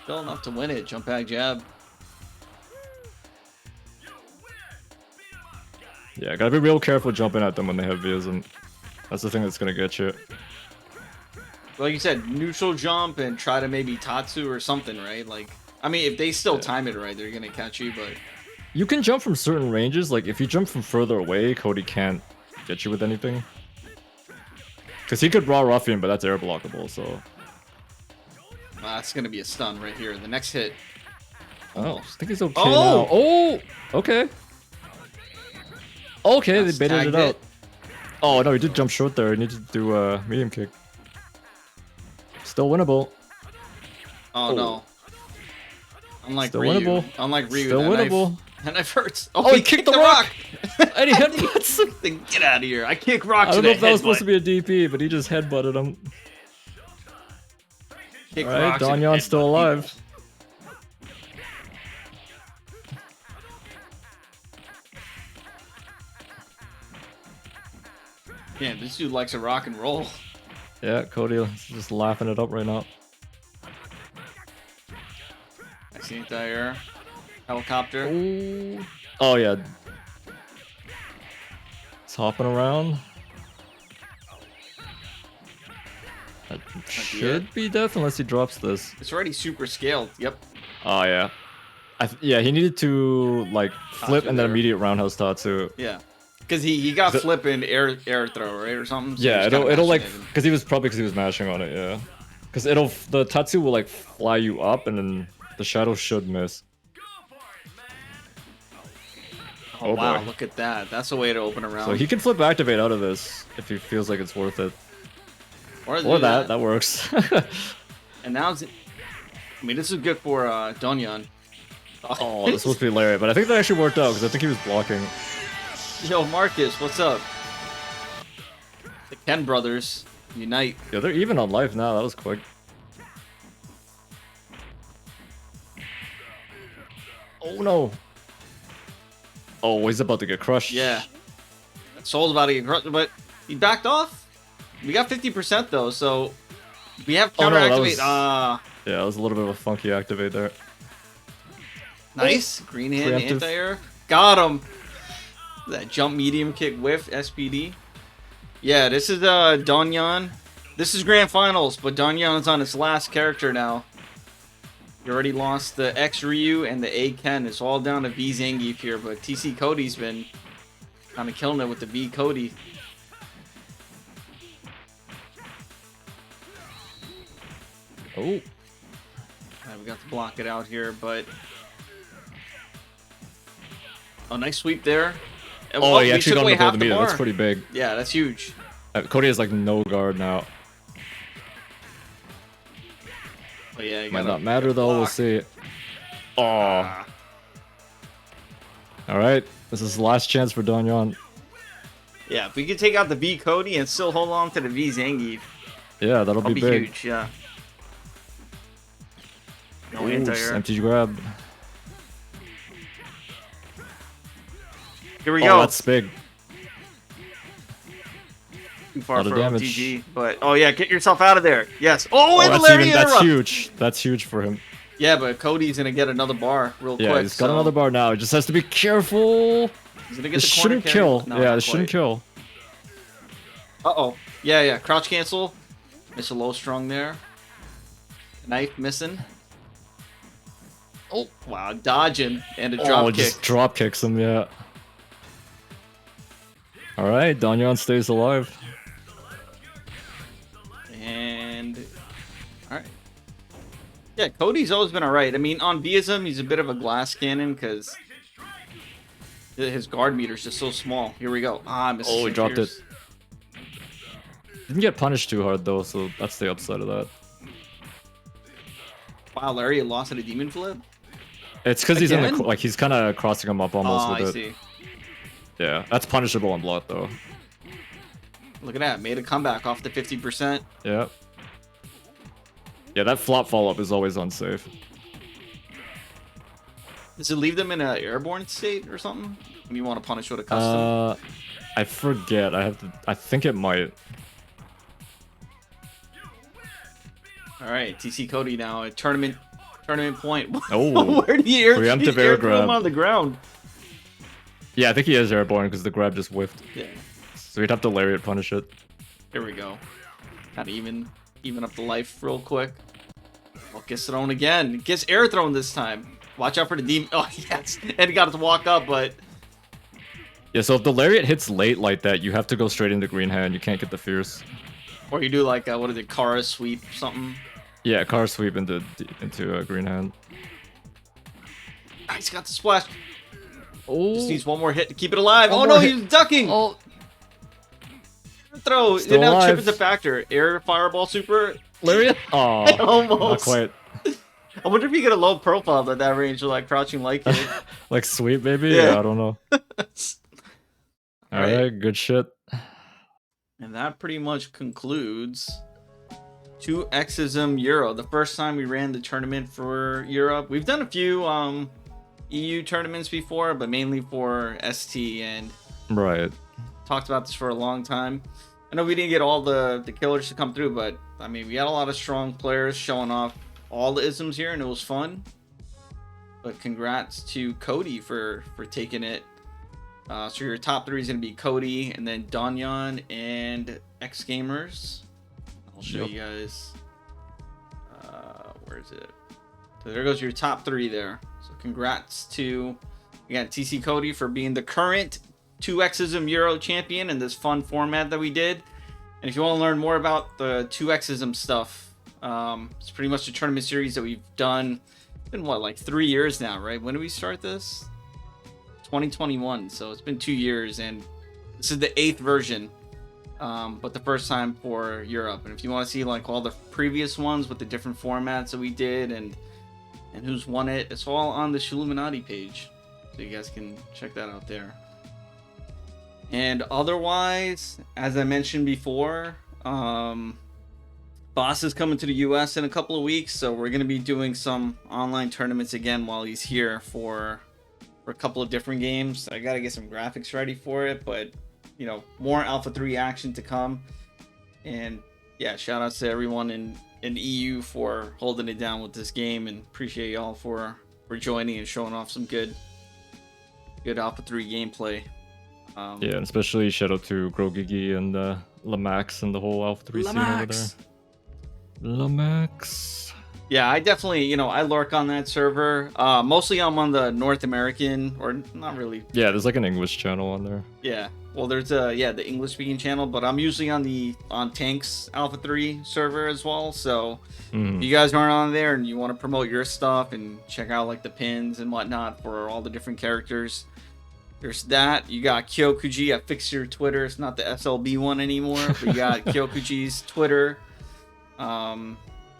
Still enough to win it. Jump back jab. Yeah, gotta be real careful jumping at them when they have V-ISM. That's the thing that's gonna get you. Like you said, neutral jump and try to maybe Tatsu or something, right? Like, I mean, if they still time it right, they're gonna catch you, but... You can jump from certain ranges. Like, if you jump from further away, Cody can't get you with anything. Because he could raw ruffian, but that's air blockable, so... That's gonna be a stun right here. The next hit. Oh, I think he's okay now. Oh! Okay. Okay, they baited it out. Oh, no, he did jump short there. He needed to do a medium kick. Still winnable. Oh, no. Unlike Still Ryu. winnable. Unlike Ryu. Still winnable. That knife hurts. Oh, he kicked the rock! And he headbutts something. Get out of here. I kick rocks. I don't know if that was supposed to be a DP, but he just headbutted him. Alright, Donyan's still alive. Man, this dude likes to rock and roll. Yeah, Cody is just laughing it up right now. I see it there. Helicopter. Ooh. Oh, yeah. It's hopping around. That should be death unless he drops this. It's already super scaled. Yep. Oh, yeah. Yeah, he needed to, like, flip and then immediate roundhouse Tatsu. Yeah. Because he got flip and air throw, right? Or something? So yeah, it'll like... Because he was mashing on it, yeah. Because the Tatsu will, like, fly you up and then the shadow should miss. Oh wow, boy. Look at that. That's a way to open around. So he can flip activate out of this if he feels like it's worth it. Or that works. And now it's... I mean, this is good for Donyan. Oh, this is supposed to be Larry, but I think that actually worked out because I think he was blocking. Yo, Marcus, what's up? The Ken brothers unite. Yeah, they're even on life now. That was quick. Oh no. Oh, he's about to get crushed. Yeah. Soul's about to get crushed, but he backed off. We got 50% though, so we have counter activate. Yeah, it was a little bit of a funky activate there. Nice. Green hand anti-air. Got him. That jump medium kick whiff SPD. Yeah, this is Donyan. This is grand finals, but Donyan's on its last character now. You already lost the X Ryu and the A Ken. It's all down to V Zangief here, but TC Cody's been kind of killing it with the V Cody. Oh. All right, we got to block it out here, but oh, nice sweep there. And, Oh, he we actually took got away him to half the the meter. bar. That's pretty big. Yeah, that's huge. Cody has like no guard now. Oh yeah, you Might gotta not matter though. block. We'll see. Oh. Ah. All right. This is the last chance for Donyon. Yeah, if we could take out the V Cody and still hold on to the V Zangief, Yeah, that'll be big. huge. Yeah. No Ooh, anti-air. empty grab. Here we Oh, go. that's big. Too far lot of for damage. OTG, but oh yeah, get yourself out of there. Yes. Oh, and the that's Larry that's interrupt. huge. That's huge for him. Yeah, but Cody's gonna get another bar real Yeah, quick. he's got another bar now. He just has to be careful. He's gonna get This the corner shouldn't carry. kill. No, Yeah, not this shouldn't quite. kill. Uh-oh. Yeah. Crouch cancel. Miss a low strong there. Knife missing. Oh, wow. Dodging and a drop kick. Just drop kicks him, yeah. Alright, Donyon stays alive. And... Alright. Yeah, Cody's always been alright. I mean, on V-ISM, he's a bit of a glass cannon because his guard meter's just so small. Here we go. Ah, misses Oh, he some dropped tiers. it. Didn't get punished too hard though, so that's the upside of that. Wow, Larry lost at a demon flip? It's because he's in the Again? like he's kind of crossing him up almost Oh, with I it. see. Yeah, that's punishable on block though. Look at that. Made a comeback off the 50%. Yeah. Yeah, that flop follow up is always unsafe. Does it leave them in an airborne state or something? When you want to punish with a custom? I forget. I think it might. All right, TC Cody now at tournament point. Oh, Where did he air? preemptive he air threw him grab. on the ground. Yeah, I think he is airborne because the grab just whiffed. Yeah. So we'd have to lariat punish it. Here we go. Kind of even up the life real quick. Oh, gets thrown again. Gets air thrown this time. Watch out for the demon. Oh yes, and he got to walk up, but Yeah, so if the lariat hits late like that, you have to go straight into green hand. You can't get the fierce. or you do like what is it, Kara sweep something. Yeah, car sweep into green hand. Ah, he's got the splash. Oh, Just needs one more hit to keep it alive. One Oh more no, hit. he's ducking. oh, Throw. Still Now chip alive. is a factor. Air fireball super. lariat. Oh, not Almost. quite. I wonder if you get a low profile at that range, like crouching like it. Like sweep, maybe. Yeah. Yeah, I don't know. All Right. right, good shit. And that pretty much concludes 2X ISM Euro. The first time we ran the tournament for Europe. We've done a few EU tournaments before, but mainly for ST, and Right. talked about this for a long time. I know we didn't get all the killers to come through, but I mean, we had a lot of strong players showing off all the isms here, and it was fun. But congrats to Cody for taking it. So your top three is going to be Cody, and then Donyon and X Gamers. I'll show Yep. you guys. Where is it? So there goes your top three there. So congrats to, again, TC Cody for being the current 2Xism Euro champion in this fun format that we did. And if you want to learn more about the 2Xism stuff, it's pretty much the tournament series that we've done. It's been what, like 3 years now, right? When did we start this? 2021. So it's been 2 years, and this is the 8th version, but the first time for Europe. And if you want to see like all the previous ones with the different formats that we did and who's won it, it's all on the Shuluminati page, so you guys can check that out there. And otherwise, as I mentioned before, Boss is coming to the US in a couple of weeks, so we're going to be doing some online tournaments again while he's here for a couple of different games. I got to get some graphics ready for it, but you know, more Alpha 3 action to come. And yeah, shout outs to everyone in EU for holding it down with this game, and appreciate y'all for joining and showing off some good Alpha 3 gameplay. Yeah, and especially shout out to Grogigi and Lamax and the whole Alpha 3 scene over there. Lamax. Lamax. Yeah, I definitely, I lurk on that server. Mostly I'm on the North American, or not really. Yeah, there's like an English channel on there. Yeah, well, there's the English speaking channel, but I'm usually on Tanks Alpha 3 server as well. So if you guys aren't on there and you want to promote your stuff and check out like the pins and whatnot for all the different characters, there's that. You got Kyokuji at Fix Your Twitter. It's not the SLB one anymore, but you got Kyokuji's Twitter.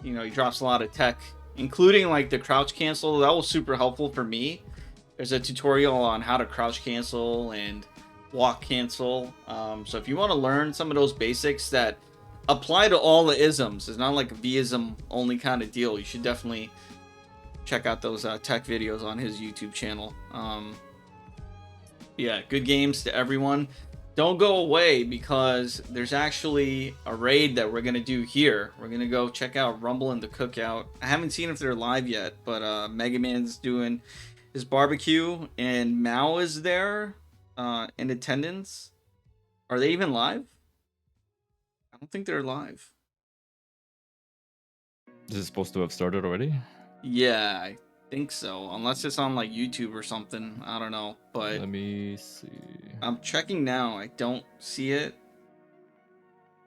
He drops a lot of tech, including like the crouch cancel. That was super helpful for me. There's a tutorial on how to crouch cancel and walk cancel. So if you want to learn some of those basics that apply to all the isms, it's not like a V-ism only kind of deal. You should definitely check out those tech videos on his YouTube channel. Yeah, good games to everyone. Don't go away, because there's actually a raid that we're going to do here. We're going to go check out Rumble and the Cookout. I haven't seen if they're live yet, but Mega Man's doing his barbecue, and Mao is there in attendance. Are they even live? I don't think they're live. Is it supposed to have started already? Yeah, I think so. Unless it's on like YouTube or something. I don't know. But let me see. I'm checking now. I don't see it.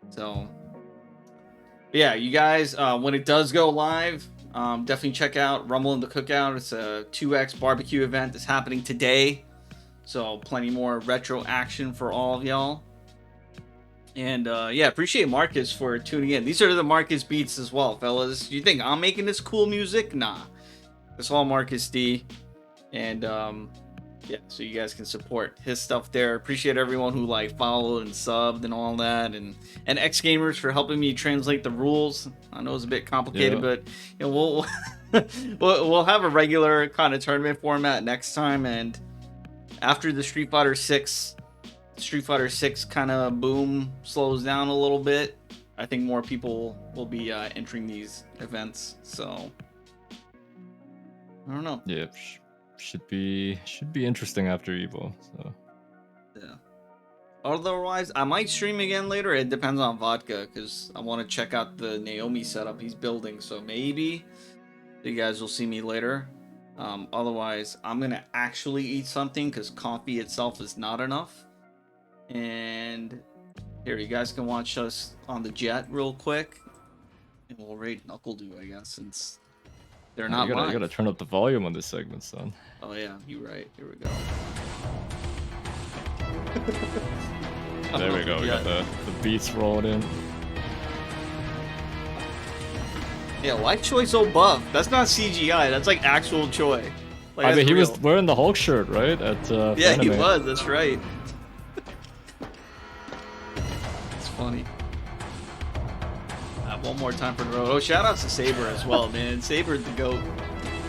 So yeah, you guys, when it does go live, definitely check out Rumble and the Cookout. It's a 2x barbecue event that's happening today. So plenty more retro action for all of y'all. And yeah, appreciate Marcus for tuning in. These are the Marcus beats as well, fellas. You think I'm making this cool music? Nah. It's all Marcus D. And yeah, so you guys can support his stuff there. Appreciate everyone who like followed and subbed and all that, and X Gamers for helping me translate the rules. I know it's a bit complicated, but we'll we'll have a regular kind of tournament format next time. And after the Street Fighter 6 kind of boom slows down a little bit, I think more people will be entering these events. So I don't know. Yeah, should be interesting after Evo. So yeah. Otherwise, I might stream again later. It depends on Vodka, because I want to check out the Naomi setup he's building. So maybe you guys will see me later. Otherwise, I'm gonna actually eat something, because coffee itself is not enough. And here, you guys can watch us on the jet real quick, and we'll rate Knuckle Dew, I guess, since they're not live. You gotta turn up the volume on this segment, son. Oh yeah, you're right. Here we go. There we go. We got the beats rolling in. Yeah, Life Choi's so buff. That's not CGI. That's like actual Choi. Like, I mean, he real. was wearing the Hulk shirt, right? At yeah, anime. he was. That's right. It's funny. One more time for the road. Oh, shout outs to Saber as well, man. Saber's the GOAT.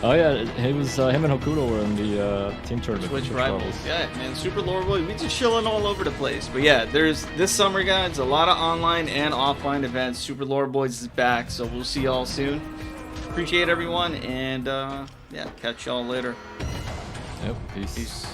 Oh yeah, he was him and Hokuto were in the team tournament. Switch rivals. Yeah, man. Super Lord Boy. We just chilling all over the place. But yeah, there's this summer, guys, a lot of online and offline events. Super Lord Boys is back, so we'll see y'all soon. Appreciate everyone, and yeah, catch y'all later. Yep. Peace. Peace.